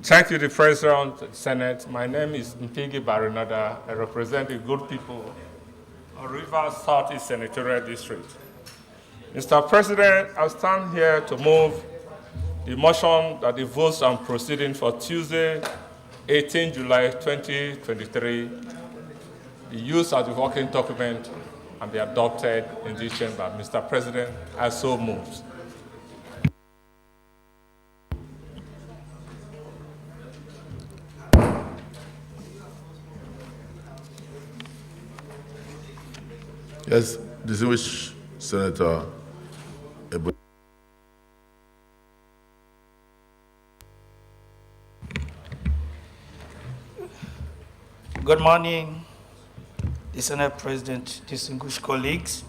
Thank you, the President of the Senate. My name is Mpigi Barinada. I represent the good people of Rivers Southeast Senatorial District. Mr. President, I stand here to move the motion that the votes and proceeding for Tuesday, 18 July 2023, be used as a working document and be adopted in this chamber. Mr. President, I so move. Yes, distinguished Senator. Good morning, the Senate President, distinguished colleagues.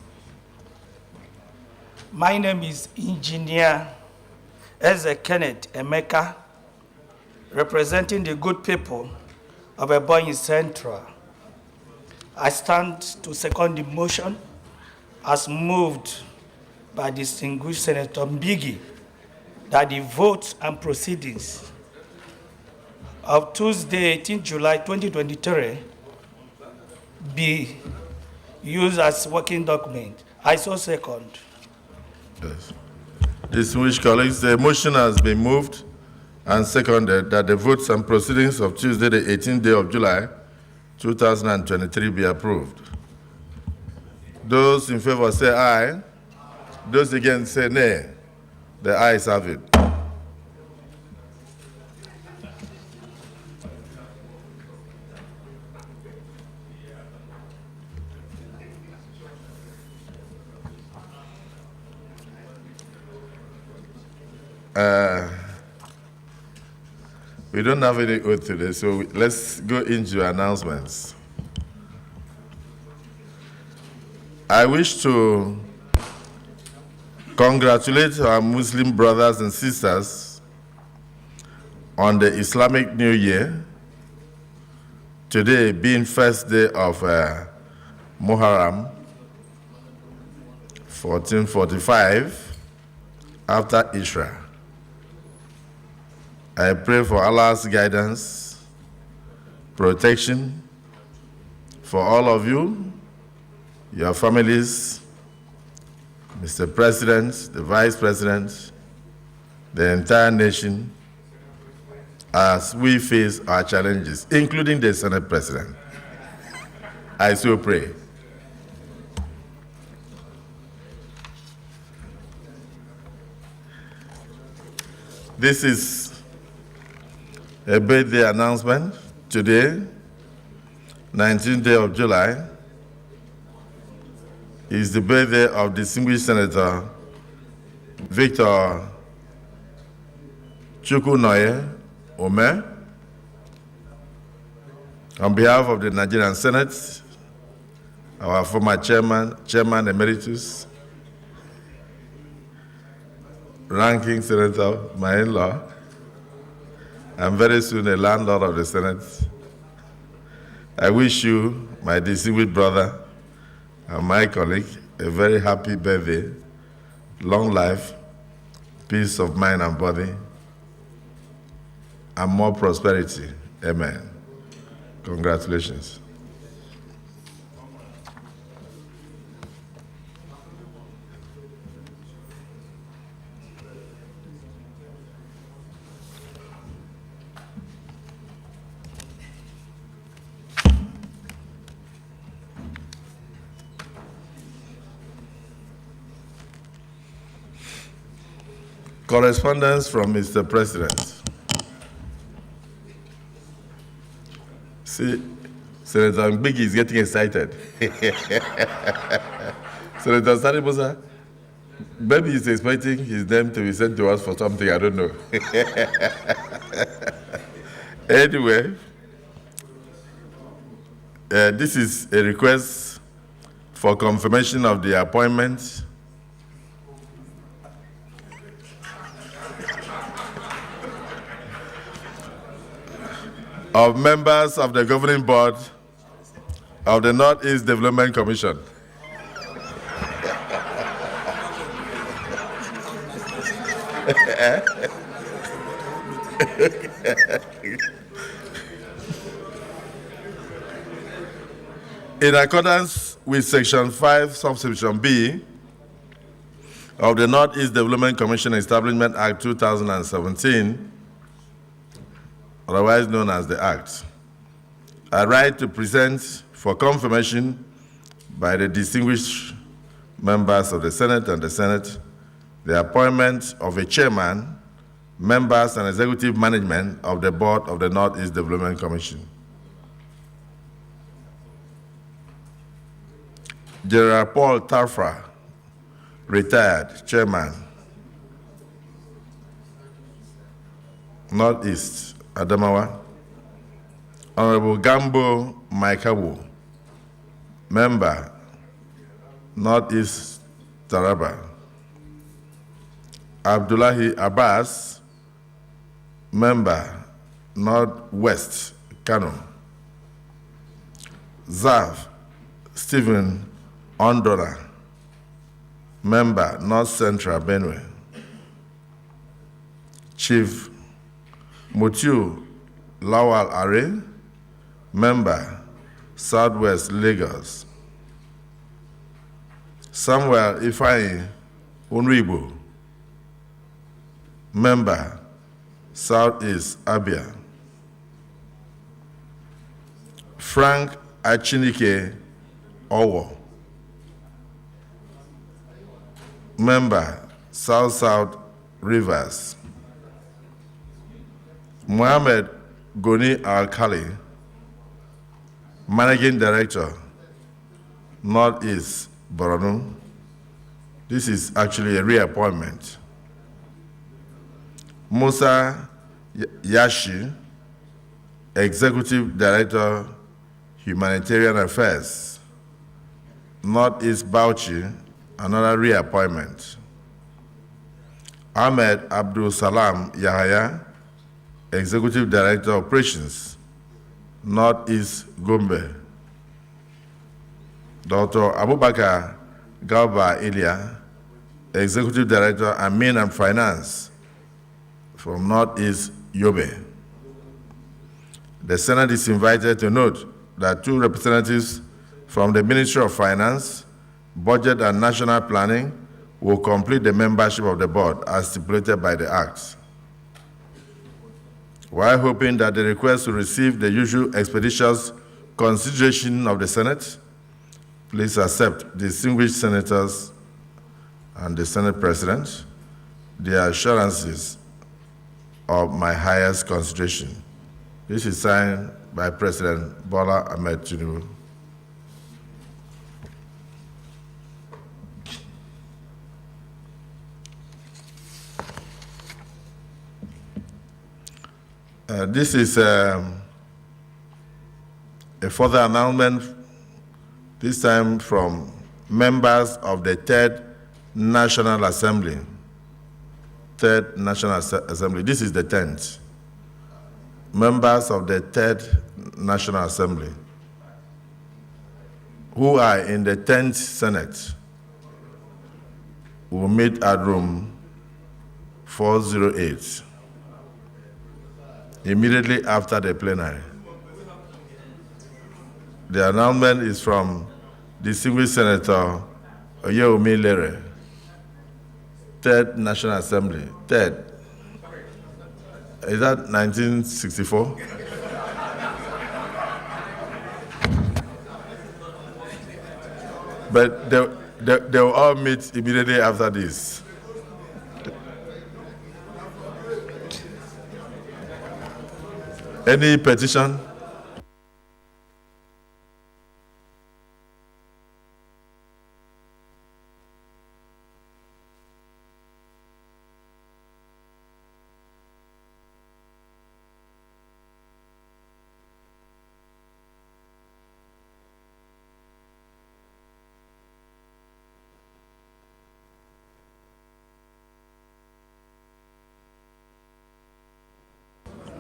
My name is Engineer Eze Kenneth Emeka, representing the good people of Ebonyi Central. I stand to second the motion as moved by distinguished Senator Mbigi that the votes and proceedings of Tuesday, 18 July 2023 be used as working document. I so second. Yes. Distinguished colleagues, the motion has been moved and seconded that the votes and proceedings of Tuesday, the 18th day of July 2023 be approved. Those in favor say aye. Those against say nay. The ayes have it. We don't have any oath today, so let's go into announcements. I wish to congratulate our Muslim brothers and sisters on the Islamic New Year, today being first day of Muharram, 1445, after Isra. I pray for Allah's guidance, protection for all of you, your families, Mr. President, the Vice President, the entire nation, as we face our challenges, including the Senate President. I so pray. This is a birthday announcement. Today, 19th day of July, is the birthday of distinguished Senator Victor Chukwunoye Ome. On behalf of the Nigerian Senate, our former Chairman Emeritus, ranking Senator, my in-law, and very soon a landlord of the Senate, I wish you, my distinguished brother and my colleague, a very happy birthday, long life, peace of mind and body, and more prosperity. Amen. Congratulations. Correspondence from Mr. President. See, Senator Mbigi is getting excited. Senator Saribosa, maybe he's expecting his name to be sent to us for something, I don't know. Anyway, this is a request for confirmation of the appointment of members of the governing board of the Northeast Development Commission. In accordance with Section 5, Subsection B of the Northeast Development Commission Establishment Act 2017, otherwise known as the Act, I write to present for confirmation by the distinguished members of the Senate and the Senate the appointment of a chairman, members, and executive management of the board of the Northeast Development Commission. General Paul Tarfra, retired chairman, Northeast Adamawa. Honorable Gambo Maikawu, member, Northeast Taraba. Abdullahi Abbas, member, Northwest Kano. Zav Stephen Ondora, member, North Central Benue. Chief Mutiu Lawal Are, member, Southwest Lagos. Samuel Ifeanyi Unribo, member, Southeast Abia. Frank Achinike Owo, member, South Rivers. Mohammed Goni Al-Khali, Managing Director, Northeast Borno. This is actually a reappointment. Musa Yashi, Executive Director, Humanitarian Affairs, Northeast Bauchi, another reappointment. Ahmed Abdul Salam Yahaya, Executive Director, Operations, Northeast Gombe. Dr. Abubakar Galba Ilya, Executive Director, Admin and Finance, from Northeast Yobe. The Senate is invited to note that 2 representatives from the Ministry of Finance, Budget and National Planning will complete the membership of the board as stipulated by the Act. While hoping that the request will receive the usual expeditious consideration of the Senate, please accept, distinguished senators and the Senate President, the assurances of my highest consideration. This is signed by President Bola Ahmed Tinubu. This is a further announcement, this time from members of the 3rd National Assembly. 3rd National Assembly, this is the 10th. Members of the 3rd National Assembly who are in the 10th Senate will meet at room 408 immediately after the plenary. The announcement is from distinguished Senator Oyewumi Lere, 3rd National Assembly. 3rd. Is that 1964? But they will all meet immediately after this. Any petition?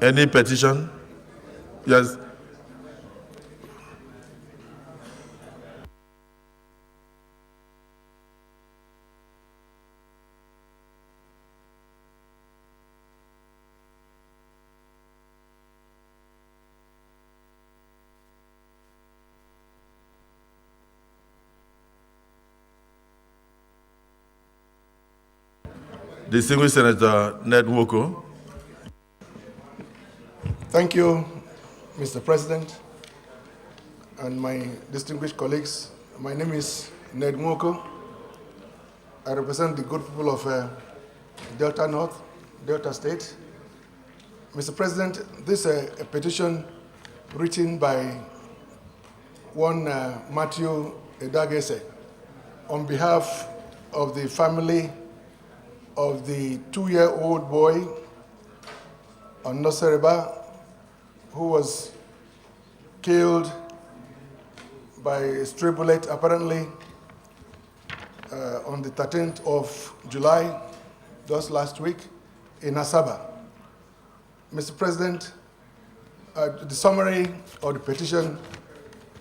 Any petition? Yes. Distinguished Senator Ned Nwoko. Thank you, Mr. President, and my distinguished colleagues. My name is Ned Nwoko. I represent the good people of Delta North, Delta State. Mr. President, this is a petition written by one Matthew Edagese on behalf of the family of the 2-year-old boy on Nosereba who was killed by a stray bullet apparently on the 13th of July, just last week, in Asaba. Mr. President, the summary of the petition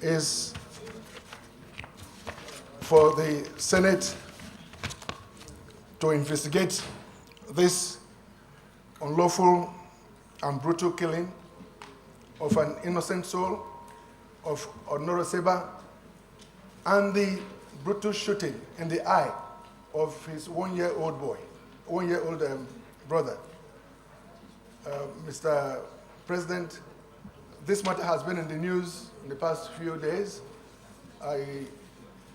is for the Senate to investigate this unlawful and brutal killing of an innocent soul of Onoroseba and the brutal shooting in the eye of his 1-year-old boy, 1-year-old brother. Mr. President, this matter has been in the news in the past few days. I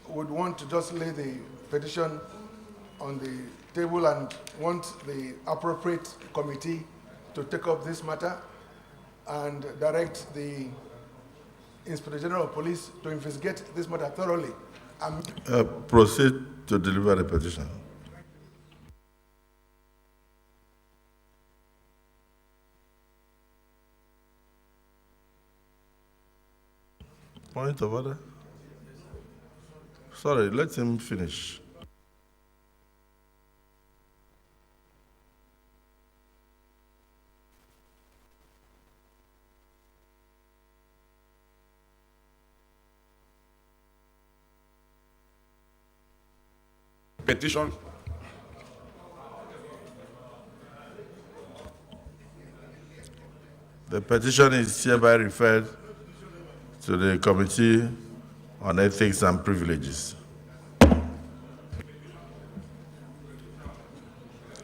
would want to just lay the petition on the table and want the appropriate committee to take up this matter and direct the Inspector General of Police to investigate this matter thoroughly. Proceed to deliver the petition. Point of order. Sorry, let him finish. Petition. The petition is hereby referred to the Committee on Ethics and Privileges.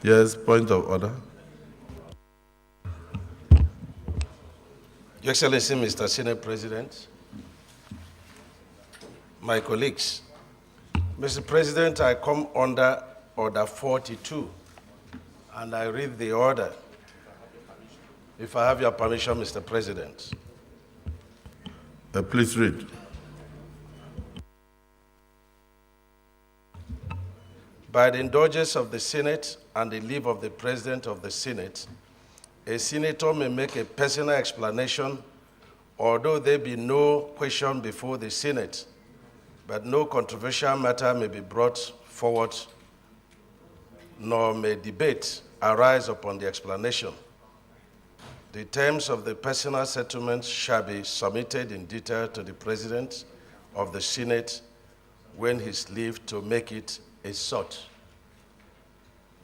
Yes, point of order. Your Excellency, Mr. Senate President, my colleagues, Mr. President, I come under Order 42, and I read the order. If I have your permission, Mr. President. Please read. By the indulgence of the Senate and the leave of the President of the Senate, a senator may make a personal explanation, although there be no question before the Senate, but no controversial matter may be brought forward, nor may debate arise upon the explanation. The terms of the personal settlement shall be submitted in detail to the President of the Senate when his leave to make it is sought.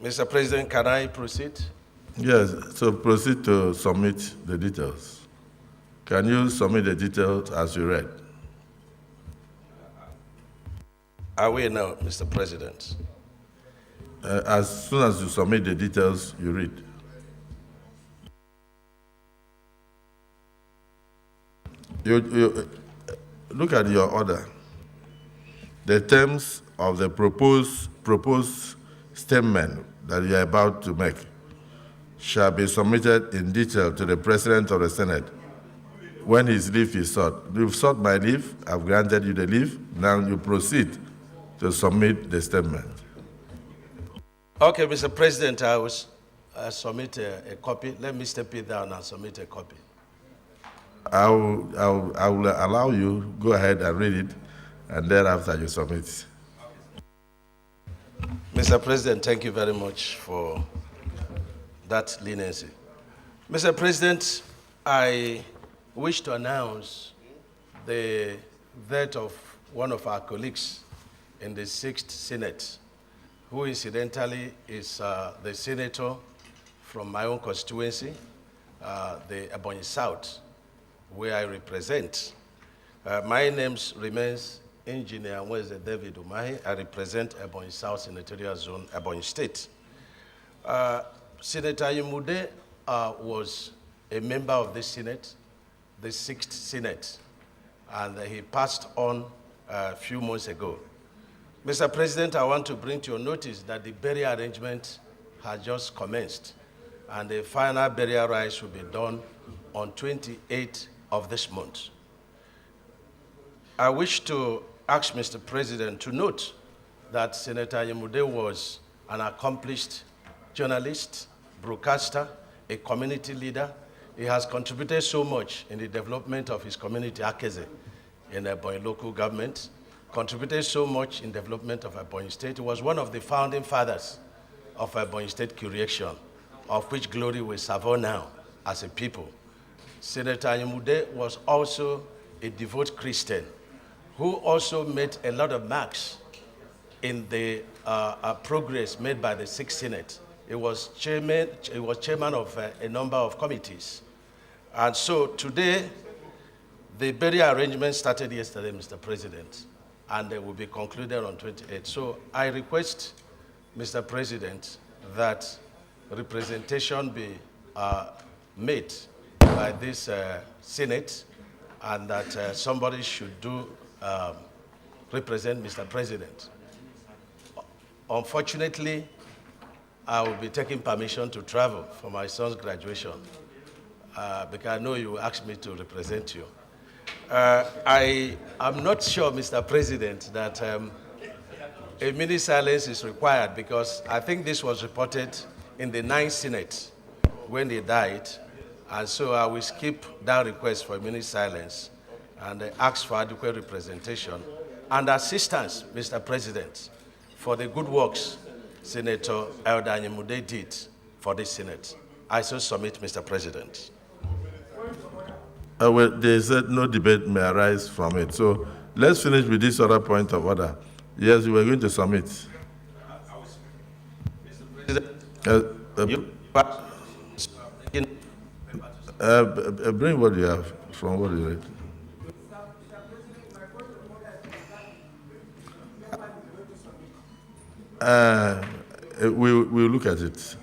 Mr. President, can I proceed? Yes, so proceed to submit the details. Can you submit the details as you read? I will now, Mr. President. As soon as you submit the details, you read. You look at your order. The terms of the proposed statement that you are about to make shall be submitted in detail to the President of the Senate when his leave is sought. You've sought my leave, I've granted you the leave, now you proceed to submit the statement. Okay, Mr. President, I will submit a copy. Let me step it down and submit a copy. I will allow you, go ahead and read it, and thereafter you submit. Mr. President, thank you very much for that leniency. Mr. President, I wish to announce the death of one of our colleagues in the 6th Senate, who incidentally is the senator from my own constituency, the Ebonyi South, where I represent. My name remains Engineer David Umahi. I represent Ebonyi South Senatorial Zone, Ebonyi State. Senator Ayimude was a member of the Senate, the 6th Senate, and he passed on a few months ago. Mr. President, I want to bring to your notice that the burial arrangement has just commenced, and the final burial rites will be done on 28th of this month. I wish to ask Mr. President to note that Senator Ayimude was an accomplished journalist, broadcaster, a community leader. He has contributed so much in the development of his community, Akeze, in Ebonyi local government, contributed so much in development of Ebonyi State. He was one of the founding fathers of Ebonyi State creation, of which glory we savour now as a people. Senator Ayimude was also a devout Christian who also made a lot of marks in the progress made by the 6th Senate. He was chairman of a number of committees. And so today, the burial arrangement started yesterday, Mr. President, and they will be concluded on 28th. So I request, Mr. President, that representation be made by this Senate, and that somebody should represent Mr. President. Unfortunately, I will be taking permission to travel for my son's graduation because I know you asked me to represent you. I am not sure, Mr. President, that a minute silence is required because I think this was reported in the 9th Senate when he died, and so I will skip that request for a minute silence and ask for adequate representation and assistance, Mr. President, for the good works Senator Elder Ayimude did for the Senate. I so submit, Mr. President. Well, they said no debate may arise from it. So let's finish with this other point of order. Yes, we were going to submit. Bring what you have from what you read. We'll look at it.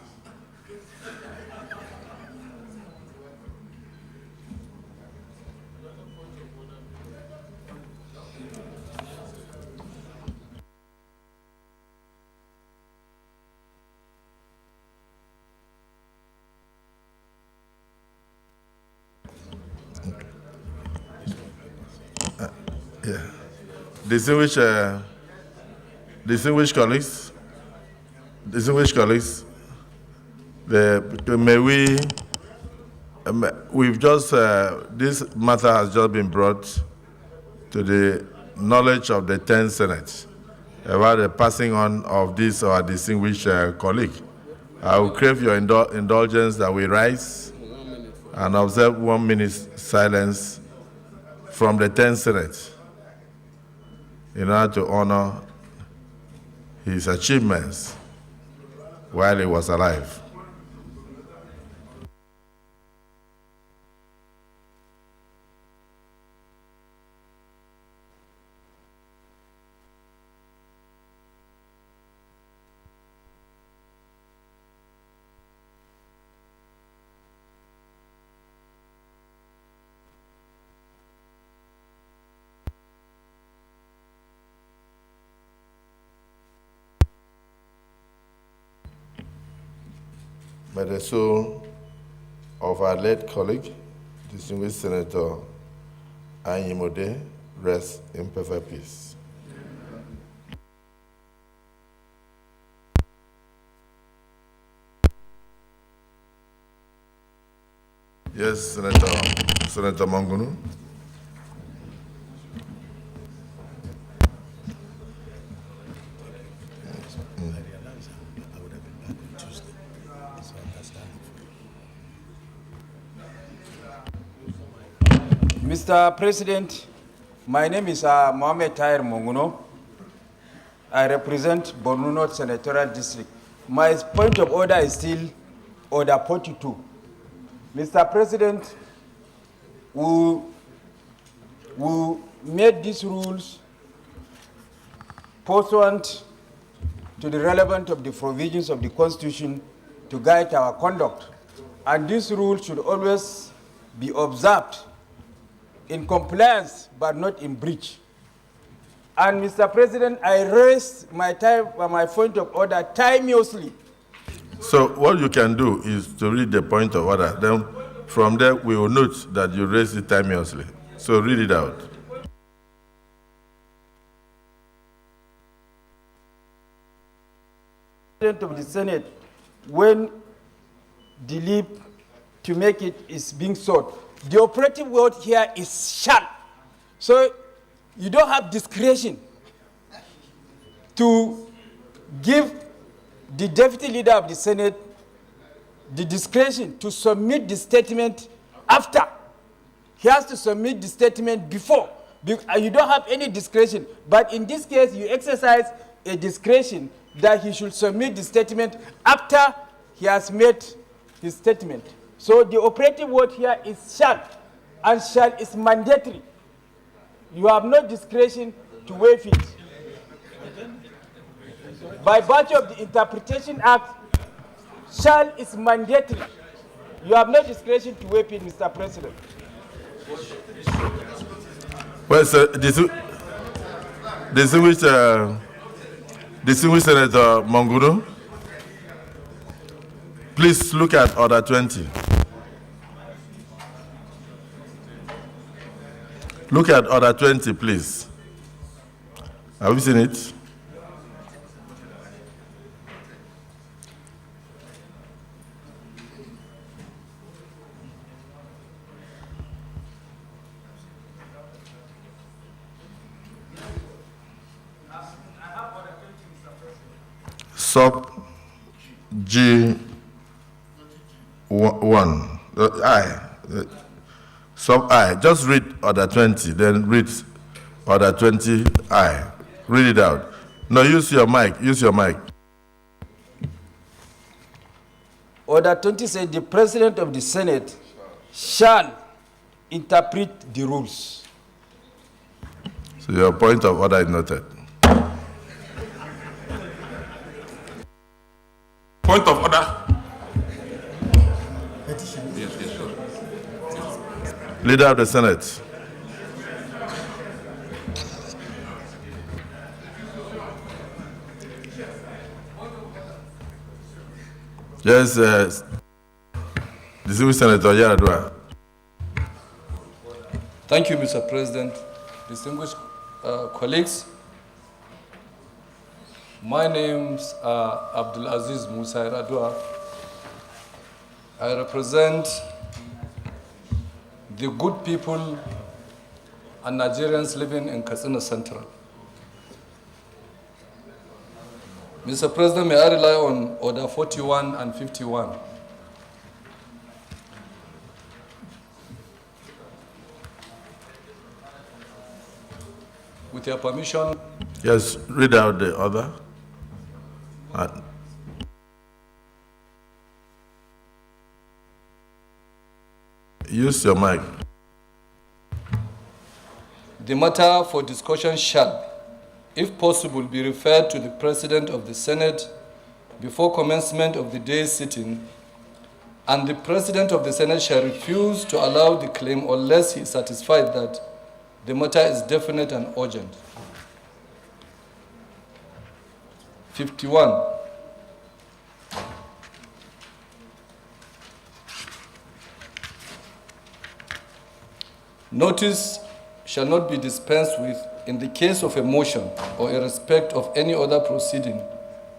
Yeah. Distinguished colleagues, we've just, this matter has just been brought to the knowledge of the 10th Senate about the passing on of this our distinguished colleague. I will crave your indulgence that we rise and observe 1 minute silence from the 10th Senate in order to honor his achievements while he was alive. May the soul of our late colleague, distinguished Senator Ayimude, rest in perfect peace. Yes, Senator Mangunu. Mr. President, my name is Mohamed Tahir Monguno. I represent Borno North Senatorial District. My point of order is still Order 42. Mr. President, we made these rules pursuant to the relevance of the provisions of the Constitution to guide our conduct. And this rule should always be observed in compliance, but not in breach. And Mr. President, I raised my point of order timeously. So what you can do is to read the point of order. Then from there, we will note that you raised it timeously. So read it out. President of the Senate, when the leave to make it is being sought, the operative word here is shall. So you don't have discretion to give the deputy leader of the Senate the discretion to submit the statement after. He has to submit the statement before. You don't have any discretion. But in this case, you exercise a discretion that he should submit the statement after he has made his statement. So the operative word here is shall, and shall is mandatory. You have no discretion to waive it. By virtue of the Interpretation Act, shall is mandatory. You have no discretion to waive it, Mr. President. Well, sir, distinguished Senator Monguno, please look at Order 20. Look at Order 20, please. Have you seen it? Sub G1, sub I. Just read Order 20, then read Order 20I. Read it out. No, use your mic. Use your mic. Order 20 says the President of the Senate shall interpret the rules. So your point of order is noted. Point of order. Yes, sure. Leader of the Senate. Yes, distinguished Senator Yaradua. Thank you, Mr. President. Distinguished colleagues, my name's Abdulaziz Musa Yaradua. I represent the good people and Nigerians living in Katsina Central. Mr. President, may I rely on Order 41 and 51? With your permission. Yes, read out the other. Use your mic. The matter for discussion shall, if possible, be referred to the President of the Senate before commencement of the day's sitting, and the President of the Senate shall refuse to allow the claim unless he is satisfied that the matter is definite and urgent. 51. Notice shall not be dispensed with in the case of a motion or in respect of any other proceeding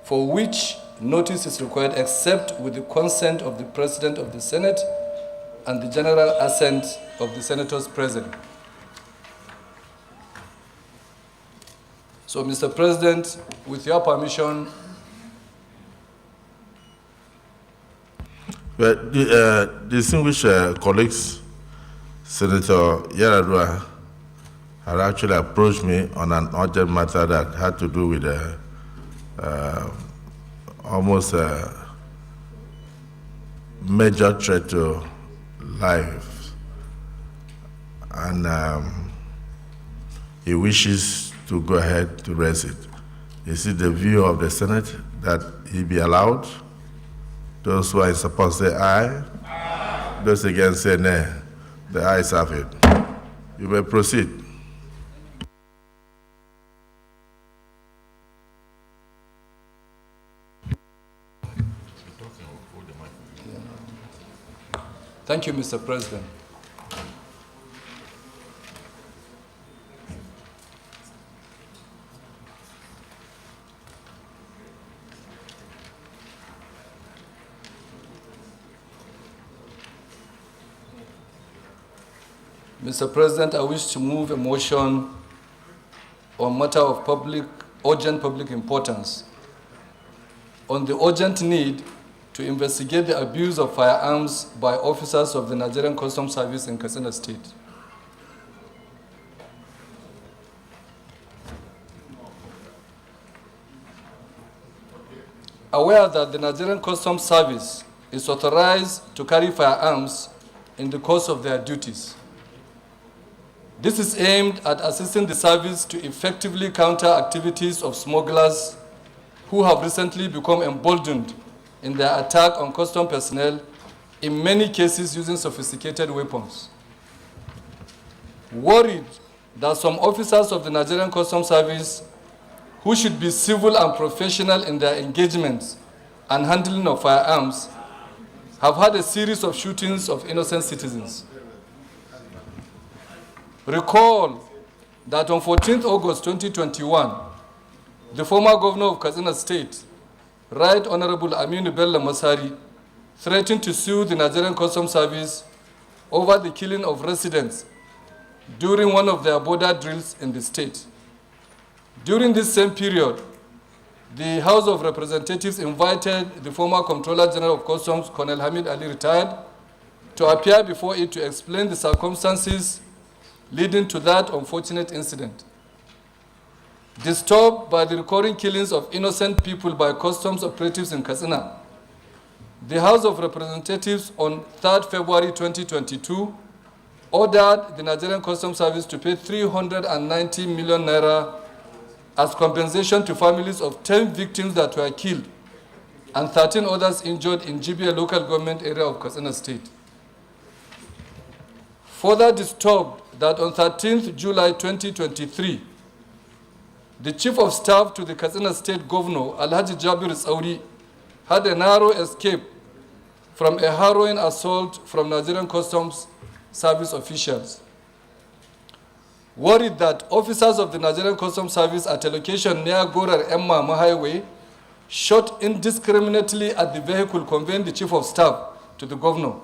for which notice is required except with the consent of the President of the Senate and the general assent of the senators present. So, Mr. President, with your permission. Well, distinguished colleagues, Senator Yaradua had actually approached me on an urgent matter that had to do with almost a major threat to life. And he wishes to go ahead to raise it. Is it the view of the Senate that he be allowed? Those who are in support say aye. Aye. Those against say nay. The ayes have it. You may proceed. Thank you, Mr. President. Mr. President, I wish to move a motion on matter of urgent public importance on the urgent need to investigate the abuse of firearms by officers of the Nigerian Customs Service in Katsina State. Aware that the Nigerian Customs Service is authorized to carry firearms in the course of their duties. This is aimed at assisting the service to effectively counter activities of smugglers who have recently become emboldened in their attack on custom personnel, in many cases using sophisticated weapons. Worried that some officers of the Nigerian Customs Service, who should be civil and professional in their engagements and handling of firearms, have had a series of shootings of innocent citizens. Recall that on 14th August 2021, the former governor of Katsina State, Right Honorable Aminu Bello Masari, threatened to sue the Nigerian Customs Service over the killing of residents during one of their border drills in the state. During this same period, the House of Representatives invited the former Comptroller General of Customs, Colonel Hamid Ali, retired, to appear before it to explain the circumstances leading to that unfortunate incident. Disturbed by the recurring killings of innocent people by customs operatives in Katsina, the House of Representatives on 3rd February 2022 ordered the Nigerian Customs Service to pay 390 million naira as compensation to families of 10 victims that were killed and 13 others injured in GBA local government area of Katsina State. Further disturbed that on 13th July 2023, the Chief of Staff to the Katsina State Governor, Alhaji Jabir Sauri, had a narrow escape from a harrowing assault from Nigerian Customs Service officials. Worried that officers of the Nigerian Customs Service at a location near Gorar Emma Highway shot indiscriminately at the vehicle conveying the Chief of Staff to the Governor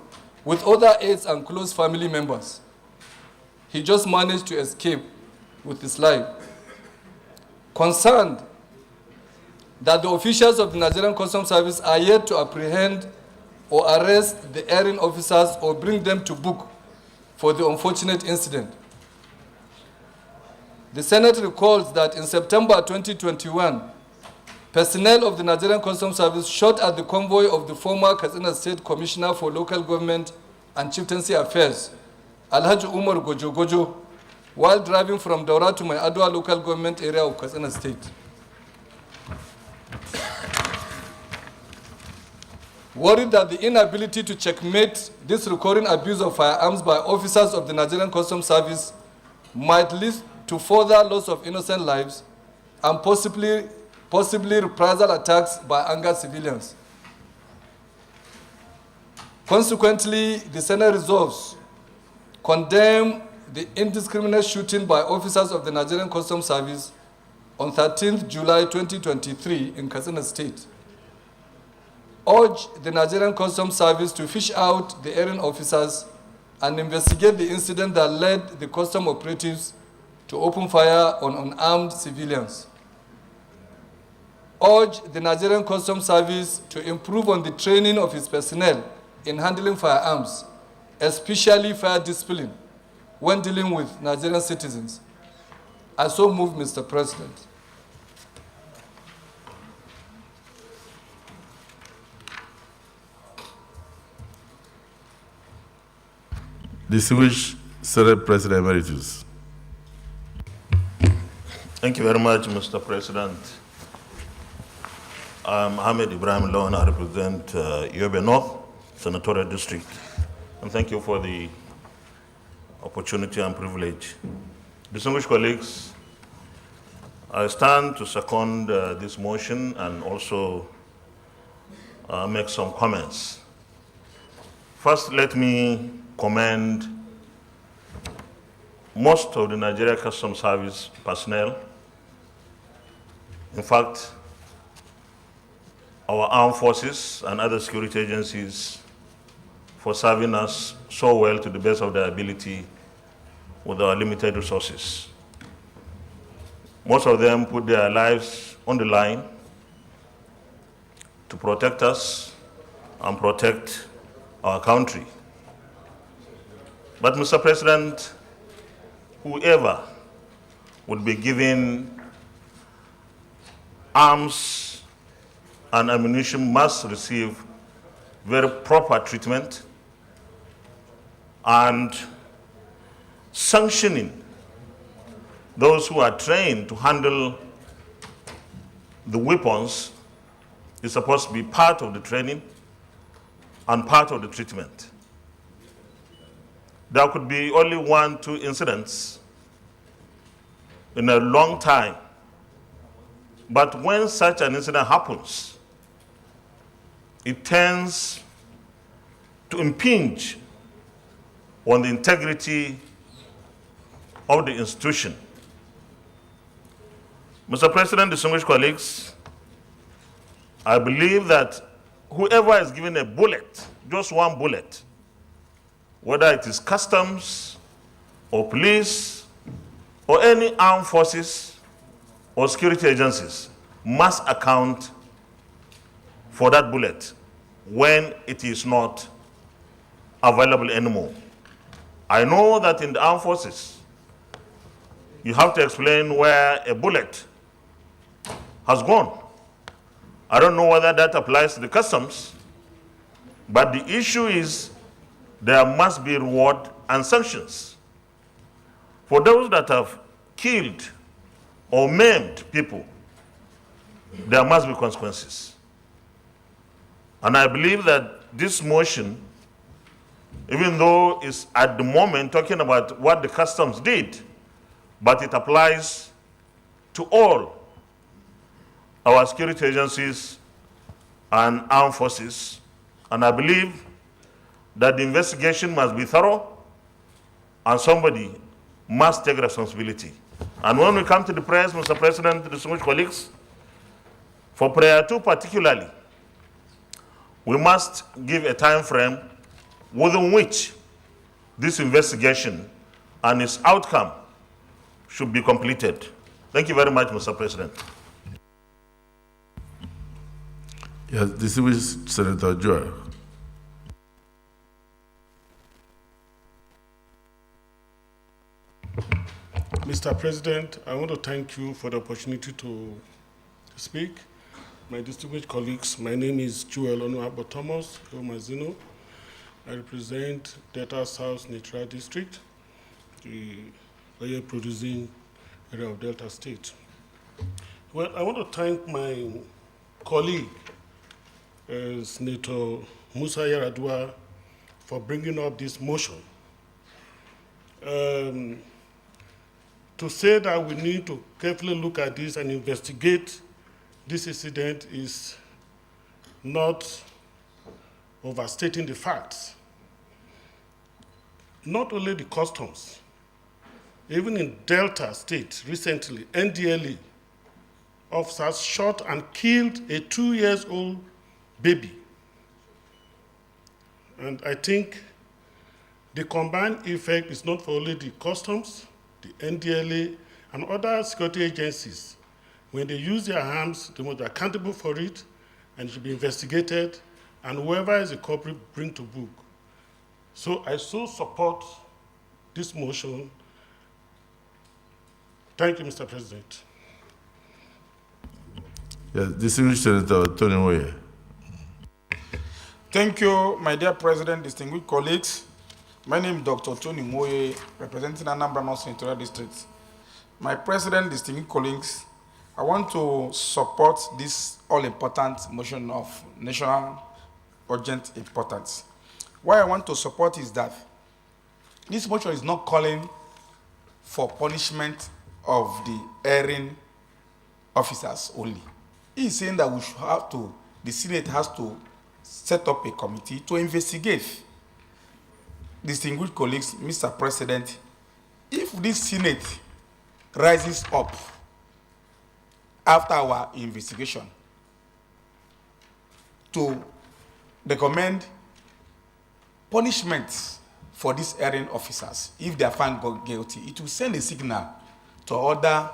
with other aides and close family members. He just managed to escape with his life. Concerned that the officials of the Nigerian Customs Service are yet to apprehend or arrest the erring officers or bring them to book for the unfortunate incident. The Senate recalls that in September 2021, personnel of the Nigerian Customs Service shot at the convoy of the former Katsina State Commissioner for Local Government and Chieftaincy Affairs, Alhaji Umar Gojo Gojo, while driving from Daura to my Adwa local government area of Katsina State. Worried that the inability to checkmate this recurring abuse of firearms by officers of the Nigerian Customs Service might lead to further loss of innocent lives and possibly reprisal attacks by angered civilians. Consequently, the Senate resolves condemn the indiscriminate shooting by officers of the Nigerian Customs Service on 13th July 2023 in Katsina State. Urge the Nigerian Customs Service to fish out the erring officers and investigate the incident that led the custom operatives to open fire on unarmed civilians. Urge the Nigerian Customs Service to improve on the training of its personnel in handling firearms, especially fire discipline, when dealing with Nigerian citizens. I so move, Mr. President. Distinguished Senate President Emeritus. Thank you very much, Mr. President. I'm Ahmed Ibrahim Lawan. I represent Yobe North Senatorial District. And thank you for the opportunity and privilege. Distinguished colleagues, I stand to second this motion and also make some comments. First, let me commend most of the Nigeria Customs Service personnel. In fact, our armed forces and other security agencies for serving us so well to the best of their ability with our limited resources. Most of them put their lives on the line to protect us and protect our country. But Mr. President, whoever would be given arms and ammunition must receive very proper treatment, and sanctioning those who are trained to handle the weapons is supposed to be part of the training and part of the treatment. There could be only 1-2 incidents in a long time, but when such an incident happens, it tends to impinge on the integrity of the institution. Mr. President, distinguished colleagues, I believe that whoever is given a bullet, just one bullet, whether it is customs or police or any armed forces or security agencies, must account for that bullet when it is not available anymore. I know that in the armed forces, you have to explain where a bullet has gone. I don't know whether that applies to the customs, but the issue is there must be reward and sanctions. For those that have killed or maimed people, there must be consequences. And I believe that this motion, even though it's at the moment talking about what the customs did, but it applies to all our security agencies and armed forces. And I believe that the investigation must be thorough and somebody must take responsibility. And when we come to the prayers, Mr. President, distinguished colleagues, for prayer 2 particularly, we must give a time frame within which this investigation and its outcome should be completed. Thank you very much, Mr. President. Yes, distinguished Senator Joel. Mr. President, I want to thank you for the opportunity to speak. My distinguished colleagues, my name is Joel Onuabo Thomas Omazino. I represent Delta South Neutral District, the oil producing area of Delta State. Well, I want to thank my colleague, Senator Musa Yaradua, for bringing up this motion. To say that we need to carefully look at this and investigate this incident is not overstating the facts. Not only the customs, even in Delta State recently, NDLE officers shot and killed a 2-year-old baby. And I think the combined effect is not for only the customs, the NDLA, and other security agencies. When they use their arms, they must be accountable for it, and it should be investigated, and whoever is a culprit, bring to book. So I so support this motion. Thank you, Mr. President. Yes, distinguished Senator Tony Moye. Thank you, my dear President, distinguished colleagues. My name is Dr. Tony Moye, representing Anambra North Senatorial District. My President, distinguished colleagues, I want to support this all-important motion of national urgent importance. Why I want to support is that this motion is not calling for punishment of the erring officers only. He is saying that we should have to, the Senate has to set up a committee to investigate. Distinguished colleagues, Mr. President, if this Senate rises up after our investigation to recommend punishments for these erring officers, if they are found guilty, it will send a signal to other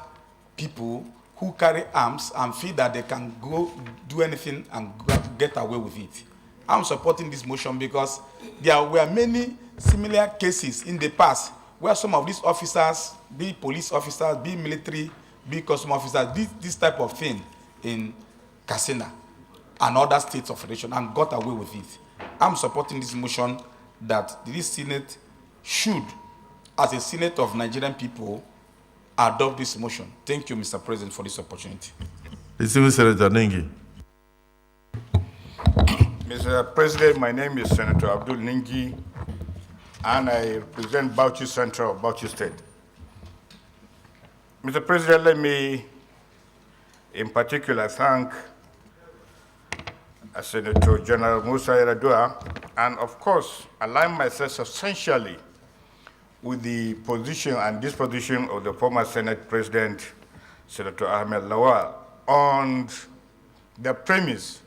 people who carry arms and feel that they can go do anything and get away with it. I'm supporting this motion because there were many similar cases in the past where some of these officers, be police officers, be military, be custom officers, did this type of thing in Katsina and other states of federation and got away with it. I'm supporting this motion that this Senate should, as a Senate of Nigerian people, adopt this motion. Thank you, Mr. President, for this opportunity. Distinguished Senator Ningi. Mr. President, my name is Senator Abdul Ningi, and I represent Bauchi Central, Bauchi State. Mr. President, let me in particular thank Senator General Musa Yar'Adua, and of course, align myself substantially with the position and disposition of the former Senate President, Senator Ahmed Lawal, on the premise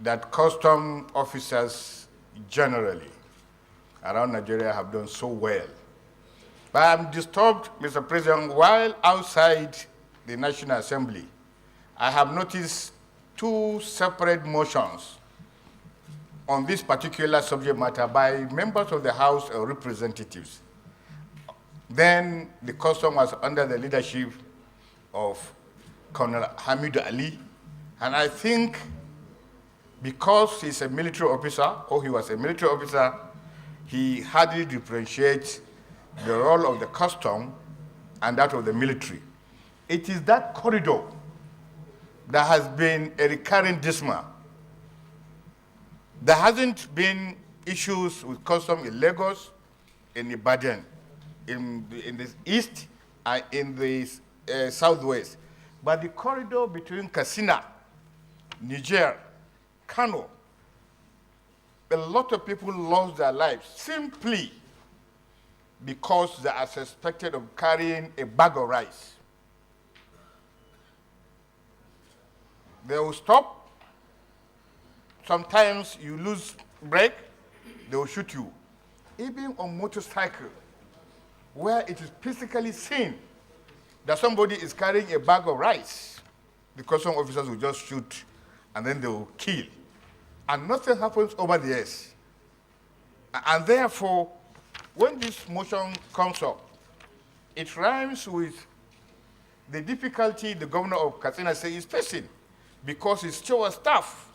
that custom officers generally around Nigeria have done so well. But I'm disturbed, Mr. President, while outside the National Assembly, I have noticed two separate motions on this particular subject matter by members of the House of Representatives. Then the custom was under the leadership of Colonel Hamid Ali, and I think because he's a military officer, or he was a military officer, he hardly differentiates the role of the custom and that of the military. It is that corridor that has been a recurring dismal. There hasn't been issues with custom in Lagos, in Ibadan, in the east, and in the southwest. But the corridor between Katsina, Niger, Kano, a lot of people lost their lives simply because they are suspected of carrying a bag of rice. They will stop. Sometimes you lose brake, they will shoot you. Even on motorcycle, where it is physically seen that somebody is carrying a bag of rice, the custom officers will just shoot and then they will kill. And nothing happens over the years. And therefore, when this motion comes up, it rhymes with the difficulty the governor of Katsina State is facing because his chief of staff,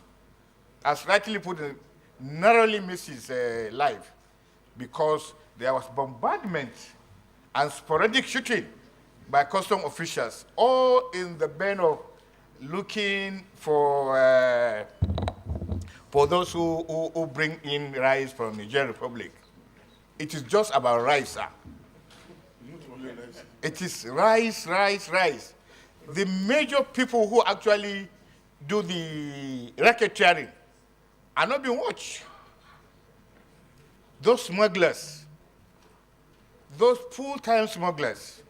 as rightly put, narrowly missed his life because there was bombardment and sporadic shooting by custom officials, all in the vein of looking for those who bring in rice from Niger Republic. It is just about rice, sir. It is rice, rice, rice. The major people who actually do the racketeering are not being watched. Those smugglers, those full-time smugglers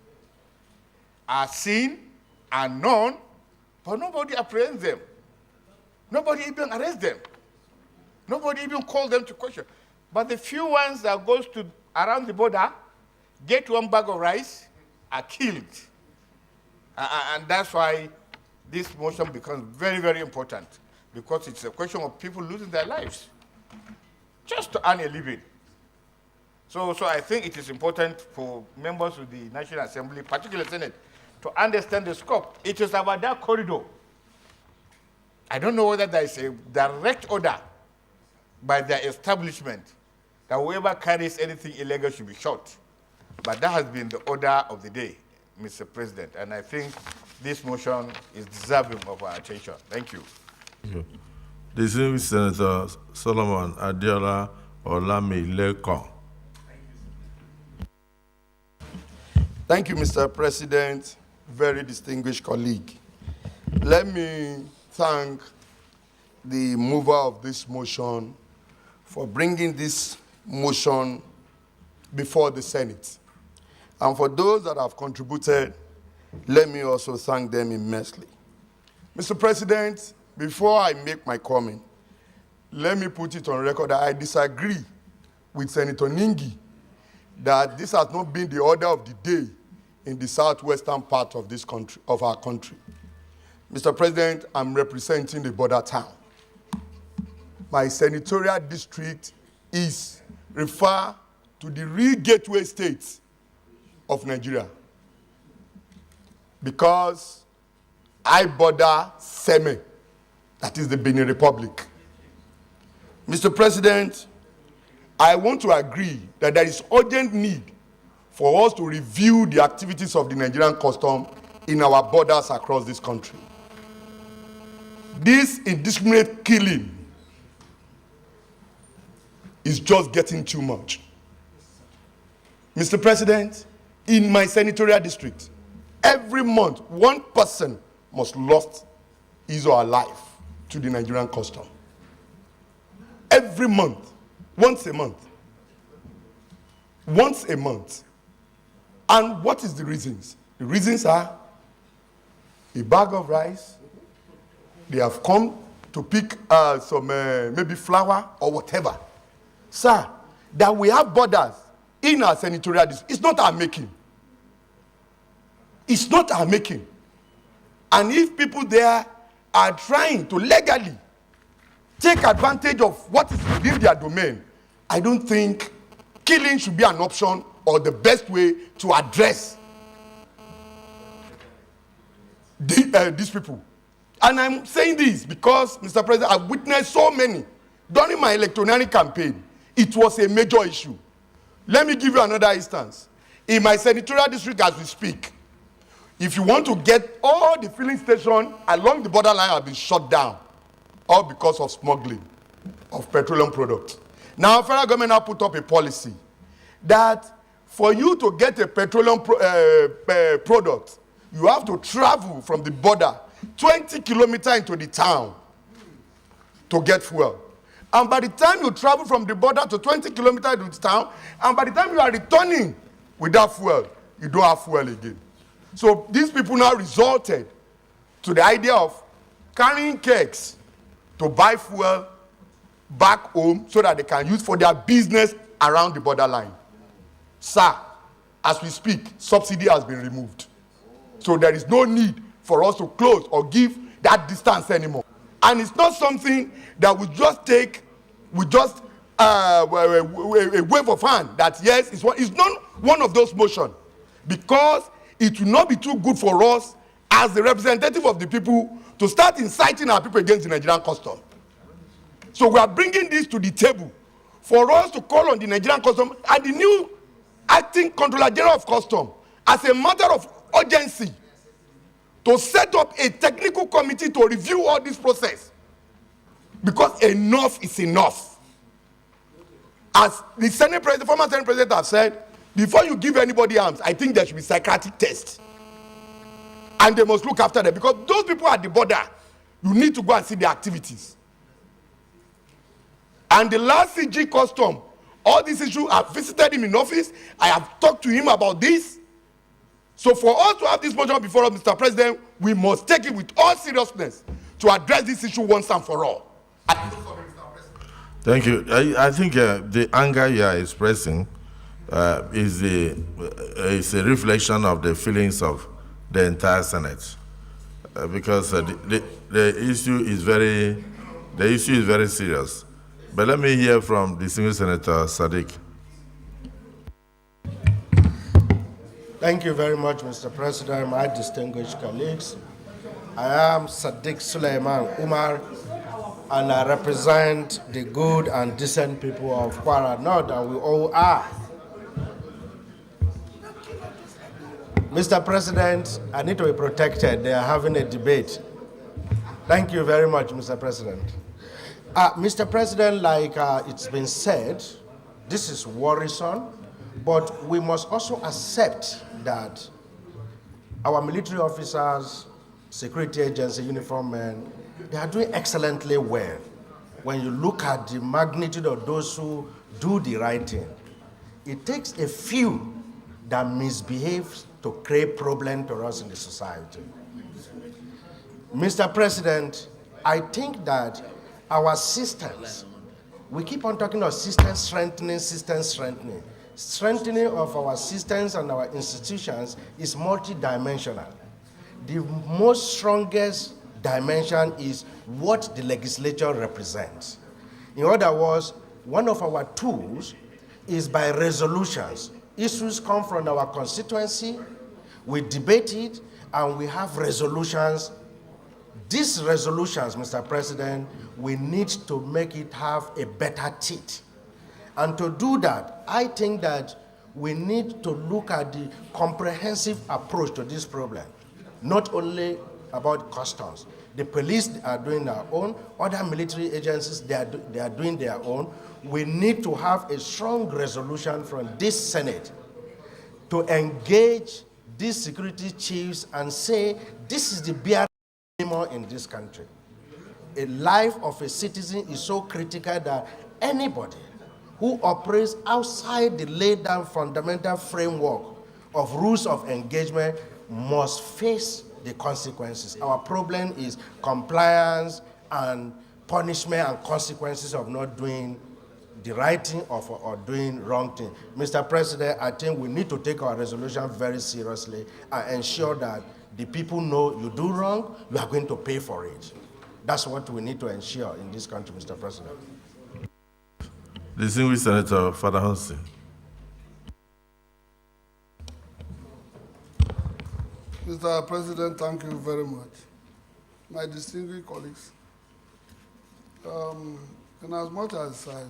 are seen and known, but nobody apprehends them. Nobody even arrests them. Nobody even calls them to question. But the few ones that goes to around the border, get one bag of rice, are killed. And that's why this motion becomes very, very important, because it's a question of people losing their lives just to earn a living. So I think it is important for members of the National Assembly, particularly Senate, to understand the scope. It is about that corridor. I don't know whether there is a direct order by the establishment that whoever carries anything illegal should be shot. But that has been the order of the day. Mr. President. And I think this motion is deserving of our attention. Thank you. Thank you. Distinguished Senator Solomon Adiola Olamileko. Thank you, Mr. President, very distinguished colleague. Let me thank the mover of this motion for bringing this motion before the Senate. And for those that have contributed, let me also thank them immensely. Mr. President, before I make my comment, let me put it on record that I disagree with Senator Ningi that this has not been the order of the day in the southwestern part of this country, of our country. Mr. President, I'm representing the border town. My senatorial district is referred to the real gateway states of Nigeria because I border Seme, that is the Benin Republic. Mr. President, I want to agree that there is urgent need for us to review the activities of the Nigerian custom in our borders across this country. This indiscriminate killing is just getting too much. Mr. President, in my senatorial district, every month, one person must lose his or her life to the Nigerian custom. Every month, once a month. Once a month. And what is the reasons? The reasons are a bag of rice, they have come to pick some maybe flour or whatever. Sir, that we have borders in our senatorial district, it's not our making. It's not our making. And if people there are trying to legally take advantage of what is within their domain, I don't think killing should be an option or the best way to address these people. And I'm saying this because, Mr. President, I've witnessed so many. During my electioneering campaign, it was a major issue. Let me give you another instance. In my senatorial district as we speak, if you want to get all the filling stations along the borderline have been shut down, all because of smuggling of petroleum products. Now, federal government now put up a policy that for you to get a petroleum product, you have to travel from the border 20 kilometers into the town to get fuel. And by the time you travel from the border to 20 kilometers into the town, and by the time you are returning without fuel, you don't have fuel again. So these people now resorted to the idea of carrying kegs to buy fuel back home so that they can use for their business around the borderline. Sir, as we speak, subsidy has been removed. So there is no need for us to close or give that distance anymore. And it's not something that we just take, we just a wave of hand that yes, it's not one of those motions, because it will not be too good for us as the representative of the people to start inciting our people against the Nigerian custom. So we are bringing this to the table for us to call on the Nigerian custom and the new acting Controller General of Custom as a matter of urgency to set up a technical committee to review all this process, because enough is enough. As the Senate President, former Senate President have said, before you give anybody arms, I think there should be psychiatric tests. And they must look after them, because those people at the border, you need to go and see their activities. And the last CG custom, all these issues, I've visited him in office, I have talked to him about this. So for us to have this motion before us, Mr. President, we must take it with all seriousness to address this issue once and for all. Thank you. I think the anger you are expressing is a reflection of the feelings of the entire Senate, because the issue is very serious. But let me hear from the Distinguished Senator Sadiq. Thank you very much, Mr. President, my distinguished colleagues. I am Sadiq Suleiman Umar, and I represent the good and decent people of Kwara North, and we all are. Mr. President, I need to be protected. They are having a debate. Thank you very much, Mr. President. Mr. President, like it's been said, this is worrisome, but we must also accept that our military officers, security agency, uniform men, they are doing excellently well. When you look at the magnitude of those who do the right thing, it takes a few that misbehave to create problem to us in the society. Mr. President, I think that our systems, we keep on talking of system strengthening. Strengthening of our systems and our institutions is multidimensional. The most strongest dimension is what the legislature represents. In other words, one of our tools is by resolutions. Issues come from our constituency, we debate it, and we have resolutions. These resolutions, Mr. President, we need to make it have a better teeth. And to do that, I think that we need to look at the comprehensive approach to this problem, not only about customs. The police are doing their own, other military agencies, they are doing their own. We need to have a strong resolution from this Senate to engage these security chiefs and say, this is the bare minimum in this country. A life of a citizen is so critical that anybody who operates outside the laid down fundamental framework of rules of engagement must face the consequences. Our problem is compliance and punishment and consequences of not doing the right thing or doing wrong thing. Mr. President, I think we need to take our resolution very seriously and ensure that the people know you do wrong, you are going to pay for it. That's what we need to ensure in this country, Mr. President. Distinguished Senator Father Hansen. Mr. President, thank you very much. My distinguished colleagues, in as much as I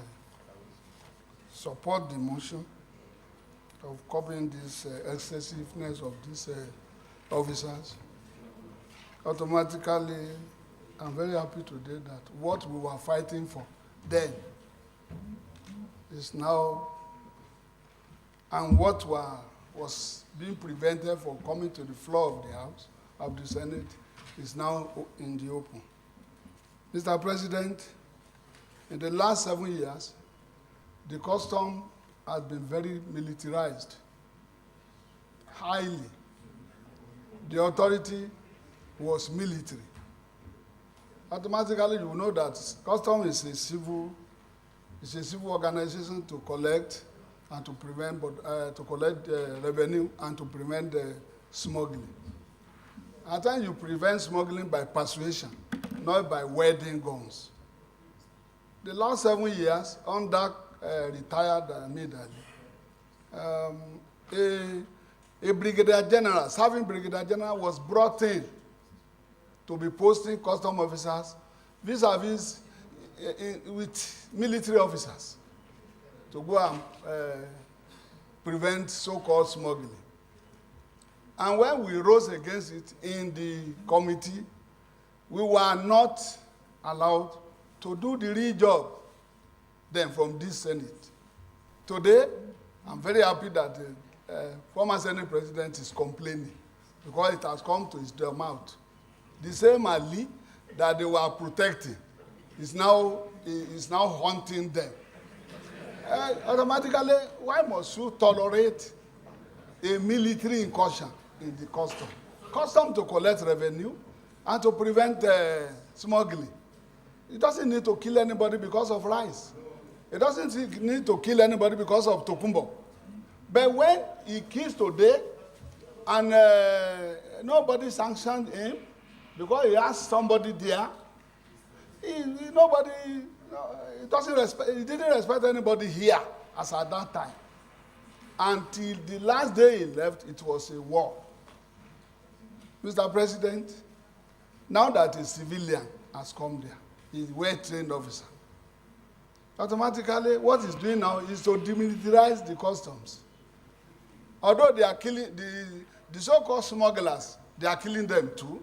support the motion of copying this excessiveness of these officers, automatically, I'm very happy today that what we were fighting for then is now, and what was being prevented from coming to the floor of the House, of the Senate, is now in the open. Mr. President, in the last 7 years, the custom has been very militarized, highly. The authority was military. Automatically, you know that custom is a civil organization to collect and to prevent, to collect revenue and to prevent smuggling. At times, you prevent smuggling by persuasion, not by wielding guns. The last 7 years, under retired a brigadier general, serving brigadier general, was brought in to be posting custom officers vis-a-vis with military officers to go and prevent so-called smuggling. And when we rose against it in the committee, we were not allowed to do the real job then from this Senate. Today, I'm very happy that the former Senate President is complaining because it has come to his mouth. The same Ali that they were protecting is now haunting them. Automatically, why must you tolerate a military incursion in the custom? Custom to collect revenue and to prevent smuggling. It doesn't need to kill anybody because of rice. It doesn't need to kill anybody because of tokumbo. But when he kills today and nobody sanctioned him because he has somebody there, he didn't respect anybody here as at that time. Until the last day he left, it was a war. Mr. President, now that a civilian has come there, he's a well-trained officer. Automatically, what he's doing now is to demilitarize the customs. Although they are killing, the so-called smugglers, they are killing them too.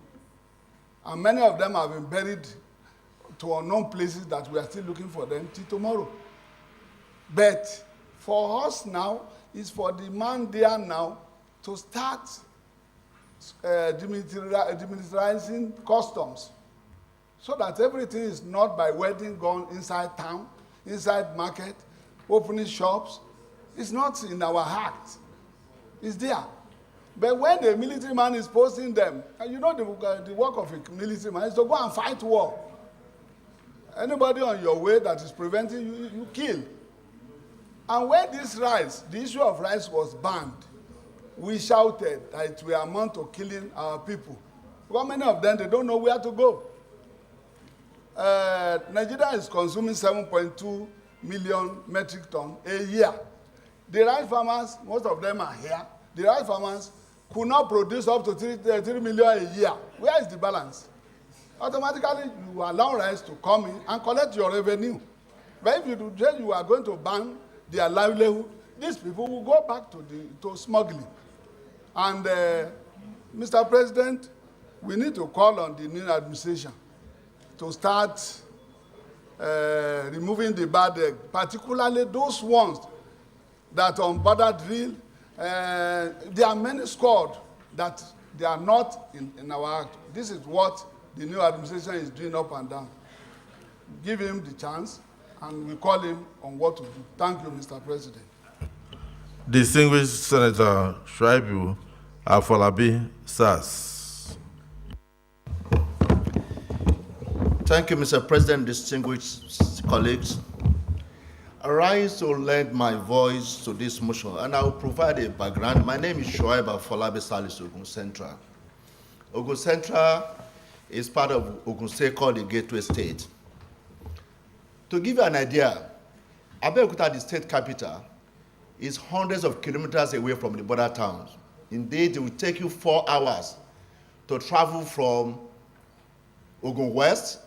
And many of them have been buried to unknown places that we are still looking for them till tomorrow. But for us now, it's for the man there now to start demilitarizing customs so that everything is not by wedding gone inside town, inside market, opening shops. It's not in our heart. It's there. But when the military man is posting them, and you know the work of a military man is to go and fight war. Anybody on your way that is preventing you, you kill. And when this rice, the issue of rice was banned, we shouted that it will amount to killing our people. Because many of them, they don't know where to go. Nigeria is consuming 7.2 million metric tons a year. The rice farmers, most of them are here. The rice farmers could not produce up to 3 million a year. Where is the balance? Automatically, you allow rice to come in and collect your revenue. But if you do, you are going to ban their livelihood, these people will go back to smuggling. And Mr. President, we need to call on the new administration to start removing the bad egg, particularly those ones that on border drill, there are many squad that they are not in our act. This is what the new administration is doing up and down. Give him the chance, and we call him on what to do. Thank you, Mr. President. Distinguished Senator Shuaibu Afolabi SAS. Thank you, Mr. President, distinguished colleagues. I rise to lend my voice to this motion, and I will provide a background. My name is Shuaibu Afolabi Salis, Ogun Central. Ogun Central is part of Ogun State called the Gateway State. To give you an idea, Abeokuta, the state capital, is hundreds of kilometers away from the border towns. Indeed, it will take you 4 hours to travel from Ogun West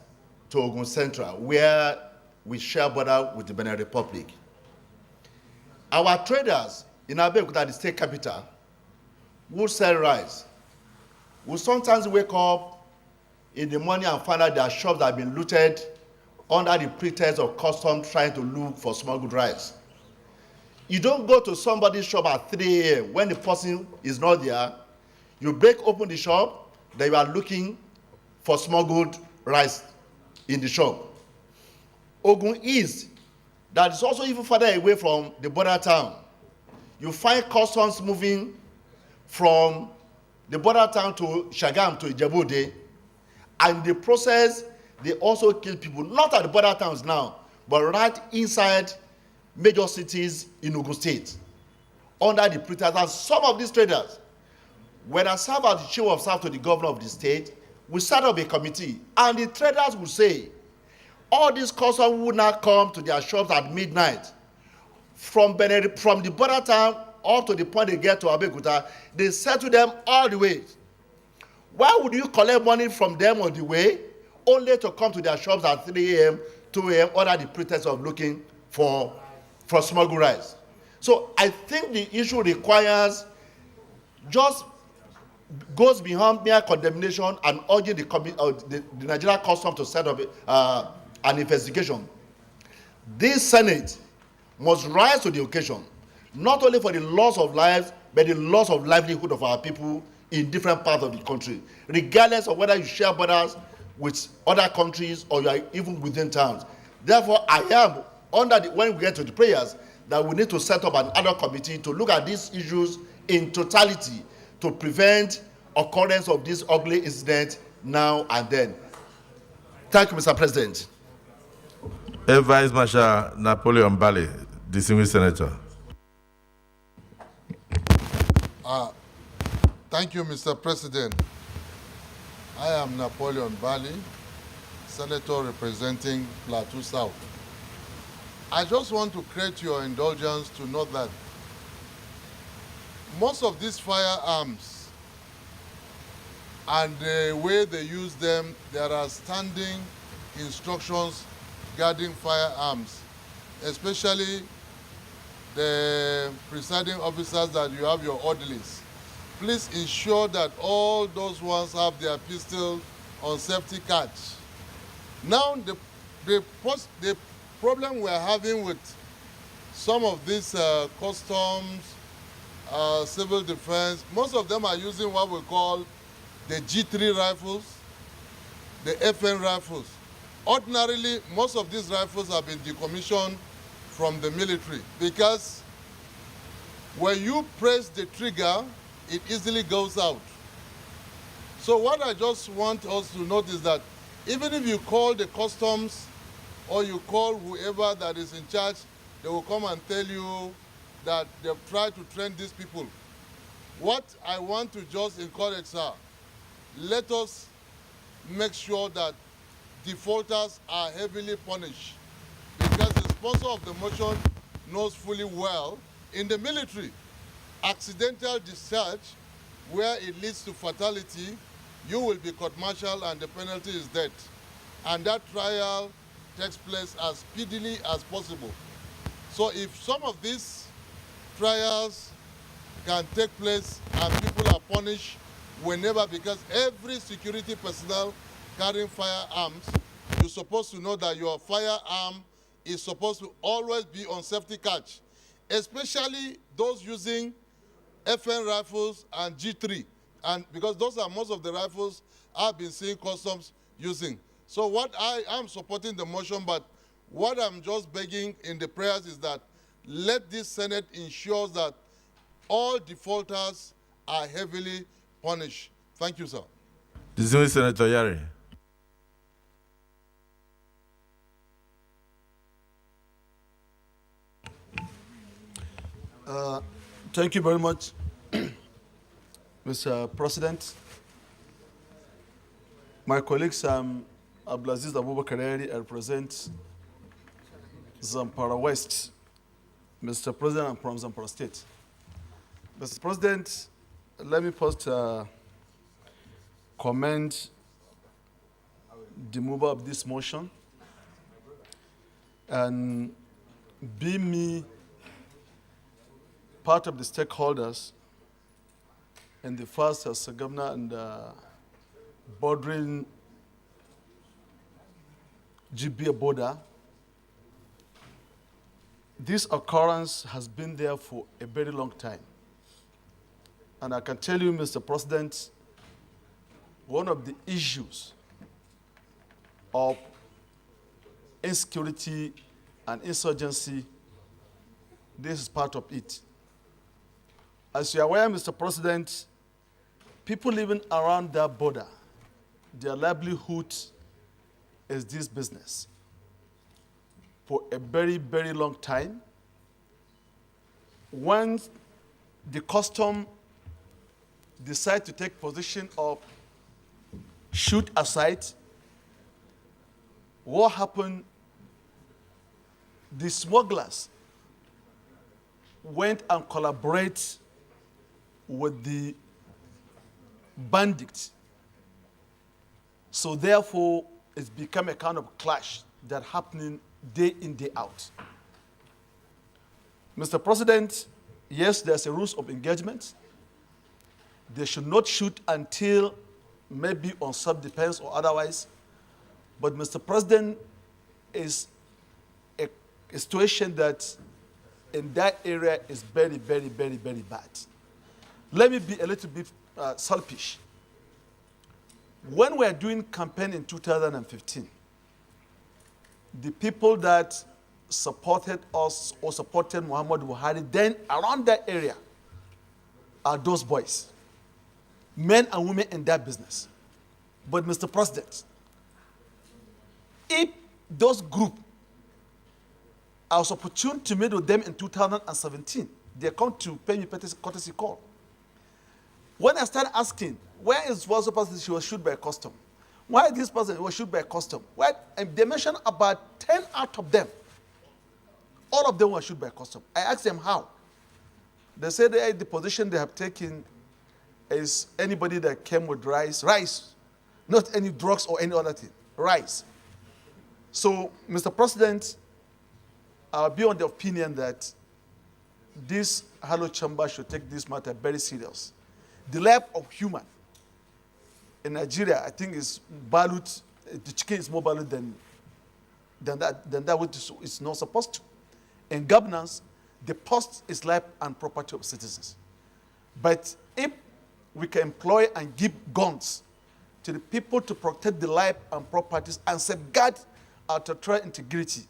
to Ogun Central, where we share border with the Benin Republic. Our traders in Abeokuta, the state capital, who sell rice, will sometimes wake up in the morning and find out their shops have been looted under the pretext of customs trying to look for smuggled rice. You don't go to somebody's shop at 3 a.m. when the person is not there. You break open the shop, then you are looking for smuggled rice in the shop. Ogun East, that is also even further away from the border town. You find customs moving from the border town to Shagam, to Ijebu-Ode, and in the process, they also kill people, not at the border towns now, but right inside major cities in Ogun State, under the pretext that some of these traders, when I serve as the chief of staff to the governor of the state, we set up a committee, and the traders will say, all these customers would not come to their shops at midnight. From the border town up to the point they get to Abeokuta, they settle them all the way. Why would you collect money from them on the way, only to come to their shops at 3 a.m., 2 a.m., under the pretext of looking for smuggled rice? So I think the issue requires, just goes beyond mere condemnation and urging the Nigerian Customs to set up an investigation. This Senate must rise to the occasion, not only for the loss of lives, but the loss of livelihood of our people in different parts of the country, regardless of whether you share borders with other countries or you are even within towns. Therefore, I am when we get to the prayers, that we need to set up an ad hoc committee to look at these issues in totality to prevent occurrence of this ugly incident now and then. Thank you, Mr. President. Air Vice Marshal Napoleon Bali, distinguished senator. Thank you, Mr. President. I am Napoleon Bali, senator representing Plateau South. I just want to create your indulgence to note that most of these firearms and the way they use them, there are standing instructions guarding firearms, especially the presiding officers that you have your orderlies. please ensure that all those ones have their pistol on safety catch. Now, the problem we're having with some of these customs, civil defense, most of them are using what we call the G3 rifles, the FN rifles. Ordinarily, most of these rifles have been decommissioned from the military because when you press the trigger, it easily goes out. So what I just want us to note is that even if you call the customs or you call whoever that is in charge, they will come and tell you that they've tried to train these people. What I want to just encourage, sir, let us make sure that defaulters are heavily punished, because the sponsor of the motion knows fully well in the military, accidental discharge where it leads to fatality, you will be court-martialed and the penalty is death. And that trial takes place as speedily as possible. So if some of these trials can take place and people are punished whenever, because every security personnel carrying firearms, you're supposed to know that your firearm is supposed to always be on safety catch, especially those using FN rifles and G3, and because those are most of the rifles I've been seeing customs using. So what I am supporting the motion, but what I'm just begging in the prayers is that let this Senate ensure that all defaulters are heavily punished. Thank you, sir. Distinguished Senator Yari. Thank you very much, Mr. President. My colleagues, I'm Abdulaziz Abubakar. I represent Zamfara West. Mr. President, I'm from Zamfara State. Mr. President, let me first commend the mover of this motion and be me part of the stakeholders in the first as a governor and bordering GBA border. This occurrence has been there for a very long time. And I can tell you, Mr. President, one of the issues of insecurity and insurgency, this is part of it. As you are aware, Mr. President, people living around that border, their livelihood is this business. For a very, very long time, when the custom decide to take position of shoot aside, what happened? The smugglers went and collaborated with the bandits. So therefore, it's become a kind of clash that happening day in, day out. Mr. President, yes, there's a rules of engagement. They should not shoot until maybe on self-defense or otherwise. But Mr. President, is a situation that in that area is very, very, very, very bad. Let me be a little bit selfish. When we were doing campaign in 2015, the people that supported us or supported Muhammad Buhari then around that area are those boys, men and women in that business. But Mr. President, if those groups, I was opportune to meet with them in 2017, they come to pay me courtesy call. When I started asking, where is one person she was shot by a custom? Why this person was shot by a custom? Why? And they mentioned about 10 out of them. All of them were shot by a custom. I asked them how. They said the position they have taken is anybody that came with rice, not any drugs or any other thing, rice. So, Mr. President, I'll be on the opinion that this Hello Chamber should take this matter very serious. The life of human in Nigeria, I think, is valued, the chicken is more valued than that which is not supposed to. In governance, the post is life and property of citizens. But if we can employ and give guns to the people to protect the life and properties and safeguard our territorial integrity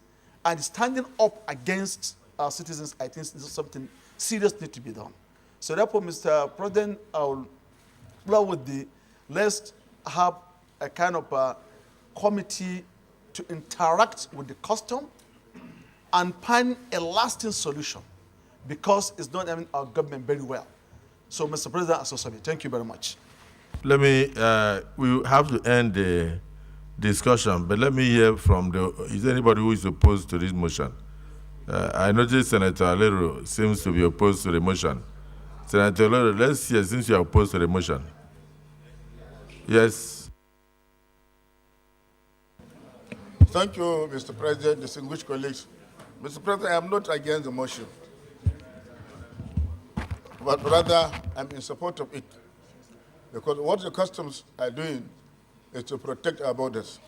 and standing up against our citizens, I think this is something serious need to be done. So therefore, Mr. President, I will flow with let's have a kind of a committee to interact with the custom and find a lasting solution, because it's not having our government very well. So, Mr. President, I so thank you very much. Let me, we have to end the discussion, but let me hear from is there anybody who is opposed to this motion? I noticed Senator Alero seems to be opposed to the motion. Senator Alero, let's hear, since you are opposed to the motion. Yes. Thank you, Mr. President, distinguished colleagues. Mr. President, I am not against the motion, but rather I'm in support of it, because what the customs are doing is to protect our borders.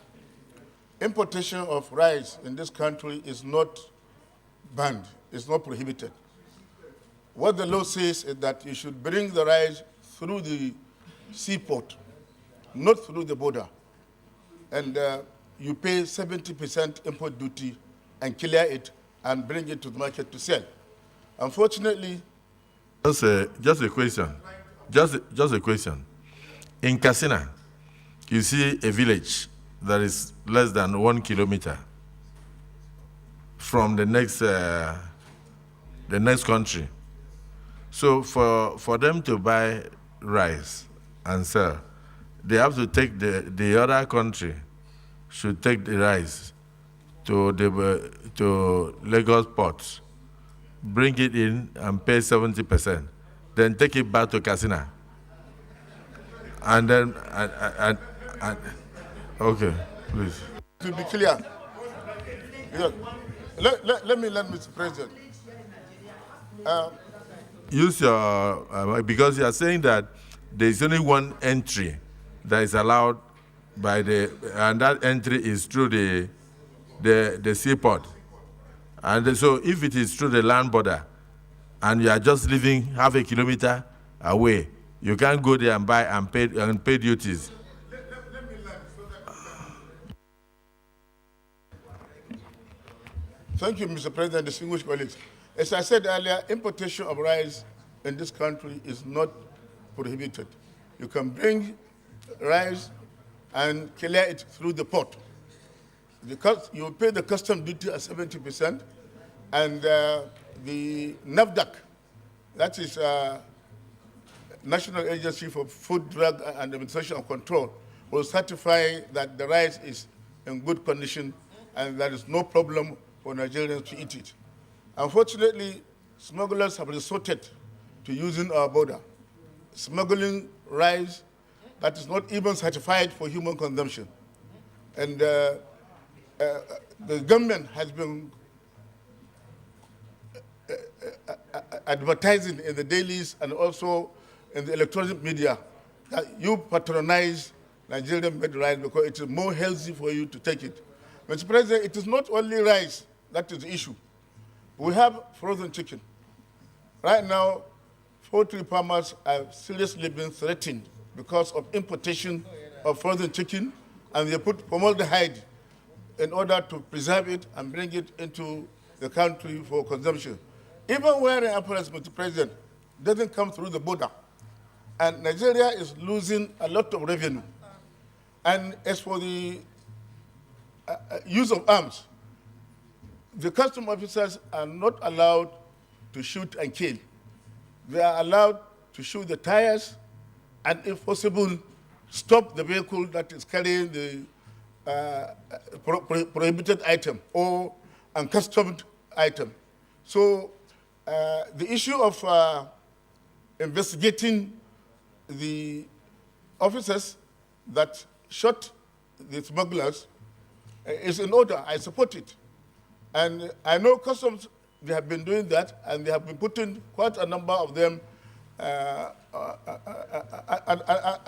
Importation of rice in this country is not banned, it's not prohibited. What the law says is that you should bring the rice through the seaport, not through the border. And you pay 70% import duty and clear it and bring it to the market to sell. Unfortunately, just a question. Just a question. In Katsina, you see a village that is less than 1 kilometer from the next country. So for them to buy rice and sell, they have to take the other country should take the rice to Lagos port, bring it in and pay 70%, then take it back to Katsina. And then, okay, please. To be clear, let me learn, Mr. President. Use your, because you are saying that there is only one entry that is allowed by and that entry is through the seaport. And so if it is through the land border and you are just living half a kilometer away, you can't go there and buy and pay duties. Thank you, Mr. President, distinguished colleagues. As I said earlier, importation of rice in this country is not prohibited. You can bring rice and clear it through the port. You pay the custom duty at 70%, and the NAFDAC, that is National Agency for Food, Drug and Administration Control, will certify that the rice is in good condition and there is no problem for Nigerians to eat it. Unfortunately, smugglers have resorted to using our border, smuggling rice that is not even certified for human consumption. And the government has been advertising in the dailies and also in the electronic media that you patronize Nigerian-made rice because it is more healthy for you to take it. Mr. President, it is not only rice that is the issue. We have frozen chicken. Right now, poultry farmers are seriously being threatened because of importation of frozen chicken, and they put formaldehyde in order to preserve it and bring it into the country for consumption. Even wearing apparatus, Mr. President, doesn't come through the border. And Nigeria is losing a lot of revenue. And as for the use of arms, the custom officers are not allowed to shoot and kill. They are allowed to shoot the tires and, if possible, stop the vehicle that is carrying the prohibited item or uncustomed item. So the issue of investigating the officers that shot the smugglers is in order. I support it. And I know customs, they have been doing that, and they have been putting quite a number of them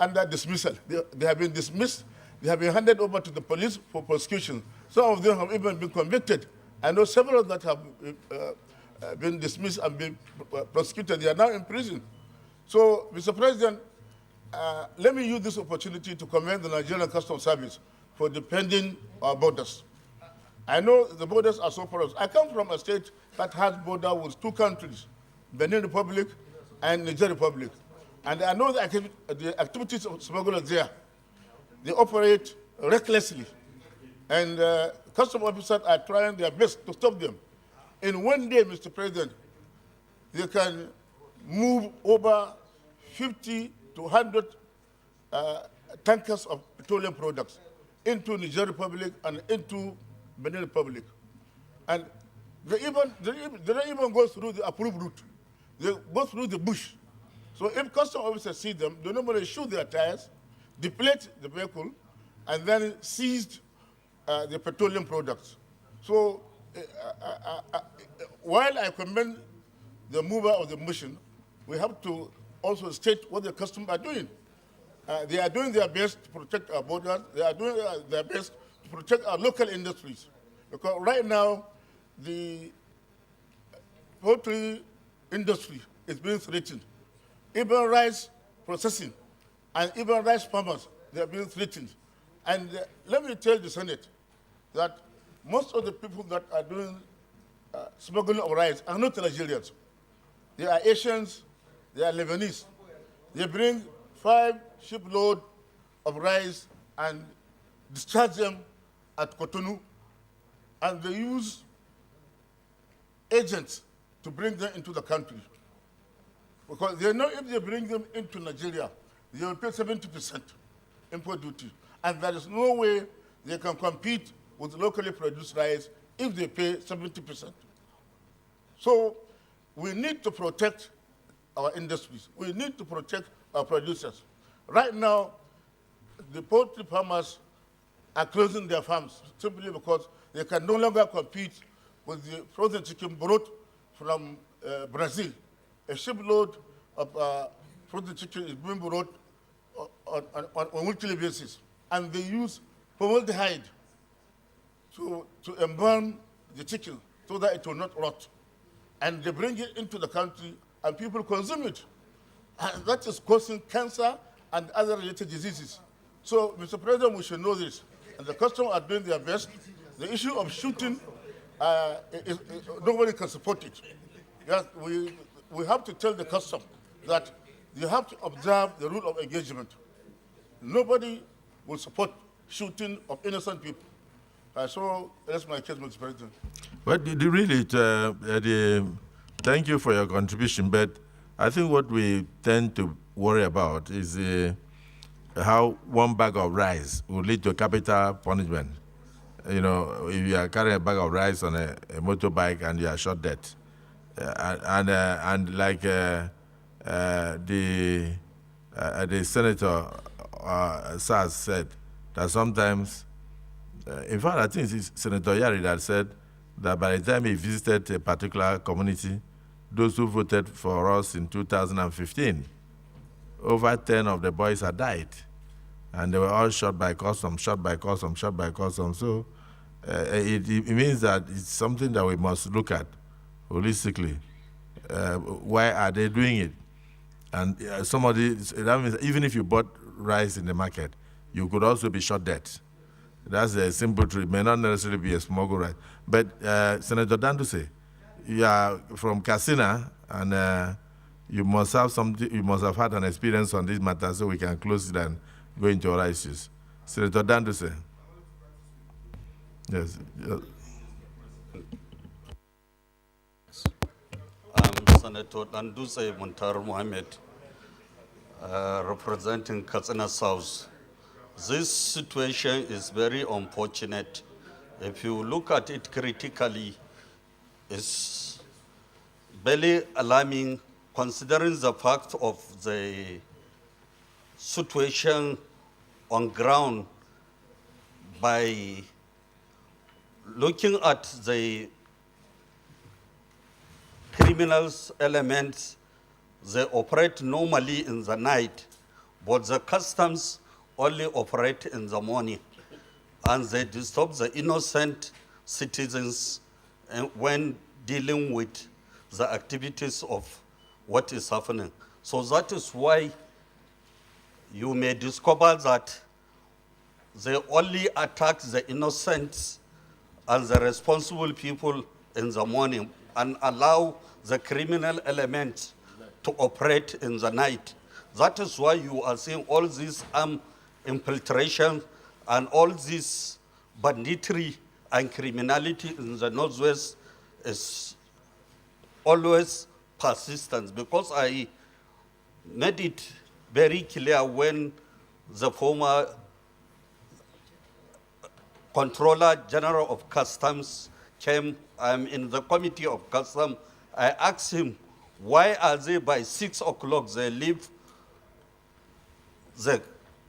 under dismissal. They have been dismissed. They have been handed over to the police for prosecution. Some of them have even been convicted. I know several that have been dismissed and been prosecuted. They are now in prison. So, Mr. President, let me use this opportunity to commend the Nigerian Customs Service for defending our borders. I know the borders are so porous. I come from a state that has border with two countries, Benin Republic and Niger Republic. And I know the activities of smugglers there. They operate recklessly. And custom officers are trying their best to stop them. In one day, Mr. President, they can move over 50 to 100 tankers of petroleum products into Niger Republic and into Benin Republic. And they don't even go through the approved route. They go through the bush. So if custom officers see them, they normally shoot their tires, deplete the vehicle, and then seize the petroleum products. So while I commend the mover of the mission, we have to also state what the customs are doing. They are doing their best to protect our borders. They are doing their best to protect our local industries. Because right now, the poultry industry is being threatened. Even rice processing and even rice farmers, they are being threatened. And let me tell the Senate that most of the people that are doing smuggling of rice are not Nigerians. They are Asians, they are Lebanese. They bring 5 shiploads of rice and discharge them at Cotonou, and they use agents to bring them into the country. Because they know if they bring them into Nigeria, they will pay 70% import duty. And there is no way they can compete with locally produced rice if they pay 70%. So we need to protect our industries. We need to protect our producers. Right now, the poultry farmers are closing their farms simply because they can no longer compete with the frozen chicken brought from Brazil. A shipload of frozen chicken is being brought on a weekly basis. And they use formaldehyde to embalm the chicken so that it will not rot. And they bring it into the country and people consume it. And that is causing cancer and other related diseases. So, Mr. President, we should know this. And the customs are doing their best. The issue of shooting, nobody can support it. Yes, we have to tell the customs that you have to observe the rule of engagement. Nobody will support shooting of innocent people. So that's my case, Mr. President. Well, thank you for your contribution, but I think what we tend to worry about is how one bag of rice will lead to capital punishment. You know, if you are carrying a bag of rice on a motorbike and you are shot dead, and like the senator Sars said that sometimes, in fact, I think it's Senator Yari that said that by the time he visited a particular community, those who voted for us in 2015, over 10 of the boys had died. And they were all shot by customs, shot by customs, shot by customs. So it means that it's something that we must look at holistically. Why are they doing it? And that means even if you bought rice in the market, you could also be shot dead. That's a simple truth. It may not necessarily be a smuggled rice. But Senator Danduse, you are from Katsina, and you must have something. You must have had an experience on this matter, so we can close it and go into other issues. Senator Danduse. Yes. Senator Danduse Muntar Mohammed, representing Katsina South. This situation is very unfortunate. If you look at it critically, it's very alarming considering the fact of the situation on ground. By looking at the criminals elements they operate normally in the night, but the customs only operate in the morning, and they disturb the innocent citizens when dealing with the activities of what is happening. So that is why you may discover that they only attack the innocents and the responsible people in the morning and allow the criminal element to operate in the night. That is why you are seeing all this infiltration and all this banditry and criminality in the Northwest is always persistent, because I made it very clear when the former Controller General of Customs came in the Committee of Customs. I asked him, why are they by 6 o'clock, they leave the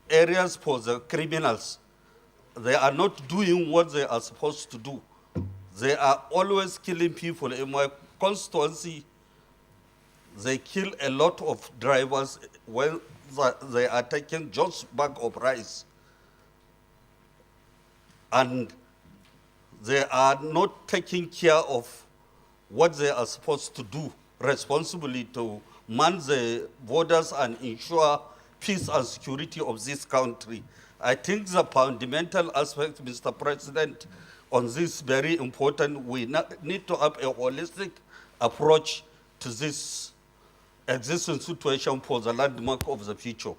areas for the criminals? They are not doing what they are supposed to do. They are always killing people. In my constituency, they kill a lot of drivers when they are taking just bag of rice. And they are not taking care of what they are supposed to do responsibly to man the borders and ensure peace and security of this country. I think the fundamental aspect, Mr. President, on this very important, we need to have a holistic approach to this existing situation for the landmark of the future,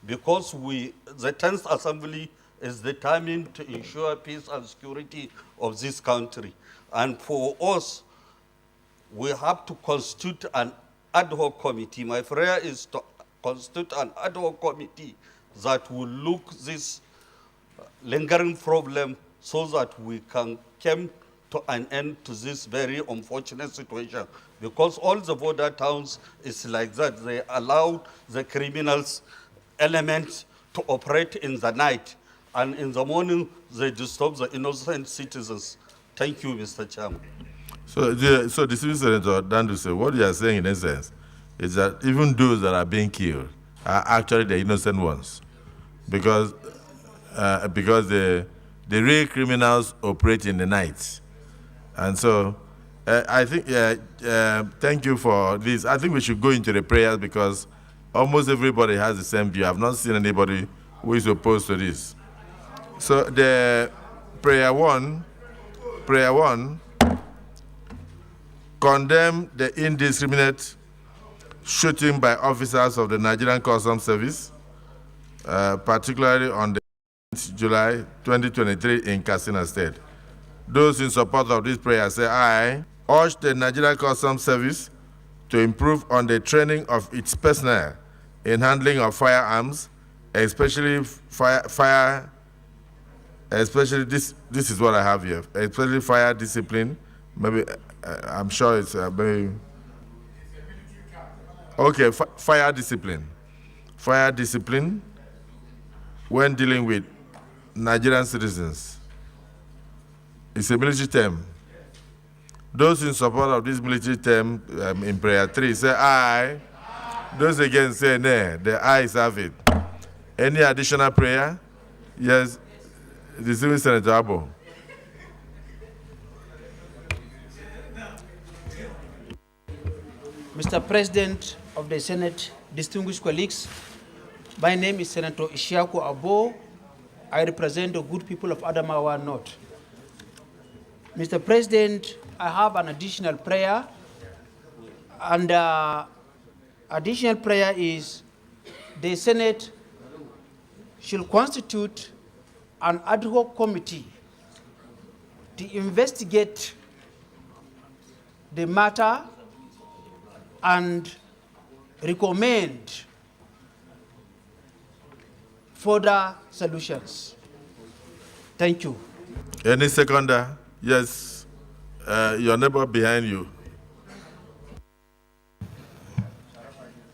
because the 10th Assembly is determined to ensure peace and security of this country. And for us, we have to constitute an ad hoc committee. My prayer is to constitute an ad hoc committee that will look this lingering problem so that we can come to an end to this very unfortunate situation. Because all the border towns is like that. They allow the criminals elements to operate in the night, and in the morning, they disturb the innocent citizens. Thank you, Mr. Chairman. So, Distinguished Senator Danduse, what you are saying in essence is that even those that are being killed are actually the innocent ones, because the real criminals operate in the night. And so, I think, thank you for this. I think we should go into the prayers, because almost everybody has the same view. I've not seen anybody who is opposed to this. So the prayer one, condemn the indiscriminate shooting by officers of the Nigerian Customs Service, particularly on the 9th July 2023 in Katsina State. Those in support of this prayer say, I urge the Nigerian Customs Service to improve on the training of its personnel in handling of firearms, especially especially this is what I have here, especially fire discipline. Maybe, I'm sure it's maybe, okay, fire discipline. Fire discipline when dealing with Nigerian citizens. It's a military term. Those in support of this military term in prayer 3 say aye. Those against say nay. The ayes have it. Any additional prayer? Yes. Distinguished Senator Abo. Mr. President of the Senate, distinguished colleagues, my name is Senator Ishiaku Abo. I represent the good people of Adamawa North. Mr. President, I have an additional prayer, and additional prayer is the Senate should constitute an ad hoc committee to investigate the matter and recommend further solutions. Thank you. Any seconder? Yes. Your neighbor behind you.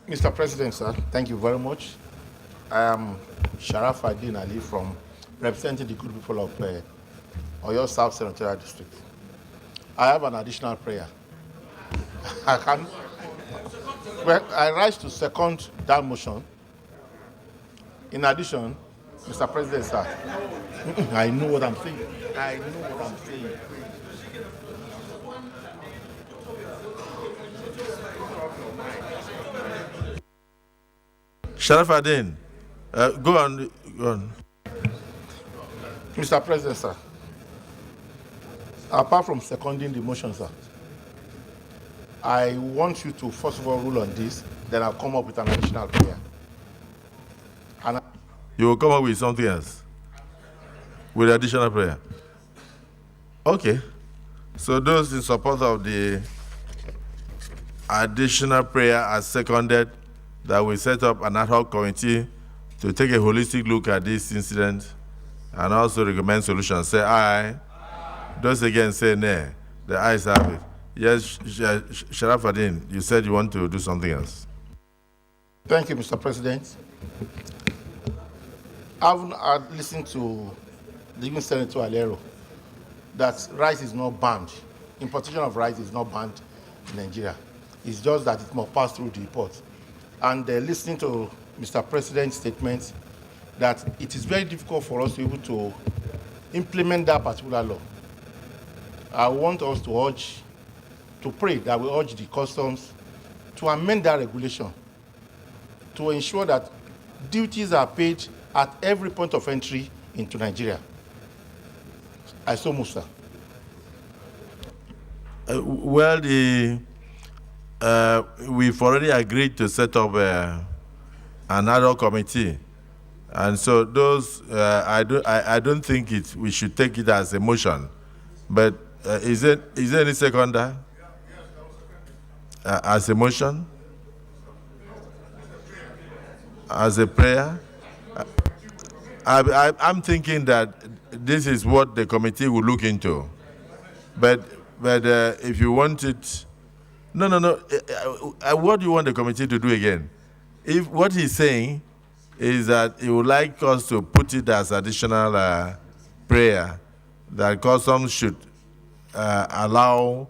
Mr. President, sir, thank you very much. I am Sharaf Adin Ali representing the good people of Oyo South Senatorial District. I have an additional prayer. I can. Well, I rise to second that motion. In addition, Mr. President, sir, I know what I'm saying. I know what I'm saying. Sharafaddin, go on. Mr. President, sir, apart from seconding the motion, sir, I want you to first of all rule on this, then I'll come up with an additional prayer. And you will come up with something else? With additional prayer? Okay. So those in support of the additional prayer as seconded, that we set up an ad hoc committee to take a holistic look at this incident and also recommend solutions. Say aye. Those against say nay. The ayes have it. Yes, Sharafaddin, you said you want to do something else. Thank you, Mr. President. I've listened to the even Senator Alero that rice is not banned. Importation of rice is not banned in Nigeria. It's just that it must pass through the port. And listening to Mr. President's statement that it is very difficult for us to be able to implement that particular law. I want us to pray that we urge the customs to amend that regulation to ensure that duties are paid at every point of entry into Nigeria. I so move, sir. Well, we've already agreed to set up an ad hoc committee, and so those I don't think we should take it as a motion, but is there any seconder as a motion, as a prayer? I'm thinking that this is what the committee will look into, but if you want it. No. What do you want the committee to do again? If what he's saying is that he would like us to put it as additional prayer, that customs should allow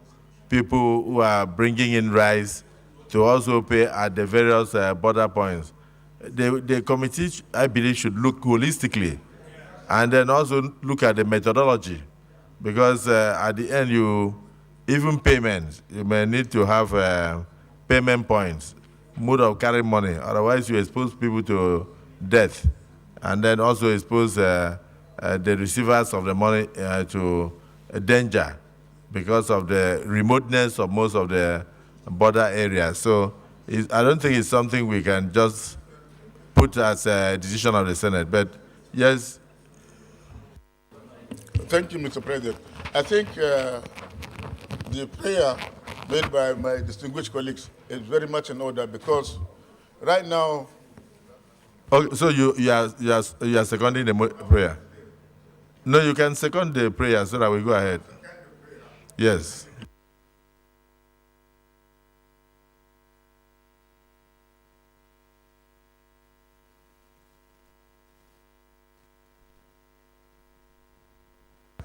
people who are bringing in rice to also pay at the various border points. The committee, I believe, should look holistically and then also look at the methodology, because at the end, even payments, you may need to have payment points, mode of carrying money. Otherwise, you expose people to death, and then also expose the receivers of the money to danger because of the remoteness of most of the border areas. So I don't think it's something we can just put as a decision of the Senate. But yes. Thank you, Mr. President. I think the prayer made by my distinguished colleagues is very much in order, because right now. Okay, so you are seconding the prayer? No, you can second the prayer so that we go ahead. Yes.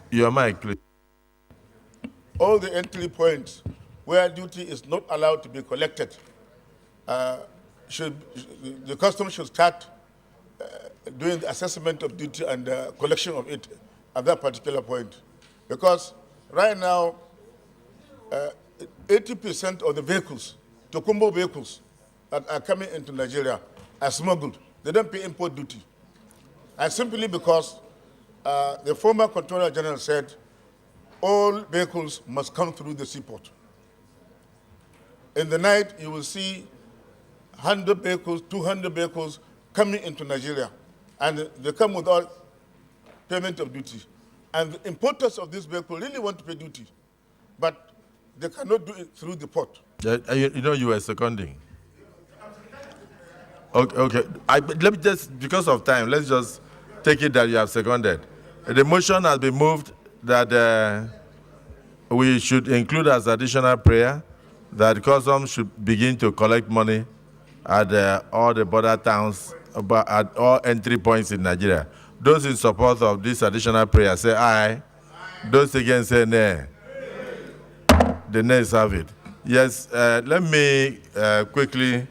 Your mic, please. All the entry points where duty is not allowed to be collected, the customs should start doing the assessment of duty and collection of it at that particular point. Because right now, 80% of the vehicles, Tokumbo vehicles that are coming into Nigeria are smuggled. They don't pay import duty. And simply because the former Controller General said all vehicles must come through the seaport. In the night, you will see 100 vehicles, 200 vehicles coming into Nigeria, and they come without payment of duty. And the importers of this vehicle really want to pay duty, but they cannot do it through the port. You were seconding. Okay. Let me just, because of time, let's just take it that you have seconded. The motion has been moved that we should include as additional prayer that customs should begin to collect money at all the border towns, at all entry points in Nigeria. Those in support of this additional prayer say aye. Those against say nay. The nays have it. Yes, let me quickly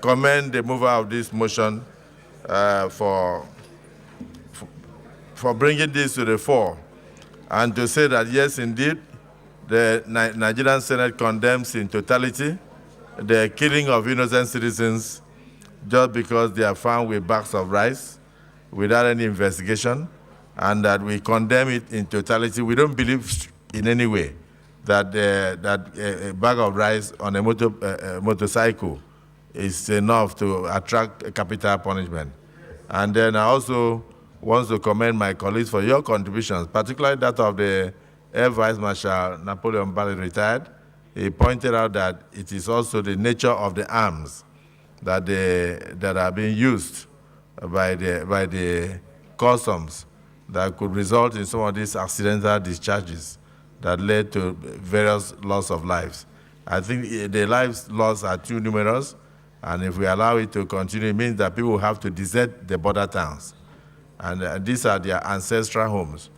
commend the mover of this motion for bringing this to the fore, and to say that yes, indeed, the Nigerian Senate condemns in totality the killing of innocent citizens just because they are found with bags of rice without any investigation, and that we condemn it in totality. We don't believe in any way that a bag of rice on a motorcycle is enough to attract a capital punishment. And then I also want to commend my colleagues for your contributions, particularly that of the Air Vice Marshal Napoleon Bally, retired. He pointed out that it is also the nature of the arms that are being used by the customs that could result in some of these accidental discharges that led to various loss of lives. I think the lives lost are too numerous, and if we allow it to continue, it means that people will have to desert the border towns. And these are their ancestral homes.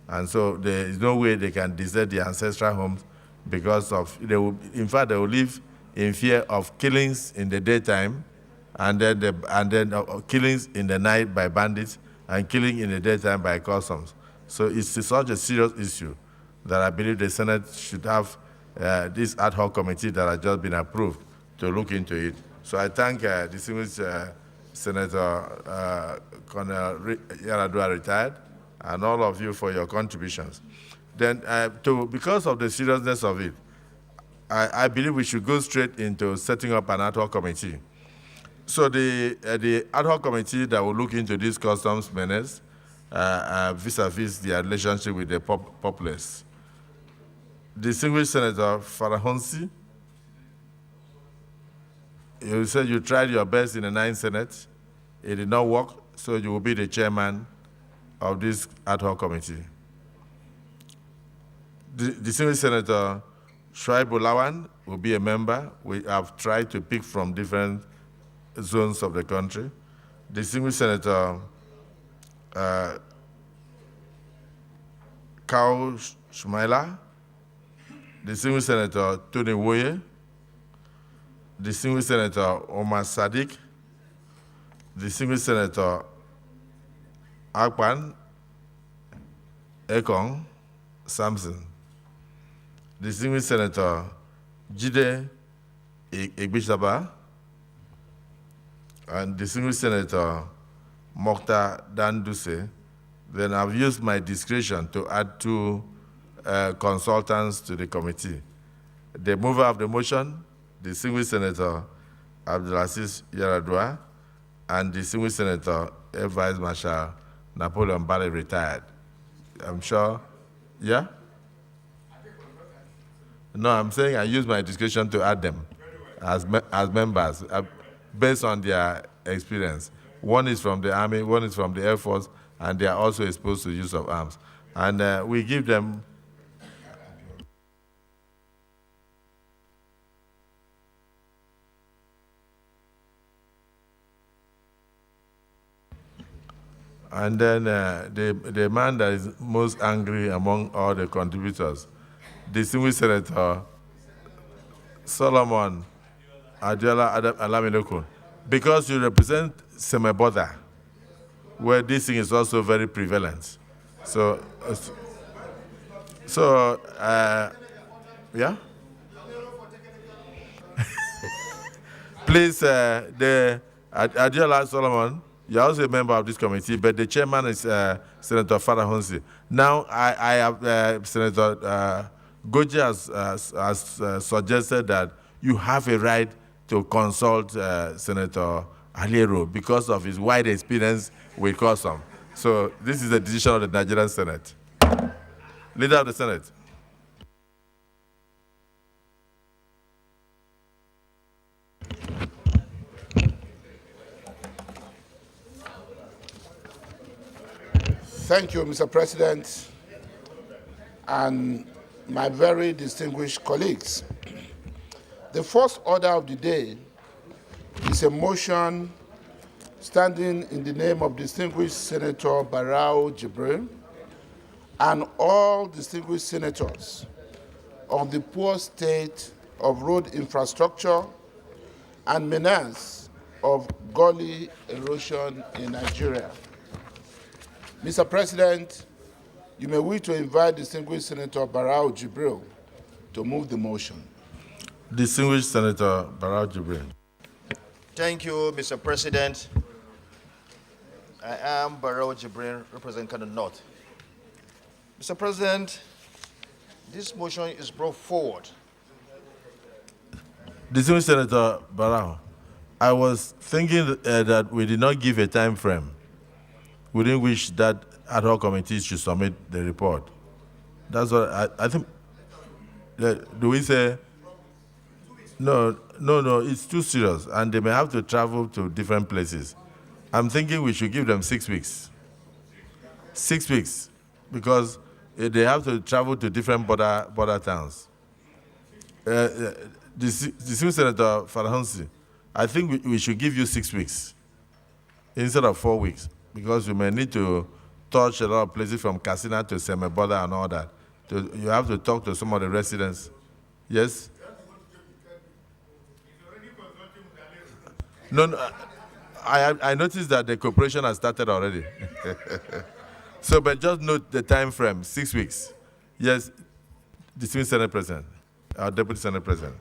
And so there is no way they can desert their ancestral homes because of, in fact, they will live in fear of killings in the daytime, and then killings in the night by bandits, and killing in the daytime by customs. So it's such a serious issue that I believe the Senate should have this ad hoc committee that has just been approved to look into it. So I thank distinguished Senator Colonel Yaradua, retired, and all of you for your contributions. Then, because of the seriousness of it, I believe we should go straight into setting up an ad hoc committee. So the ad hoc committee that will look into these customs menace vis-a-vis their relationship with the populace. Distinguished Senator Farahonsi, you said you tried your best in the 9th Senate. It did not work, so you will be the chairman of this ad hoc committee. Distinguished Senator Shuaibu Lawan will be a member. We have tried to pick from different zones of the country. Distinguished Senator Kao Shmaila, Distinguished Senator Tony Woye, Distinguished Senator Omar Sadiq, Distinguished Senator Akpan Ekong Samson, Distinguished Senator Jide Igbishaba, and Distinguished Senator Mokhtar Danduse. Then I've used my discretion to add 2 consultants to the committee. The mover of the motion, Distinguished Senator Abdulaziz Yaradua, and Distinguished Senator Air Vice Marshal Napoleon Bally, retired. I'm sure, yeah? No, I'm saying I use my discretion to add them as members based on their experience. One is from the Army, one is from the Air Force, and they are also exposed to the use of arms. And we give them and then the man that is most angry among all the contributors, Distinguished Senator Solomon Adiola Alaminoko, because you represent Semeboda, where this thing is also very prevalent. So yeah? Please, Adiola Solomon, you're also a member of this committee, but the chairman is Senator Farahonsi. Now, I have Senator Goji has suggested that you have a right to consult Senator Aliero because of his wide experience with custom. So this is a decision of the Nigerian Senate. Leader of the Senate. Thank you, Mr. President, and my very distinguished colleagues. The first order of the day is a motion standing in the name of distinguished Senator Barau Jibril and all distinguished senators of the poor state of road infrastructure and menace of gully erosion in Nigeria. Mr. President, you may wish to invite distinguished Senator Barao Jibril to move the motion. Distinguished Senator Barao Jibril. Thank you, Mr. President. I am Barao Jibril, representing Kano North. Mr. President, this motion is brought forward. Distinguished Senator Barao, I was thinking that we did not give a time frame within which that ad hoc committee should submit the report. That's what I think. Do we say? No, it's too serious, and they may have to travel to different places. I'm thinking we should give them 6 weeks. 6 weeks, because they have to travel to different border towns. Distinguished Senator Farhansi, I think we should give you 6 weeks instead of 4 weeks, because we may need to touch a lot of places from Katsina to Semeboda and all that. You have to talk to some of the residents. Yes? No, I noticed that the cooperation has started already. So, but just note the time frame, 6 weeks. Yes, distinguished Senate President, our Deputy Senate President.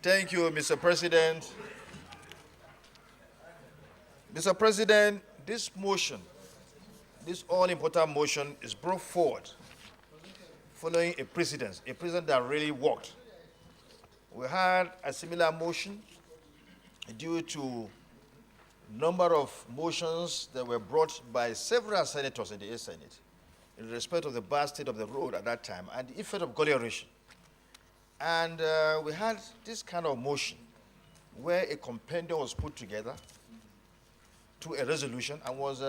Thank you, Mr. President. Mr. President, this motion, this all-important motion is brought forward following a precedent that really worked. We had a similar motion due to number of motions that were brought by several senators in the Senate in respect of the bad state of the road at that time and the effect of gully erosion. And we had this kind of motion where a compendium was put together to a resolution and was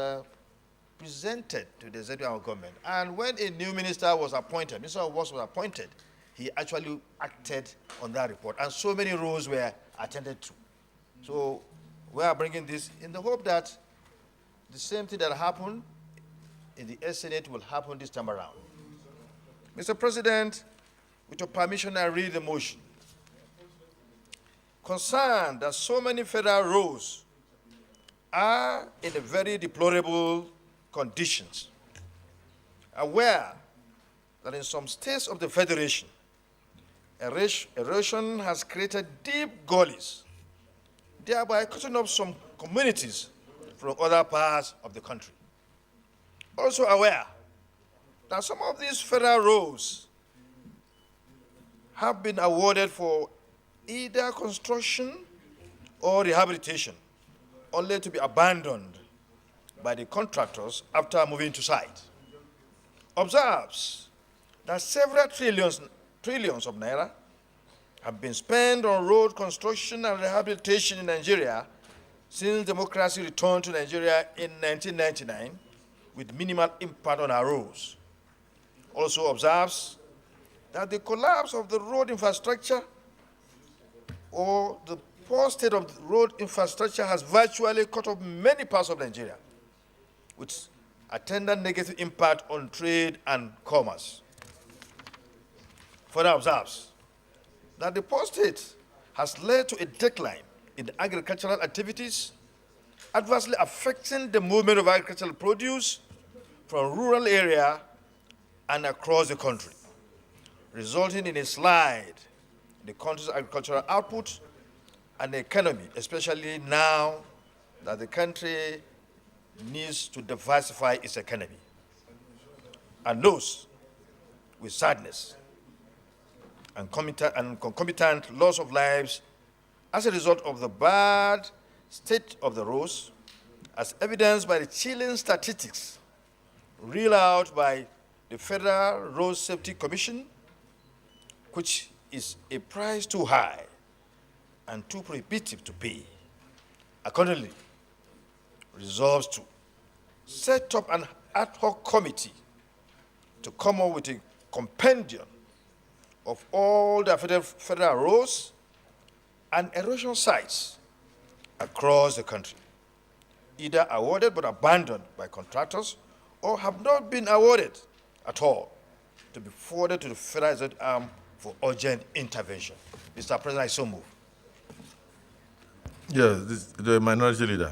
presented to the executive government. And when a new minister was appointed, Minister of Works was appointed, he actually acted on that report. And so many roads were attended to. So we are bringing this in the hope that the same thing that happened in the Senate will happen this time around. Mr. President, with your permission, I read the motion. Concerned that so many federal roads are in a very deplorable conditions, aware that in some states of the Federation, erosion has created deep gullies, thereby cutting off some communities from other parts of the country. Also aware that some of these federal roads have been awarded for either construction or rehabilitation, only to be abandoned by the contractors after moving to site. Observes that several trillions of naira have been spent on road construction and rehabilitation in Nigeria since democracy returned to Nigeria in 1999 with minimal impact on our roads. Also observes that the collapse of the road infrastructure or the poor state of the road infrastructure has virtually cut off many parts of Nigeria, with attendant negative impact on trade and commerce. Further observes that the poor state has led to a decline in the agricultural activities, adversely affecting the movement of agricultural produce from rural area and across the country, resulting in a slide in the country's agricultural output and the economy, especially now that the country needs to diversify its economy, and knows with sadness and concomitant loss of lives as a result of the bad state of the roads, as evidenced by the chilling statistics reeled out by the Federal Road Safety Commission, which is a price too high and too prohibitive to pay. Accordingly, resolves to set up an ad hoc committee to come up with a compendium of all the federal roads and erosion sites across the country, either awarded but abandoned by contractors or have not been awarded at all to be forwarded to the Federal Executive Arm for urgent intervention. Mr. President, I so move. Yes, the minority leader.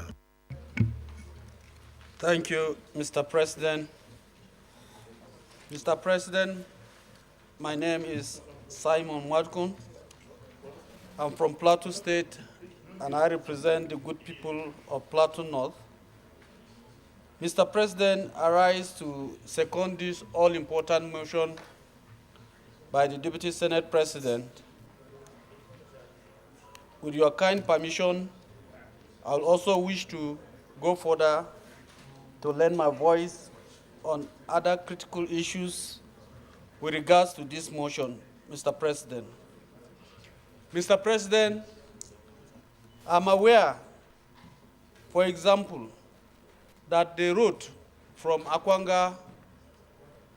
Thank you, Mr. President. Mr. President, my name is Simon Wadkun. I'm from Plateau State, and I represent the good people of Plateau North. Mr. President, I rise to second this all-important motion by the Deputy Senate President. With your kind permission, I'll also wish to go further to lend my voice on other critical issues with regards to this motion, Mr. President. Mr. President, I'm aware, for example, that the route from Akwanga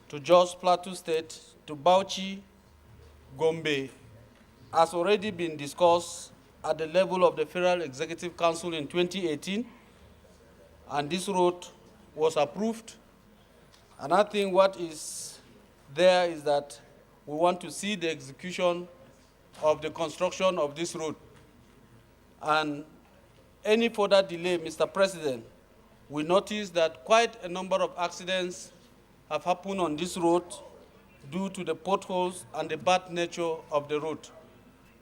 to Jos Plateau State to Bauchi, Gombe, has already been discussed at the level of the Federal Executive Council in 2018, and this route was approved. And I think what is there is that we want to see the execution of the construction of this road. And any further delay, Mr. President, we notice that quite a number of accidents have happened on this road due to the potholes and the bad nature of the road.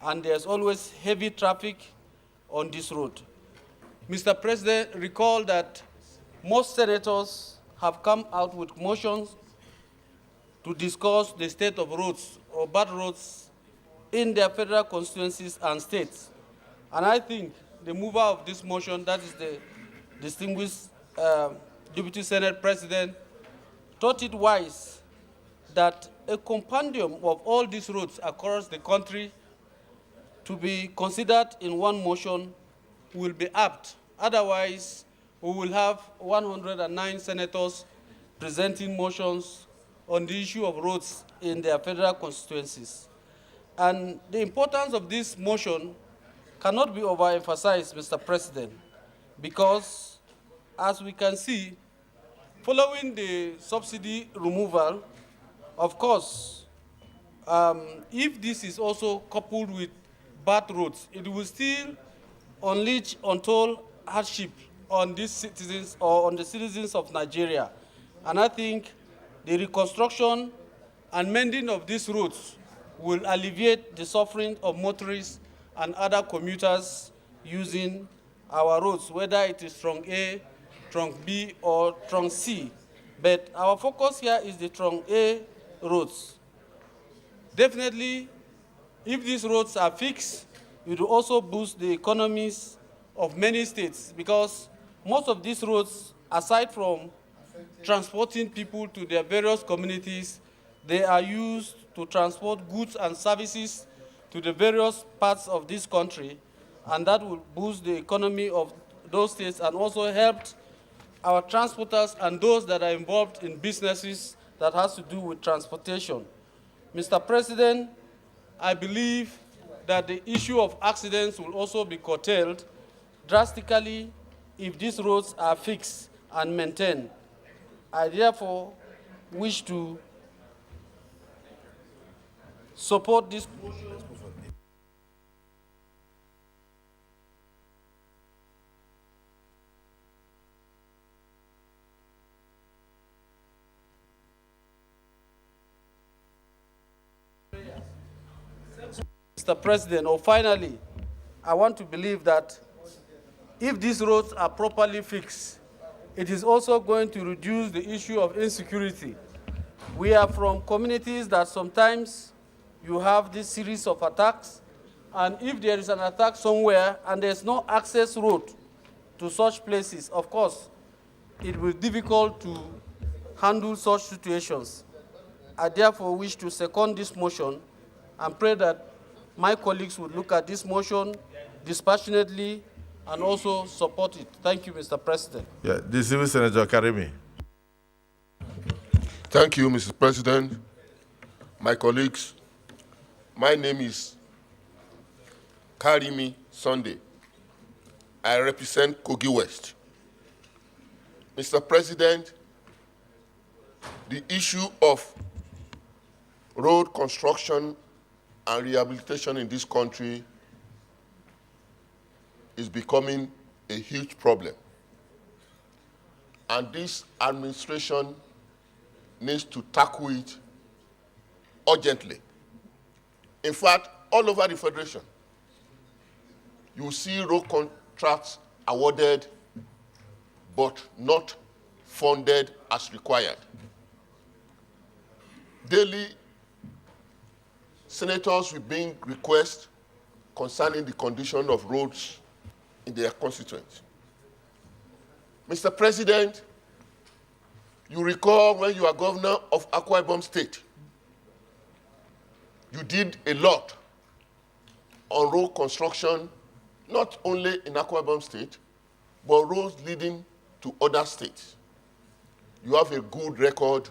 And there's always heavy traffic on this road. Mr. President, recall that most senators have come out with motions to discuss the state of roads or bad roads in their federal constituencies and states. And I think the mover of this motion, that is the distinguished Deputy Senate President, thought it wise that a compendium of all these roads across the country to be considered in one motion will be apt. Otherwise, we will have 109 senators presenting motions on the issue of roads in their federal constituencies. And the importance of this motion cannot be overemphasized, Mr. President, because as we can see, following the subsidy removal, of course, if this is also coupled with bad roads, it will still unleash untold hardship on these citizens or on the citizens of Nigeria. And I think the reconstruction and mending of these roads will alleviate the suffering of motorists and other commuters using our roads, whether it is Trunk A, Trunk B, or Trunk C. But our focus here is the Trunk A roads. Definitely, if these roads are fixed, it will also boost the economies of many states, because most of these roads, aside from transporting people to their various communities, they are used to transport goods and services to the various parts of this country, and that will boost the economy of those states and also help our transporters and those that are involved in businesses that has to do with transportation. Mr. President, I believe that the issue of accidents will also be curtailed drastically if these roads are fixed and maintained. I therefore wish to support this motion. Mr. President, or finally, I want to believe that if these roads are properly fixed, it is also going to reduce the issue of insecurity. We are from communities that sometimes you have this series of attacks, and if there is an attack somewhere and there's no access road to such places, of course, it will be difficult to handle such situations. I therefore wish to second this motion and pray that my colleagues would look at this motion dispassionately and also support it. Thank you, Mr. President. Yeah, distinguished Senator Karimi. Thank you, Mr. President. My colleagues, my name is Karimi Sunday. I represent Kogi West. Mr. President, the issue of road construction and rehabilitation in this country is becoming a huge problem. And this administration needs to tackle it urgently. In fact, all over the Federation, you see road contracts awarded but not funded as required. Daily, senators will bring requests concerning the condition of roads in their constituents. Mr. President, you recall when you were governor of Akwa Ibom State, you did a lot on road construction, not only in Akwa Ibom State, but roads leading to other states. You have a good record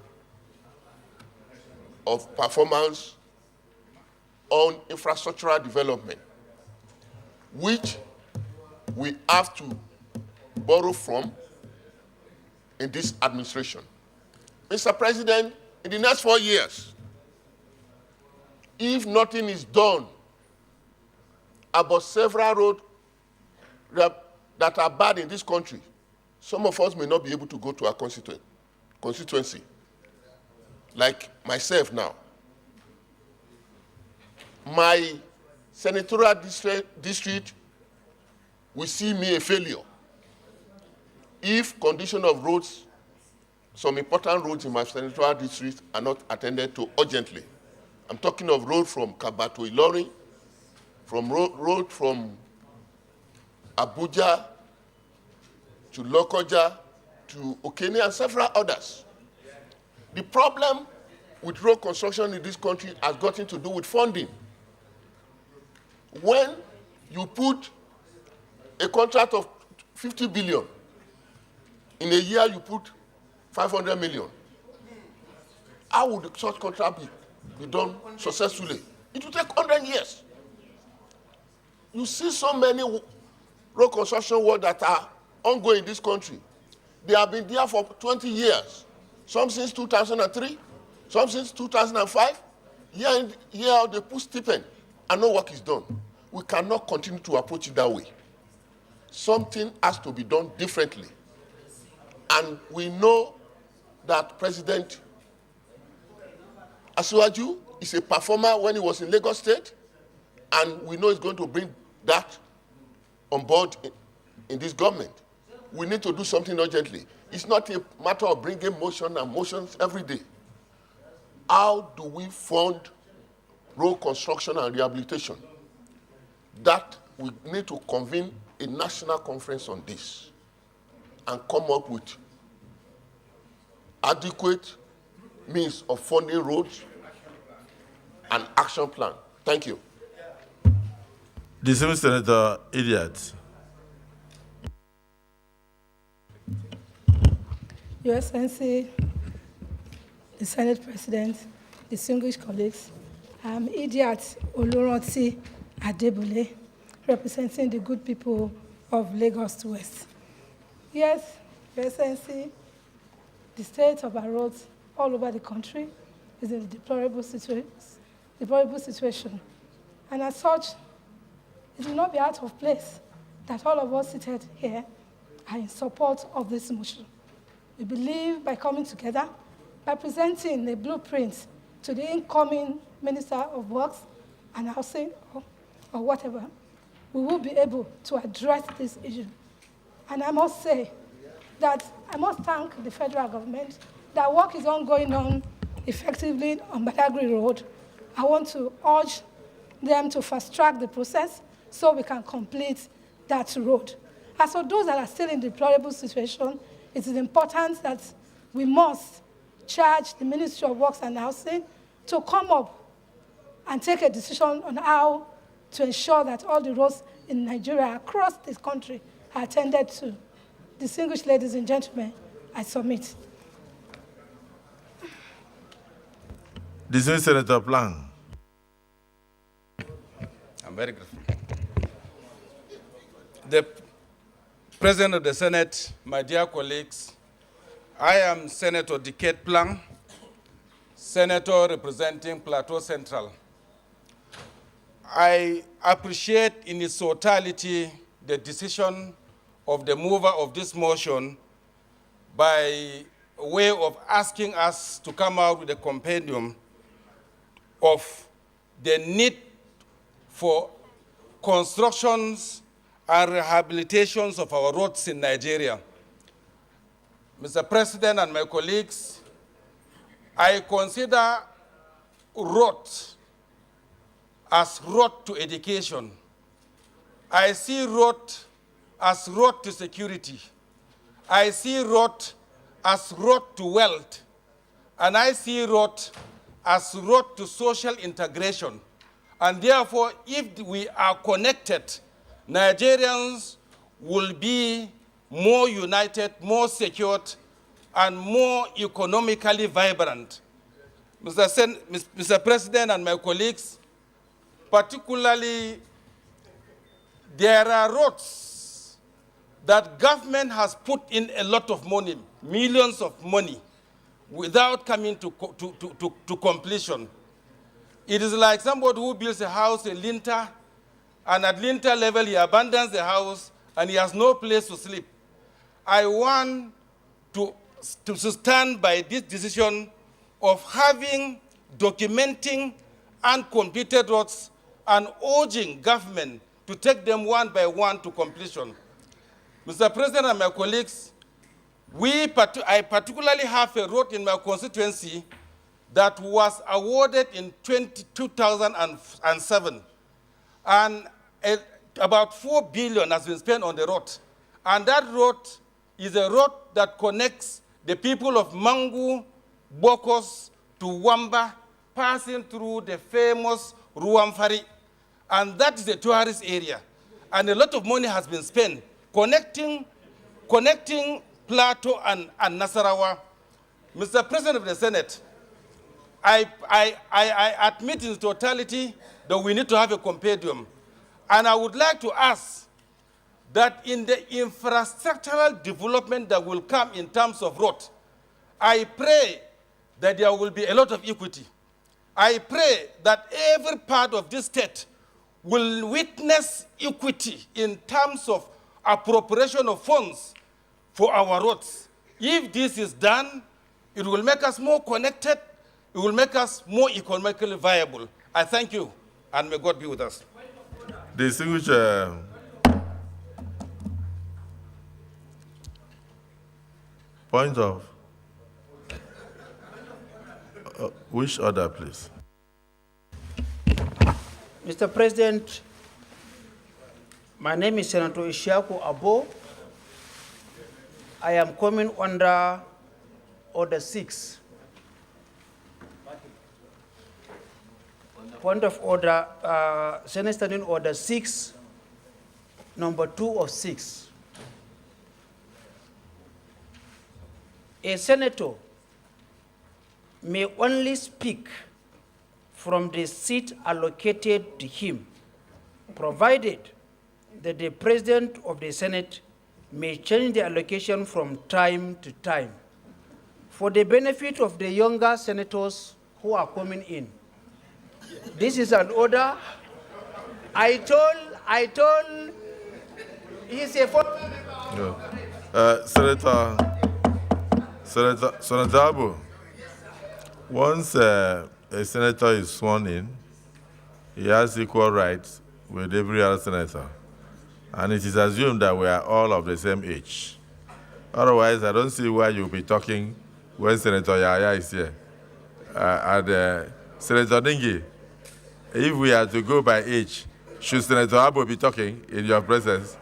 of performance on infrastructural development, which we have to borrow from in this administration. Mr. President, in the next 4 years, if nothing is done about several roads that are bad in this country, some of us may not be able to go to our constituency, like myself now. My senatorial district will see me a failure if condition of roads, some important roads in my senatorial district are not attended to urgently. I'm talking of road from Kaba to Ilorin, from road from Abuja to Lokoja to Okene and several others. The problem with road construction in this country has gotten to do with funding. When you put a contract of 50 billion, in a year you put 500 million, how would such contract be done successfully? It will take 100 years. You see so many road construction work that are ongoing in this country. They have been there for 20 years, some since 2003, some since 2005. Here they put stipend and no work is done. We cannot continue to approach it that way. Something has to be done differently. And we know that President Asiwaju is a performer when he was in Lagos State, and we know he's going to bring that on board in this government. We need to do something urgently. It's not a matter of bringing motion and motions every day. How do we fund road construction and rehabilitation? That we need to convene a national conference on this and come up with adequate means of funding roads and action plan. Thank you. Distinguished Senator Idiot. Your Excellency, the Senate President, distinguished colleagues, I'm Idiot Oloranti Adebule, representing the good people of Lagos West. Yes, Your Excellency, the state of our roads all over the country is in a deplorable situation. And as such, it will not be out of place that all of us seated here are in support of this motion. We believe by coming together, by presenting a blueprint to the incoming Minister of Works and Housing or whatever, we will be able to address this issue. And I must say that I must thank the federal government that work is ongoing on effectively on Badagry Road. I want to urge them to fast-track the process so we can complete that road. As for those that are still in deplorable situation, it is important that we must charge the Ministry of Works and Housing to come up and take a decision on how to ensure that all the roads in Nigeria across this country are attended to. Distinguished ladies and gentlemen, I submit. Distinguished Senator Plan. I'm very grateful. The President of the Senate, my dear colleagues, I am Senator Diket Plang, Senator representing Plateau Central. I appreciate in its totality the decision of the mover of this motion by way of asking us to come out with a compendium of the need for constructions and rehabilitations of our roads in Nigeria. Mr. President and my colleagues, I consider roads as road to education. I see road as road to security. I see road as road to wealth. And I see road as road to social integration. And therefore, if we are connected, Nigerians will be more united, more secured, and more economically vibrant. Mr. President and my colleagues, particularly, there are roads that government has put in a lot of money, millions of money, without coming to completion. It is like somebody who builds a house in linter, and at linter level he abandons the house and he has no place to sleep. I want to stand by this decision of having, documenting uncompleted roads and urging government to take them one by one to completion. Mr. President and my colleagues, I particularly have a road in my constituency that was awarded in 2007. And about 4 billion has been spent on the road. And that road is a road that connects the people of Mangu, Bokos to Wamba, passing through the famous Ruamfari. And that is a tourist area. And a lot of money has been spent connecting Plateau and Nasarawa. Mr. President of the Senate, I admit in totality that we need to have a compendium. And I would like to ask that in the infrastructural development that will come in terms of road, I pray that there will be a lot of equity. I pray that every part of this state will witness equity in terms of appropriation of funds for our roads. If this is done, it will make us more connected, it will make us more economically viable. I thank you, and may God be with us. Distinguished point of which order, please? Mr. President, my name is Senator Ishaku Abo. I am coming under Order 6. Point of order, Senate Standing Order 6, number 2 of 6. A senator may only speak from the seat allocated to him, provided that the President of the Senate may change the allocation from time to time. For the benefit of the younger senators who are coming in, this is an order. I told, he's a Senator Abu, once a senator is sworn in, he has equal rights with every other senator. And it is assumed that we are all of the same age. Otherwise, I don't see why you'll be talking when Senator Yaya is here. Senator Ningi, if we are to go by age, should Senator Abu be talking in your presence?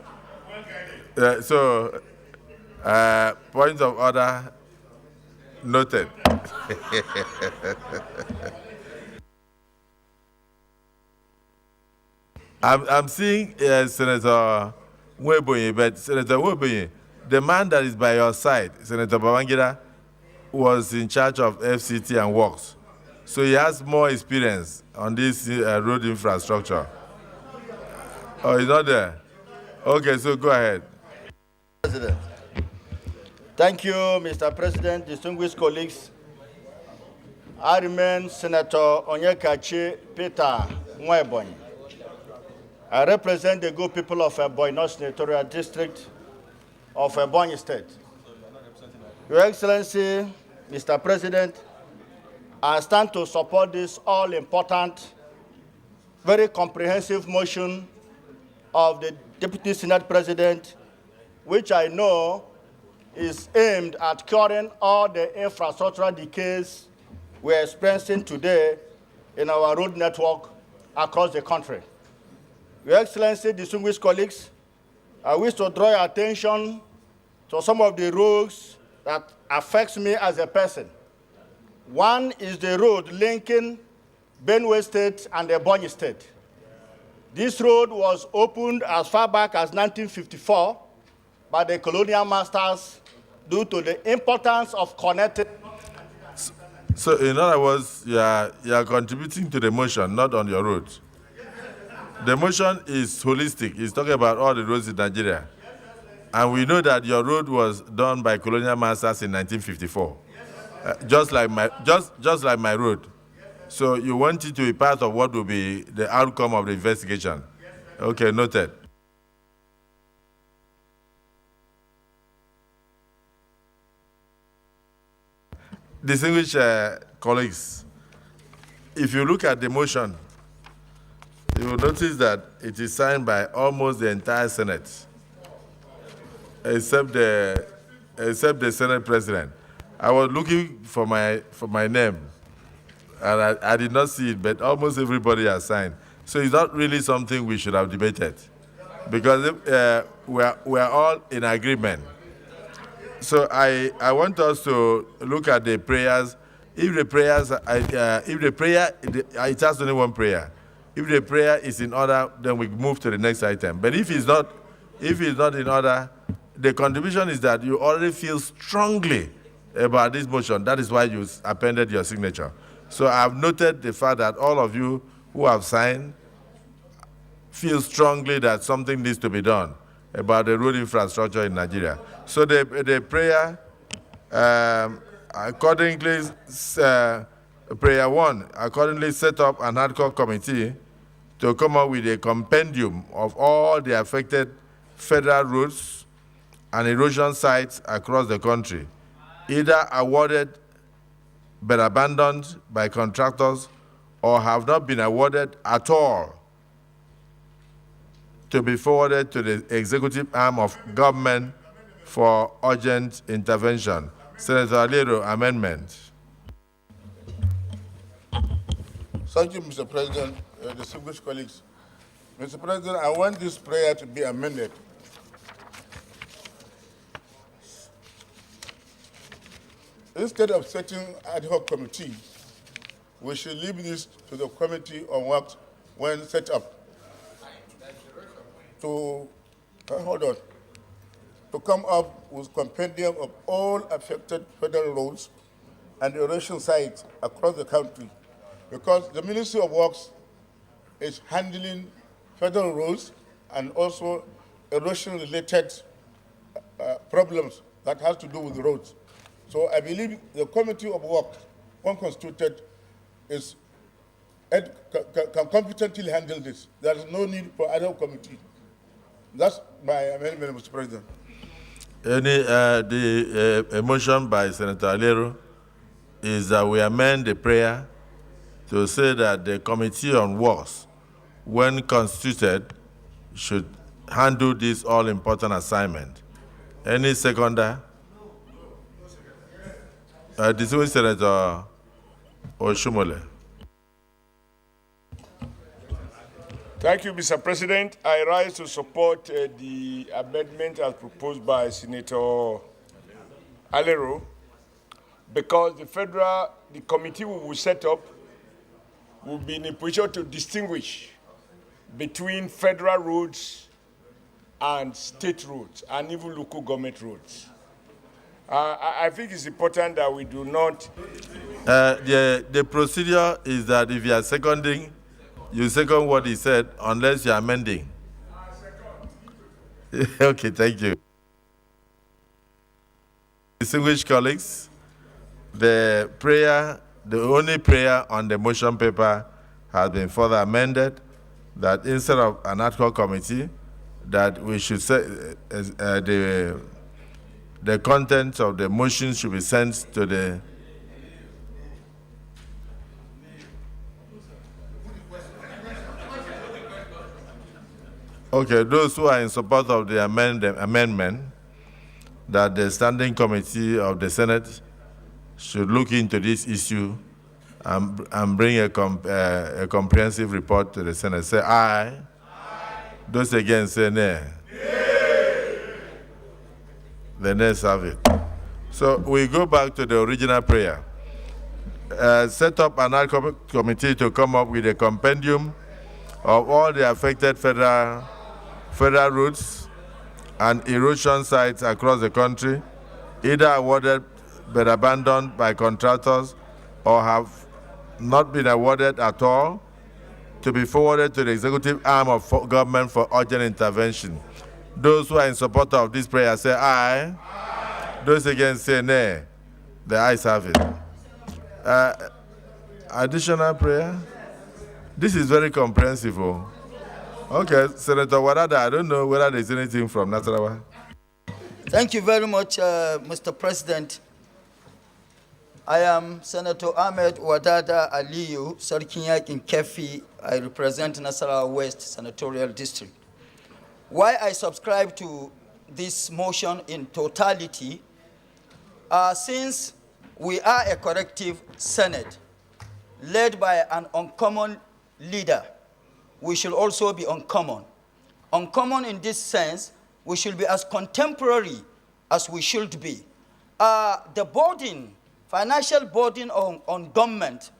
Point of order noted. I'm seeing Senator Nwebonyi, but Senator Nwebonyi, the man that is by your side, Senator Babangida, was in charge of FCT and Works. So he has more experience on this road infrastructure. Oh, he's not there? Okay, so go ahead. President. Thank you, Mr. President, distinguished colleagues. I remain Senator Onyekachi Peter Nwebonyi. I represent the good people of Ebonyi North Senatorial District of Ebonyi State. Your Excellency, Mr. President, I stand to support this all-important, very comprehensive motion of the Deputy Senate President, which I know is aimed at curing all the infrastructural decays we're experiencing today in our road network across the country. Your Excellency, distinguished colleagues, I wish to draw your attention to some of the roads that affects me as a person. One is the road linking Benue State and Ebonyi State. This road was opened as far back as 1954 by the colonial masters due to the importance of connecting. So in other words, you are contributing to the motion, not on your road. The motion is holistic. It's talking about all the roads in Nigeria. And we know that your road was done by colonial masters in 1954, just like my road. So you want it to be part of what will be the outcome of the investigation. Okay, noted. Distinguished colleagues, if you look at the motion, you will notice that it is signed by almost the entire Senate, except the Senate President. I was looking for my name, and I did not see it, but almost everybody has signed. So it's not really something we should have debated, because we are all in agreement. So I want us to look at the prayers. If the prayer, it has only one prayer. If the prayer is in order, then we move to the next item. But if it's not in order, the contribution is that you already feel strongly about this motion. That is why you appended your signature. So I've noted the fact that all of you who have signed feel strongly that something needs to be done about the road infrastructure in Nigeria. So the prayer, accordingly, prayer 1, accordingly set up an ad hoc committee to come up with a compendium of all the affected federal roads and erosion sites across the country, either awarded but abandoned by contractors or have not been awarded at all, to be forwarded to the executive arm of government for urgent intervention. Senator Alero, amendment. Thank you, Mr. President, distinguished colleagues. Mr. President, I want this prayer to be amended. Instead of setting ad hoc committee, we should leave this to the committee on works when set up to come up with compendium of all affected federal roads and erosion sites across the country, because the Ministry of Works is handling federal roads and also erosion-related problems that has to do with the roads. So I believe the Committee of Works, when constituted, can competently handle this. There is no need for other committee. That's my amendment, Mr. President. A motion by Senator Alero is that we amend the prayer to say that the Committee on Works, when constituted, should handle this all-important assignment. Any seconder? Distinguished Senator Oshumole. Thank you, Mr. President. I rise to support the amendment as proposed by Senator Alero, because the committee we will set up will be in a position to distinguish between federal roads and state roads and even local government roads. I think it's important that we do not. The procedure is that if you are seconding, you second what he said, unless you are amending. Okay, thank you. Distinguished colleagues, the prayer the only prayer on the motion paper has been further amended, that instead of an ad hoc committee, that we should say the content of the motion should be sent to the Okay, those who are in support of the amendment, that the standing committee of the Senate should look into this issue and bring a comprehensive report to the Senate. Say aye. Aye. Those against say nay. Nay. The nays have it. So we go back to the original prayer. Set up an ad hoc committee to come up with a compendium of all the affected federal routes and erosion sites across the country, either awarded but abandoned by contractors or have not been awarded at all, to be forwarded to the executive arm of government for urgent intervention. Those who are in support of this prayer say aye. Aye. Those against say nay. The ayes have it. Additional prayer? This is very comprehensive. Okay, Senator Wadada, I don't know whether there's anything from Nasarawa. Thank you very much, Mr. President. I am Senator Ahmed Wadada Aliyu, Sarkinyak in Kefi. I represent Nasarawa West Senatorial District. Why I subscribe to this motion in totality, since we are a corrective Senate led by an uncommon leader, we should also be uncommon. Uncommon in this sense, we should be as contemporary as we should be. The burden, financial burden on government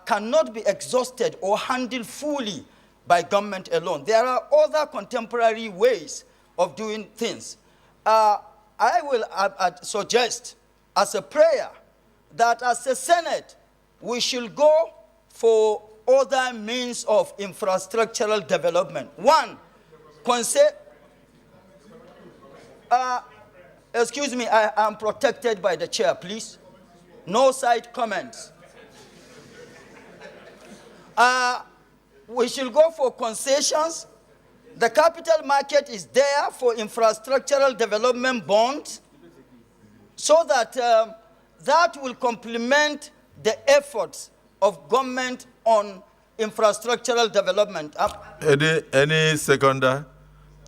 cannot be exhausted or handled fully by government alone. There are other contemporary ways of doing things. I will suggest as a prayer that as a Senate, we should go for other means of infrastructural development. One, excuse me, I am protected by the chair, please. No side comments. We should go for concessions. The capital market is there for infrastructural development bonds, so that that will complement the efforts of government on infrastructural development. Any seconder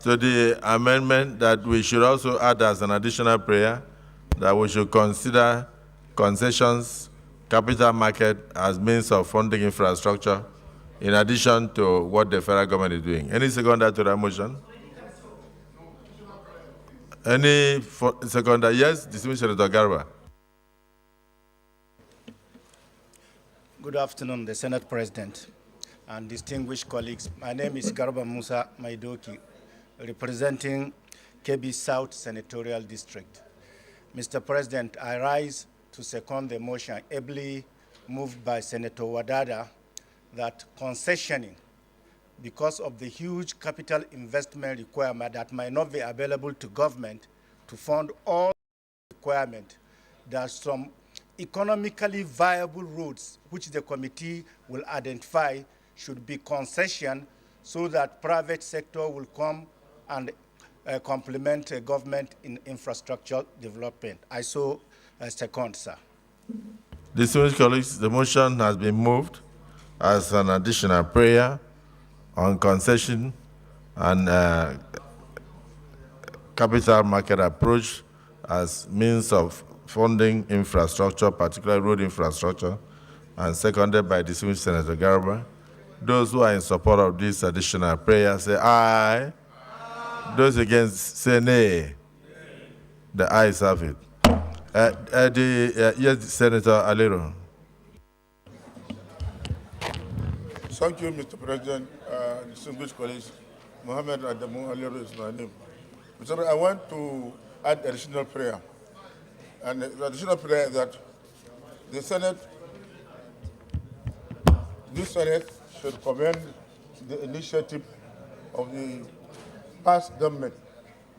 to the amendment that we should also add as an additional prayer that we should consider concessions, capital market as means of funding infrastructure in addition to what the federal government is doing? Any seconder to that motion? Any seconder? Yes, distinguished Senator Garba. Good afternoon, the Senate President and distinguished colleagues. My name is Garba Musa Maidoki, representing Kebbi South Senatorial District. Mr. President, I rise to second the motion ably moved by Senator Wadada that concessioning, because of the huge capital investment requirement that might not be available to government to fund all requirement, that some economically viable routes which the committee will identify should be concession, so that private sector will come and complement government in infrastructure development. I so second, sir. Distinguished colleagues, the motion has been moved as an additional prayer on concession and capital market approach as means of funding infrastructure, particularly road infrastructure, and seconded by distinguished Senator Garba. Those who are in support of this additional prayer say aye. Aye. Those against say nay. The ayes have it. Yes, Senator Alero. Thank you, Mr. President. Distinguished colleagues, Mohammed Adamu Alero is my name. Mr. I want to add additional prayer. And the additional prayer is that the Senate, this Senate should commend the initiative of the past government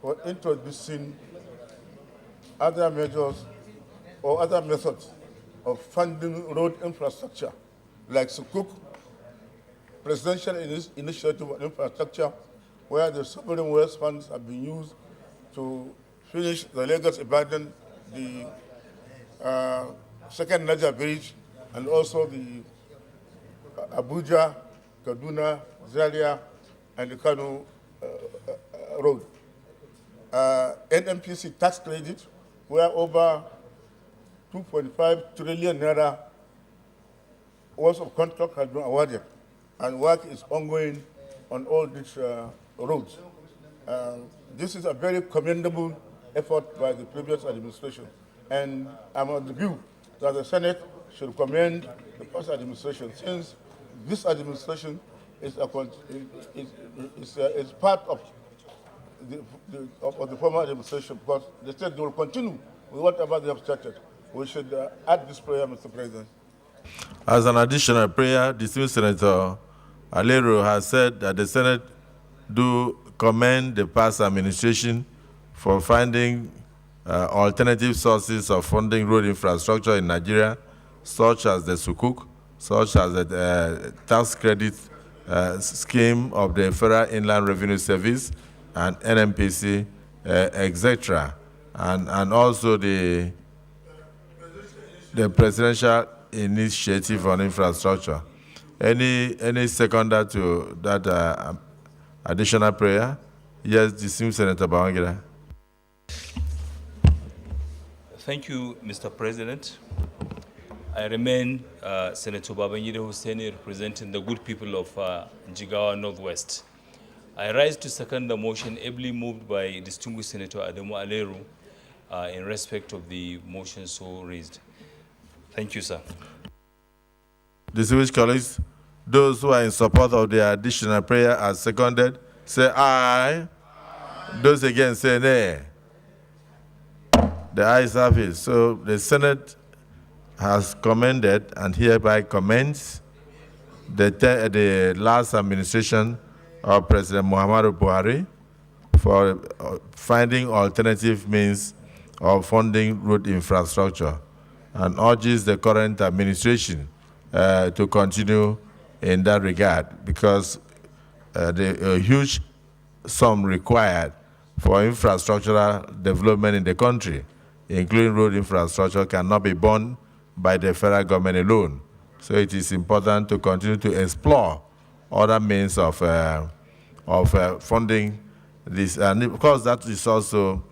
for introducing other measures or other methods of funding road infrastructure, like Sukuk, Presidential Initiative on Infrastructure, where the sovereign wealth funds have been used to finish the Lagos-Ibadan, the second Niger Bridge, and also the Abuja, Kaduna, Zaria, and the Kano road. NMPC tax credit, where over 2.5 trillion naira worth of contract has been awarded, and work is ongoing on all these roads. This is a very commendable effort by the previous administration, and I'm of the view that the Senate should commend the past administration, since this administration is part of the former administration, because they said they will continue with whatever they have started. We should add this prayer, Mr. President. As an additional prayer, distinguished Senator Alero has said that the Senate do commend the past administration for finding alternative sources of funding road infrastructure in Nigeria, such as the Sukuk, such as the tax credit scheme of the Federal Inland Revenue Service and NMPC, etc., and also the Presidential Initiative on Infrastructure. Any seconder to that additional prayer? Yes, distinguished Senator Babangida. Thank you, Mr. President. I remain Senator Babangida Hussaini, representing the good people of Jigawa Northwest. I rise to second the motion ably moved by distinguished Senator Adamu Aleru in respect of the motion so raised. Thank you, sir. Distinguished colleagues, those who are in support of the additional prayer as seconded, say aye. Those against say nay. The ayes have it. So the Senate has commended and hereby commends the last administration of President Muhammadu Buhari for finding alternative means of funding road infrastructure, and urges the current administration to continue in that regard, because the huge sum required for infrastructural development in the country, including road infrastructure, cannot be borne by the federal government alone. So it is important to continue to explore other means of funding this, and of course that is also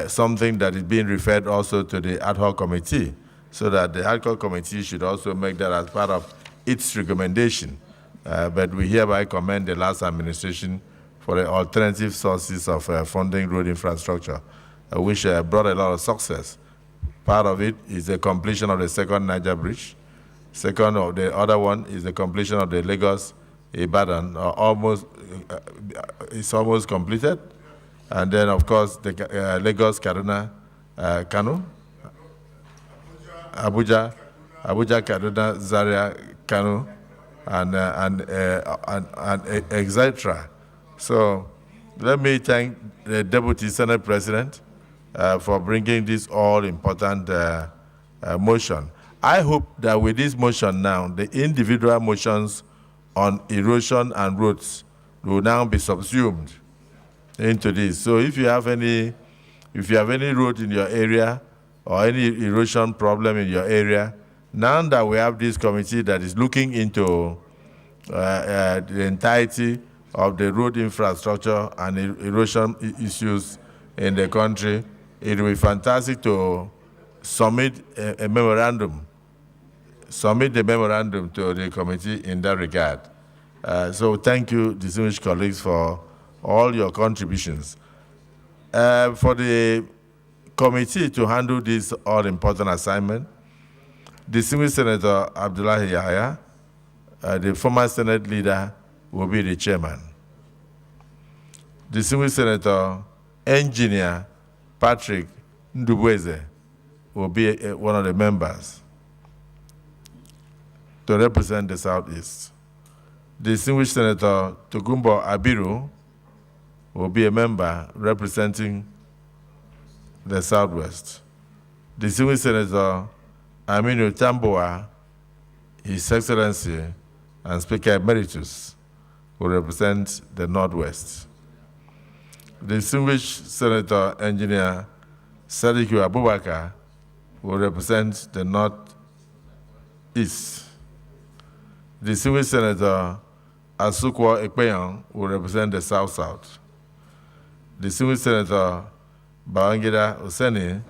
something that is being referred also to the ad hoc committee, so that the ad hoc committee should also make that as part of its recommendation. But we hereby commend the last administration for the alternative sources of funding road infrastructure, which brought a lot of success. Part of it is the completion of the second Niger Bridge. Second, of the other one is the completion of the Lagos-Ibadan, it's almost completed. And then, of course, the Lagos-Kaduna, Kano, Abuja, Kaduna, Zaria, Kano, and etc. So let me thank the Deputy Senate President for bringing this all-important motion. I hope that with this motion now, the individual motions on erosion and roads will now be subsumed into this. So if you have any road in your area or any erosion problem in your area, now that we have this committee that is looking into the entirety of the road infrastructure and erosion issues in the country, it will be fantastic to submit a memorandum, submit the memorandum to the committee in that regard. So thank you, distinguished colleagues, for all your contributions. For the committee to handle this all-important assignment, distinguished Senator Abdullahi Yahya, the former Senate leader, will be the chairman. Distinguished Senator Engineer Patrick Ndubweze will be one of the members to represent the Southeast. Distinguished Senator Tugumbo Abiru will be a member representing the Southwest. Distinguished Senator Aminu Tamboa, His Excellency and Speaker Emeritus, will represent the Northwest. Distinguished Senator Engineer Sadiku Abubakar will represent the Northeast. Distinguished Senator Asukwo Ekpeyon will represent the South-South. Distinguished Senator Babangida Hussaini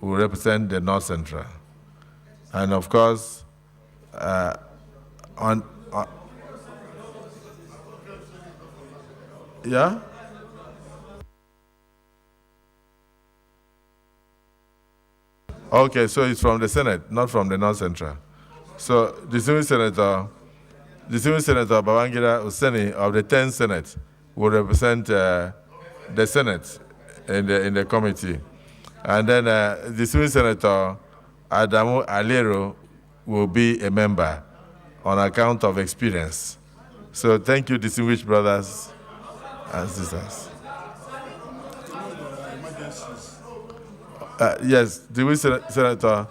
will represent the North Central. And of course, yeah? Okay, so it's from the Senate, not from the North Central. So Distinguished Senator Babangida Hussaini of the 10th Senate will represent the Senate in the committee. And then Distinguished Senator Adamu Alero will be a member on account of experience. So thank you, distinguished brothers and sisters. Yes, distinguished Senator.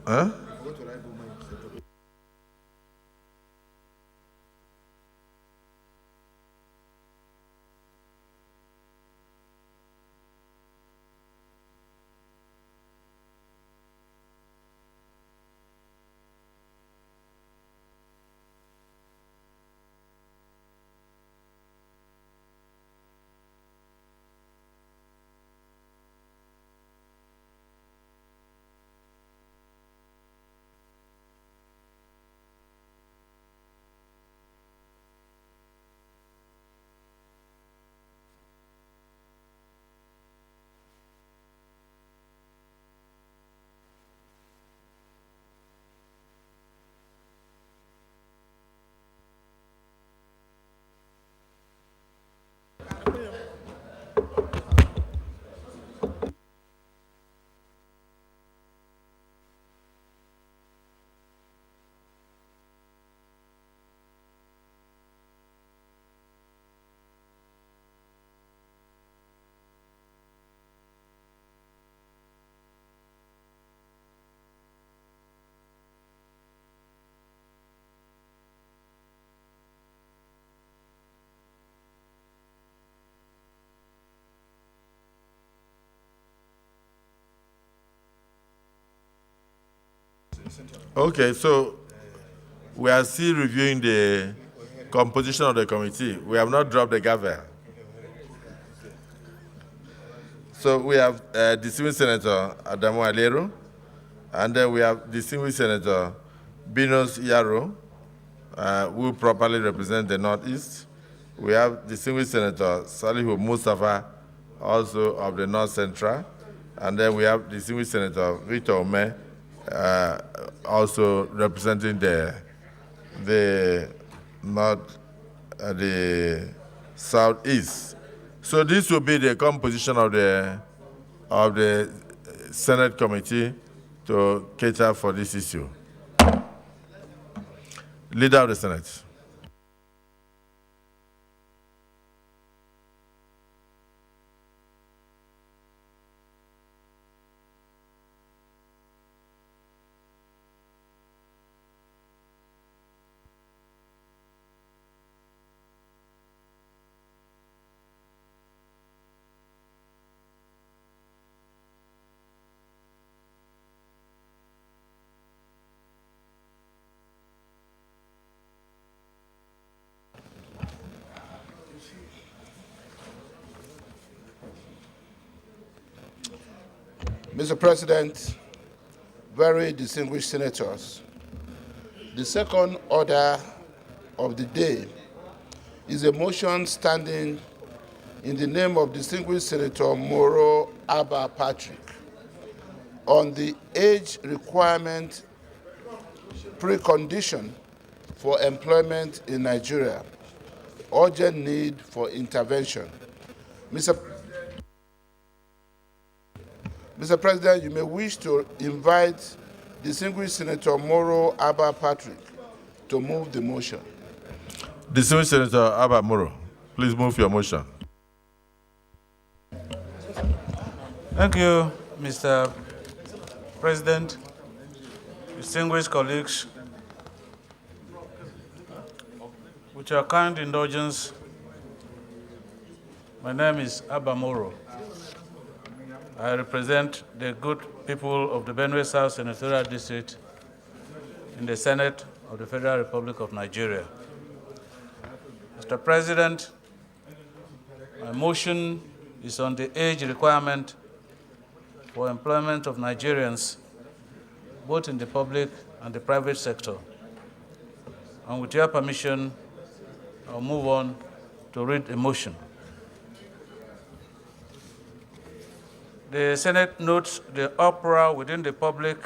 Huh? Okay, so we are still reviewing the composition of the committee. We have not dropped the gavel. So we have distinguished Senator Adamu Alero, and then we have distinguished Senator Binos Yaro, who properly represent the Northeast. We have distinguished Senator Salihu Mustafa, also of the North Central, and then we have distinguished Senator Victor Ome, also representing the North, the Southeast. So this will be the composition of the Senate committee to cater for this issue. Leader of the Senate. Mr. President, very distinguished senators, the second order of the day is a motion standing in the name of distinguished Senator Moro Abba Patrick on the age requirement precondition for employment in Nigeria, urgent need for intervention. Mr. President, you may wish to invite distinguished Senator Moro Abba Patrick to move the motion. Distinguished Senator Abba Moro, please move your motion. Thank you, Mr. President, distinguished colleagues, with your kind indulgence, my name is Abba Moro. I represent the good people of the Benue South Senatorial District in the Senate of the Federal Republic of Nigeria. Mr. President, my motion is on the age requirement for employment of Nigerians, both in the public and the private sector. And with your permission, I'll move on to read the motion. The Senate notes the uproar within the public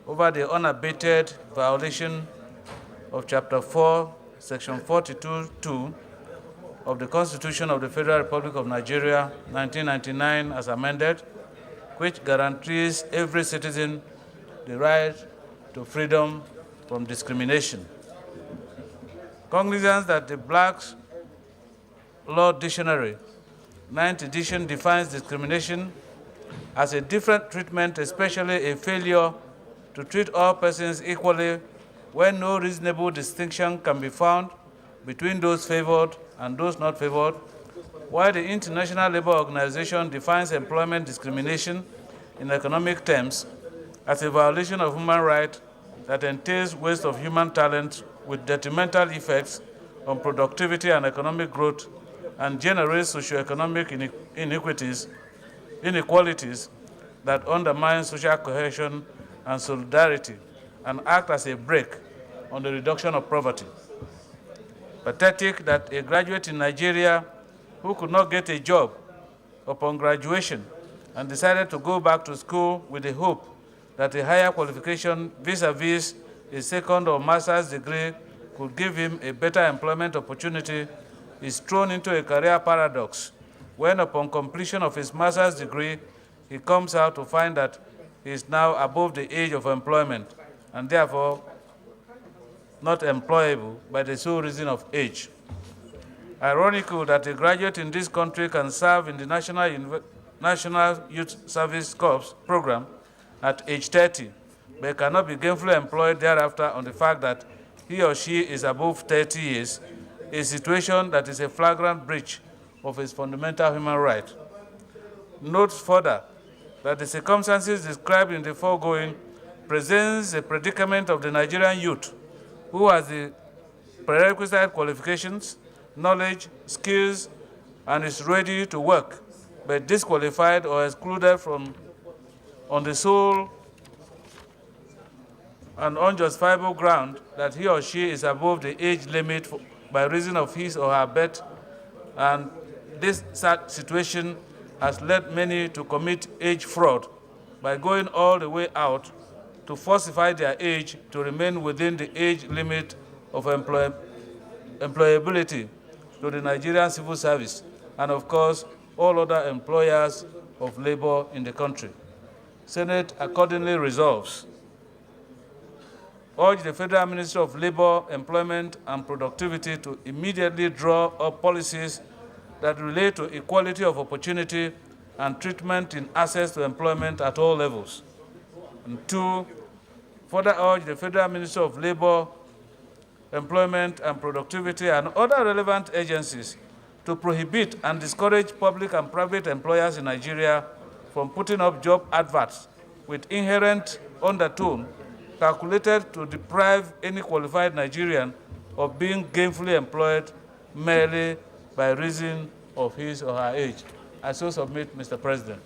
over the unabated violation of Chapter 4, Section 42(2) of the Constitution of the Federal Republic of Nigeria, 1999, as amended, which guarantees every citizen the right to freedom from discrimination. Cognizance that the Black's Law Dictionary, 9th edition, defines discrimination as a different treatment, especially a failure to treat all persons equally when no reasonable distinction can be found between those favored and those not favored, while the International Labour Organization defines employment discrimination in economic terms as a violation of human rights that entails waste of human talent with detrimental effects on productivity and economic growth and generates socioeconomic inequalities that undermine social cohesion and solidarity and act as a brake on the reduction of poverty. Pathetic that a graduate in Nigeria who could not get a job upon graduation and decided to go back to school with the hope that a higher qualification vis-a-vis a second or master's degree could give him a better employment opportunity is thrown into a career paradox when upon completion of his master's degree, he comes out to find that he is now above the age of employment and therefore not employable by the sole reason of age. Ironical that a graduate in this country can serve in the National Youth Service Corps program at age 30, but cannot be gainfully employed thereafter on the fact that he or she is above 30 years, a situation that is a flagrant breach of his fundamental human right. Note further that the circumstances described in the foregoing presents a predicament of the Nigerian youth who has the prerequisite qualifications, knowledge, skills, and is ready to work, but disqualified or excluded from on the sole and unjustifiable ground that he or she is above the age limit by reason of his or her birth, and this sad situation has led many to commit age fraud by going all the way out to falsify their age to remain within the age limit of employability to the Nigerian civil service and, of course, all other employers of labor in the country. Senate accordingly resolves: urge the Federal Ministry of Labor, Employment, and Productivity to immediately draw up policies that relate to equality of opportunity and treatment in access to employment at all levels. And 2, further urge the Federal Ministry of Labor, Employment, and Productivity and other relevant agencies to prohibit and discourage public and private employers in Nigeria from putting up job adverts with inherent undertone calculated to deprive any qualified Nigerian of being gainfully employed merely by reason of his or her age. I so submit, Mr. President.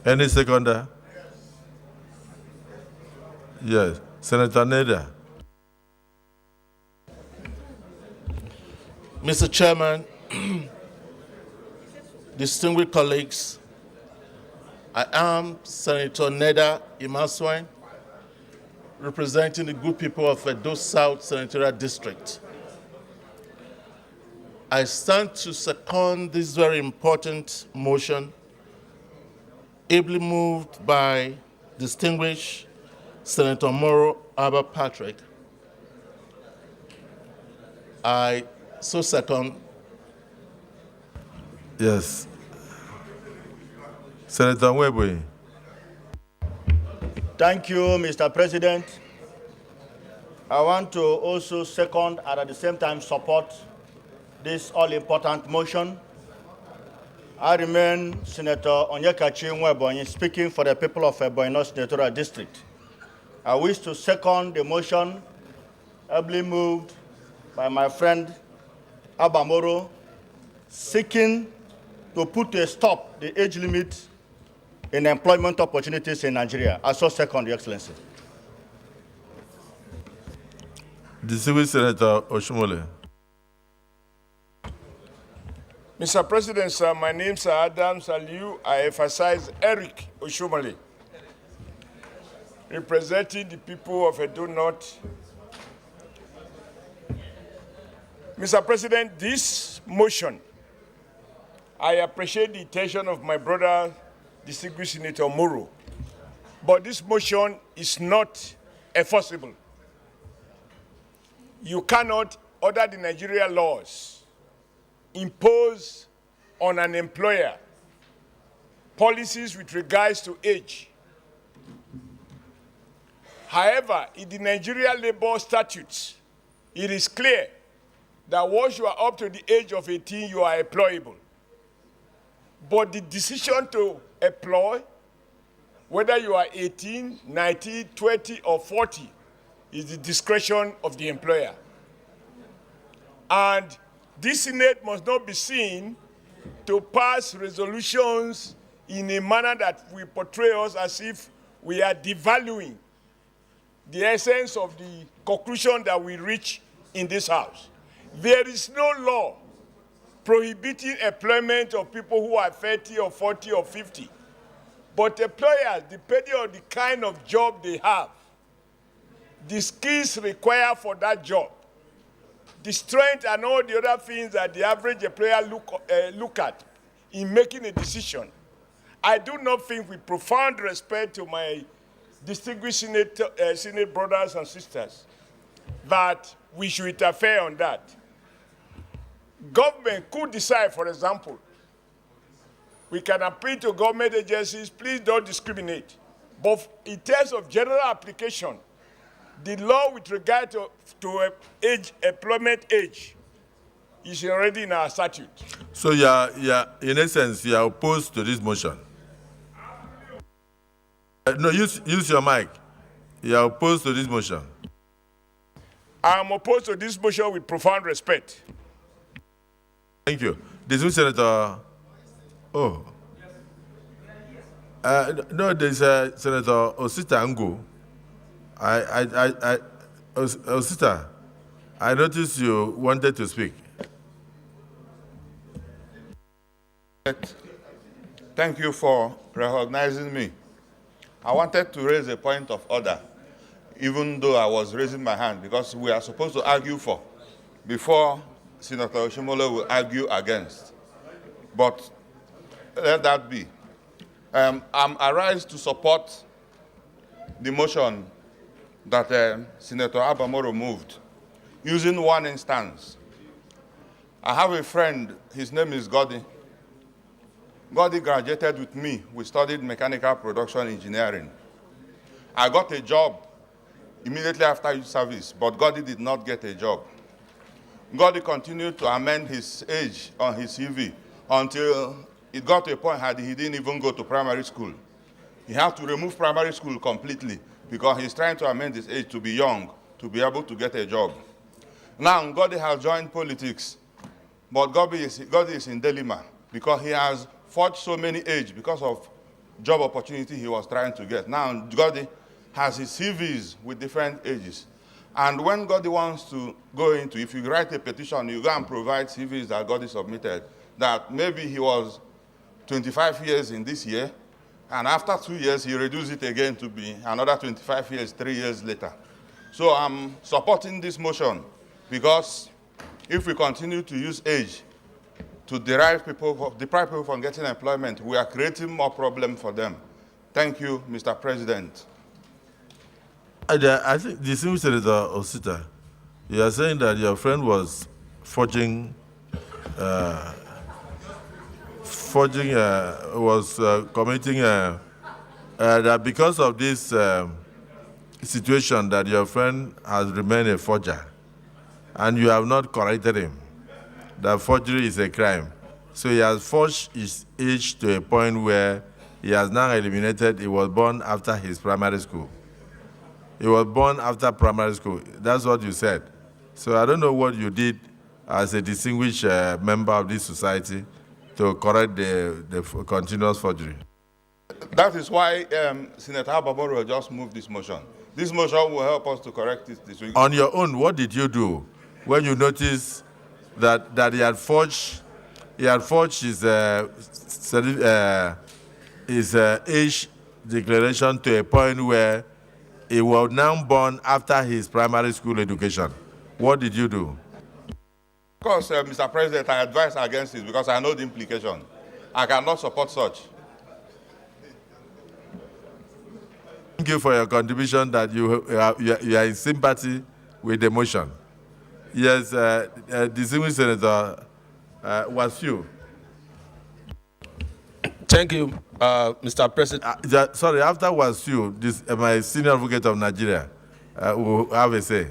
Any seconder? Yes. Senator Neda. Mr. Chairman, distinguished colleagues, I am Senator Neda Imaswine, representing the good people of Edo South Senatorial District. I stand to second this very important motion, ably moved by distinguished Senator Moro Abba Patrick. I so second. Yes. Senator Nwebwe. Thank you, Mr. President. I want to also second and at the same time support this all-important motion. I remain Senator Onyekachi Nwebonyi, speaking for the people of Ebonyi North Senatorial District. I wish to second the motion ably moved by my friend Abba Moro, seeking to put a stop to the age limit in employment opportunities in Nigeria. I so second, Your Excellency. Distinguished Senator Oshomole. Mr. President, sir, my name is Adam Saliu. I emphasize Eric Oshomole, representing the people of Edo North. Mr. President, this motion, I appreciate the intention of my brother, distinguished Senator Moro, but this motion is not enforceable. You cannot, under the Nigeria laws, impose on an employer policies with regards to age. However, in the Nigeria labor statutes, it is clear that once you are up to the age of 18, you are employable. But the decision to employ, whether you are 18, 19, 20, or 40, is the discretion of the employer. And this Senate must not be seen to pass resolutions in a manner that will portray us as if we are devaluing the essence of the conclusion that we reach in this House. There is no law prohibiting employment of people who are 30 or 40 or 50. But employers, depending on the kind of job they have, the skills required for that job, the strength and all the other things that the average employer look at in making a decision, I do not think, with profound respect to my distinguished Senate brothers and sisters, that we should interfere on that. Government could decide, for example, we can appeal to government agencies, please don't discriminate. But in terms of general application, the law with regard to age, employment age, is already in our statute. So in essence, you are opposed to this motion? No, use your mic. You are opposed to this motion? I am opposed to this motion with profound respect. Thank you. Distinguished Senator. Oh. No, there's Senator Osita Ngo. Osita, I noticed you wanted to speak. Thank you for recognizing me. I wanted to raise a point of order, even though I was raising my hand, because we are supposed to argue for before Senator Oshomole will argue against. But let that be. I rise to support the motion that Senator Abba Moro moved, using one instance. I have a friend, his name is Godi. Godi graduated with me. We studied mechanical production engineering. I got a job immediately after youth service, but Godi did not get a job. Godi continued to amend his age on his CV until it got to a point that he didn't even go to primary school. He had to remove primary school completely because he's trying to amend his age to be young, to be able to get a job. Now, Godi has joined politics, but Godi is in dilemma because he has forged so many age because of job opportunity he was trying to get. Now, Godi has his CVs with different ages. And when Godi wants to go into, if you write a petition, you go and provide CVs that Godi submitted, that maybe he was 25 years in this year, and after 2 years, he reduced it again to be another 25 years, 3 years later. So I'm supporting this motion because if we continue to use age to deprive people from getting employment, we are creating more problems for them. Thank you, Mr. President. I think, distinguished Senator Osita, you are saying that your friend was committing that because of this situation that your friend has remained a forger and you have not corrected him, that forgery is a crime. So he has forged his age to a point where he has now eliminated, he was born after his primary school. He was born after primary school. That's what you said. So I don't know what you did as a distinguished member of this society to correct the continuous forgery. That is why Senator Ababoro just moved this motion. This motion will help us to correct it this week. On your own, what did you do when you noticed that he had forged his age declaration to a point where he was now born after his primary school education? What did you do? Of course, Mr. President, I advise against it because I know the implication. I cannot support such. Thank you for your contribution that you are in sympathy with the motion. Yes, distinguished Senator Wasiu. Thank you, Mr. President. Sorry, after Wasiu, this my senior advocate of Nigeria will have a say.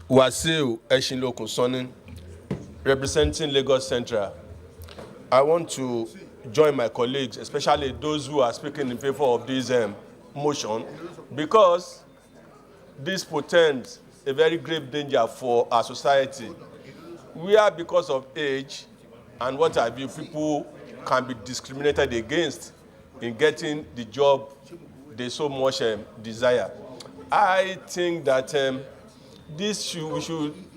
Wasiu Eshinlokun Sonin, representing Lagos Central. I want to join my colleagues, especially those who are speaking in favor of this motion, because this portends a very grave danger for our society. We are, because of age and what have you, people can be discriminated against in getting the job they so much desire. I think that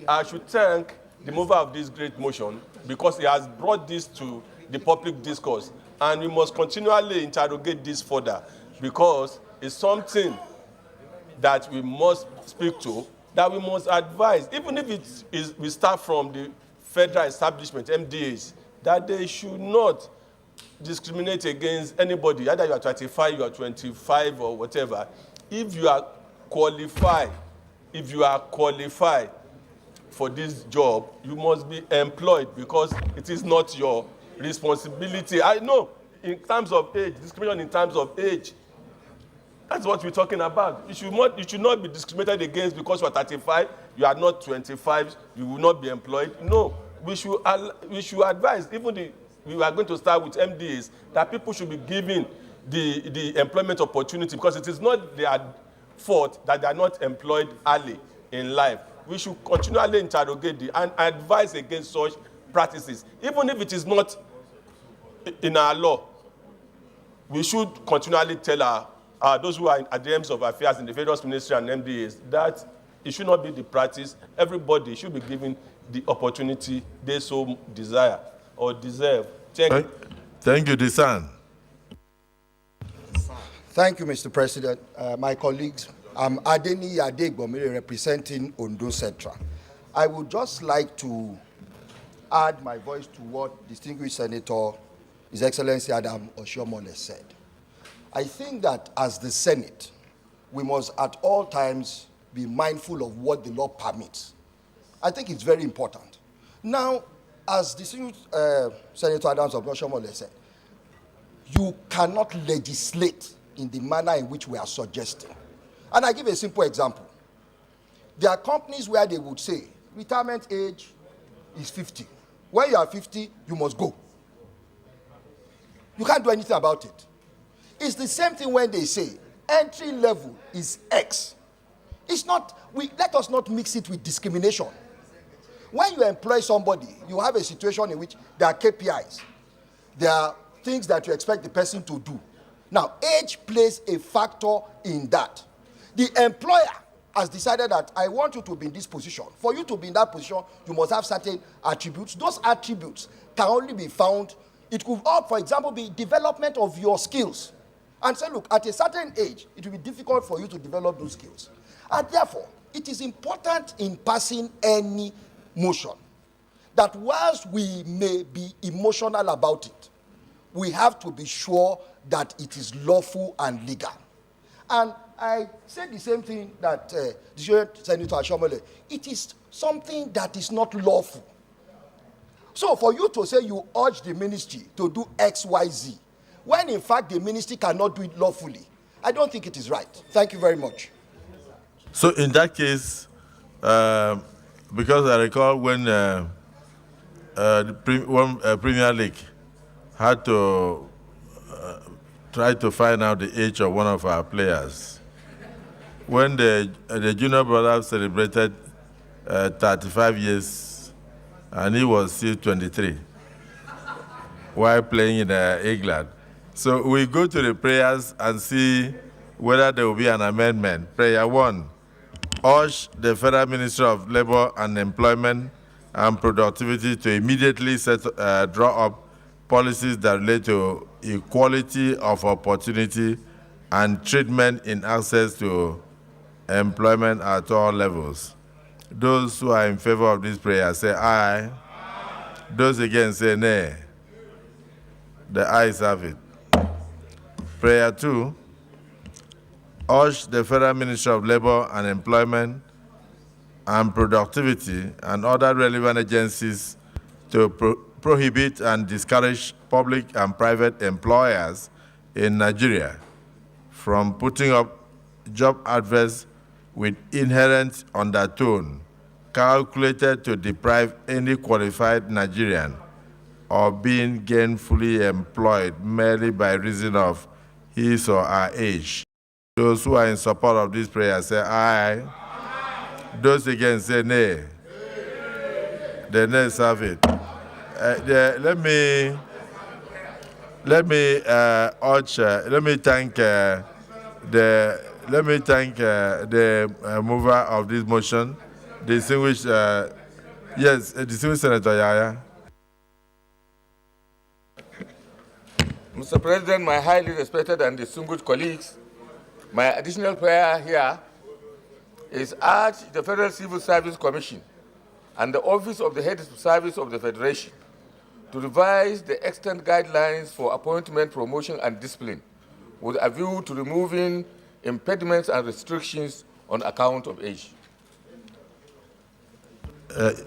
I should thank the mover of this great motion because he has brought this to the public discourse, and we must continually interrogate this further because it's something that we must speak to, that we must advise, even if we start from the federal establishment, MDAs, that they should not discriminate against anybody, either you are 25, you are 25, or whatever. If you are qualified for this job, you must be employed because it is not your responsibility. I know in terms of age, discrimination in terms of age, that's what we're talking about. You should not be discriminated against because you are 35, you are not 25, you will not be employed. No, we should advise, we are going to start with MDAs, that people should be given the employment opportunity because it is not their fault that they are not employed early in life. We should continually interrogate and advise against such practices. Even if it is not in our law, we should continually tell those who are at the ends of affairs in the various ministry and MDAs that it should not be the practice. Everybody should be given the opportunity they so desire or deserve. Thank you, Disan. Thank you, Mr. President. My colleagues, I'm Adeni Adegbomire representing Ondo Central. I would just like to add my voice to what distinguished Senator His Excellency Adam Oshiomhole said. I think that as the Senate, we must at all times be mindful of what the law permits. I think it's very important. Now, as distinguished Senator Adams Oshiomhole said, you cannot legislate in the manner in which we are suggesting. And I give a simple example. There are companies where they would say, retirement age is 50. When you are 50, you must go. You can't do anything about it. It's the same thing when they say, entry level is X. It's not, let us not mix it with discrimination. When you employ somebody, you have a situation in which there are KPIs. There are things that you expect the person to do. Now, age plays a factor in that. The employer has decided that I want you to be in this position. For you to be in that position, you must have certain attributes. Those attributes can only be found. It could, for example, be development of your skills. and say, look, at a certain age, it will be difficult for you to develop those skills. And therefore, it is important in passing any motion that whilst we may be emotional about it, we have to be sure that it is lawful and legal. And I said the same thing that the Senator Ashomole. It is something that is not lawful. So for you to say you urge the ministry to do X, Y, Z, when in fact the ministry cannot do it lawfully, I don't think it is right. Thank you very much. So in that case, because I recall when the Premier League had to try to find out the age of one of our players, when the junior brother celebrated 35 years and he was still 23 while playing in England. So we go to the prayers and see whether there will be an amendment. Prayer 1, urge the Federal Ministry of Labor and Employment and Productivity to immediately draw up policies that relate to equality of opportunity and treatment in access to employment at all levels. Those who are in favor of this prayer say aye. Those against say nay. The ayes have it. Prayer 2, urge the Federal Ministry of Labor and Employment and Productivity and other relevant agencies to prohibit and discourage public and private employers in Nigeria from putting up job adverts with inherent undertone calculated to deprive any qualified Nigerian of being gainfully employed merely by reason of his or her age. Those who are in support of this prayer say aye. Those against say nay. The nays have it. Let me thank the mover of this motion, distinguished Senator Yaya. Mr. President, my highly respected and distinguished colleagues, my additional prayer here is urge the Federal Civil Service Commission and the Office of the Head of Service of the Federation to revise the extant guidelines for appointment, promotion, and discipline with a view to removing impediments and restrictions on account of age.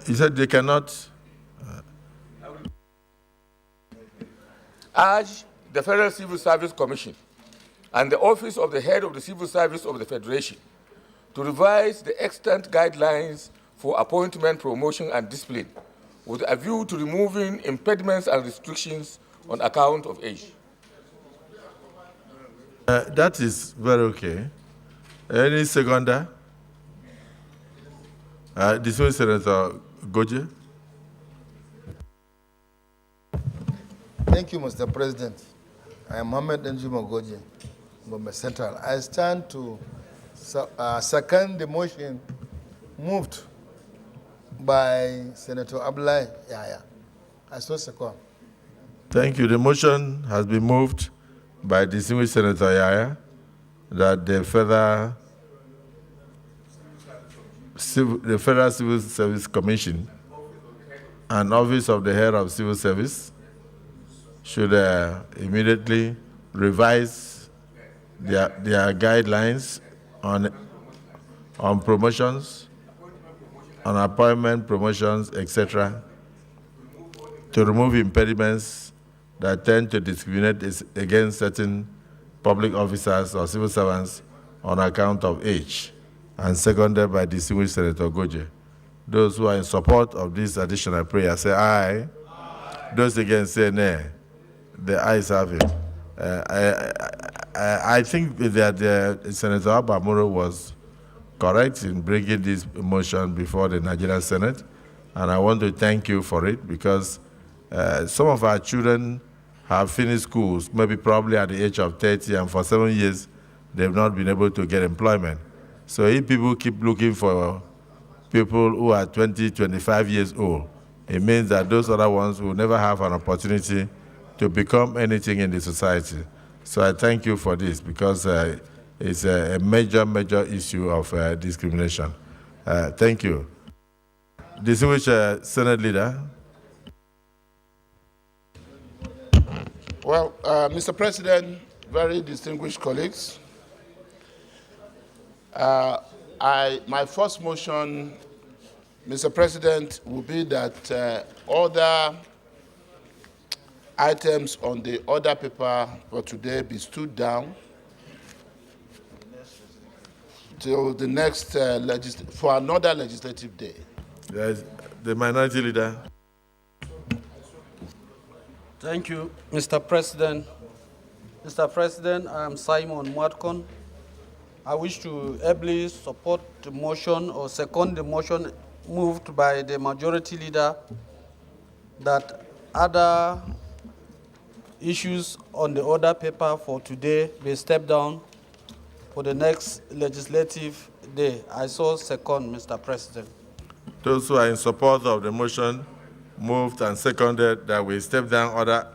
You said they cannot? Urge the Federal Civil Service Commission and the Office of the Head of the Civil Service of the Federation to revise the extant guidelines for appointment, promotion, and discipline with a view to removing impediments and restrictions on account of age. That is very okay. Any seconder? This one, Senator Goje. Thank you, Mr. President. I am Mohammed Njuma Goje, Gombe Central. I stand to second the motion moved by Senator Abdullahi Yaya. I so second. Thank you. The motion has been moved by distinguished Senator Yaya that the Federal Civil Service Commission and Office of the Head of Civil Service should immediately revise their guidelines on promotions, on appointment, promotions, etc., to remove impediments that tend to discriminate against certain public officers or civil servants on account of age, and seconded by distinguished Senator Goje. Those who are in support of this additional prayer say aye. Those against say nay. The ayes have it. I think that Senator Abamuro was correct in bringing this motion before the Nigerian Senate, and I want to thank you for it, because some of our children have finished schools, maybe probably at the age of 30, and for 7 years, they've not been able to get employment. So if people keep looking for people who are 20, 25 years old, it means that those other ones will never have an opportunity to become anything in the society. So I thank you for this because it's a major, major issue of discrimination. Thank you. Distinguished Senate Leader. Well, Mr. President, very distinguished colleagues, my first motion, Mr. President, will be that other items on the order paper for today be stood down till the next for another legislative day. Yes, the Minority Leader. Thank you, Mr. President. Mr. President, I am Simon Mwatkon. I wish to ably support the motion or second the motion moved by the Majority Leader that other issues on the order paper for today be stepped down for the next legislative day. I so second, Mr. President. Those who are in support of the motion moved and seconded that we step down other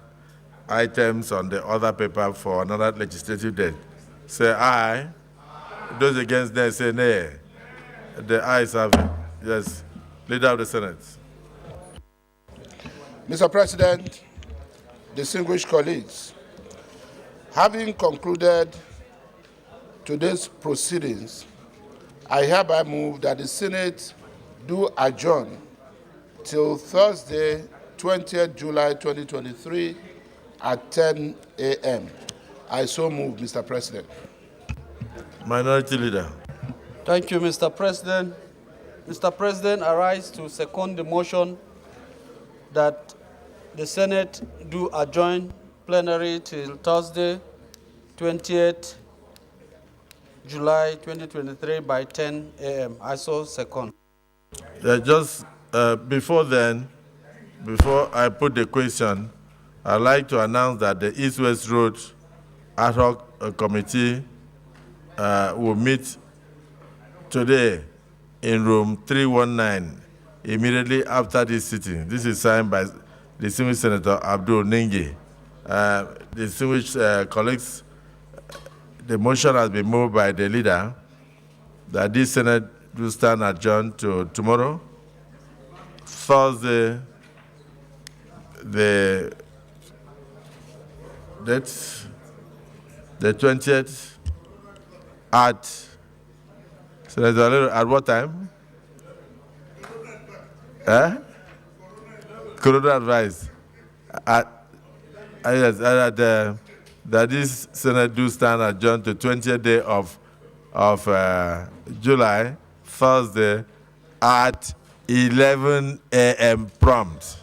items on the other paper for another legislative day. Say aye. Those against them say nay. The ayes have it. Yes. Leader of the Senate. Mr. President, distinguished colleagues, having concluded today's proceedings, I hereby move that the Senate do adjourn till Thursday, 20th July 2023 at 10 a.m. I so move, Mr. President. Minority Leader. Thank you, Mr. President. Mr. President, I rise to second the motion that the Senate do adjourn plenary till Thursday, 20th July 2023 by 10 a.m. I so second. Just before then, before I put the question, I'd like to announce that the East-West Road Ad hoc Committee will meet today in room 319, immediately after this sitting. This is signed by distinguished Senator Abdul Ningi. Distinguished colleagues, the motion has been moved by the leader that this Senate will stand adjourned to tomorrow, Thursday, the 20th at Senator, at what time? Corona advice. Yes, that this Senate do stand adjourned to 20th day of July, Thursday, at 11 a.m. prompt.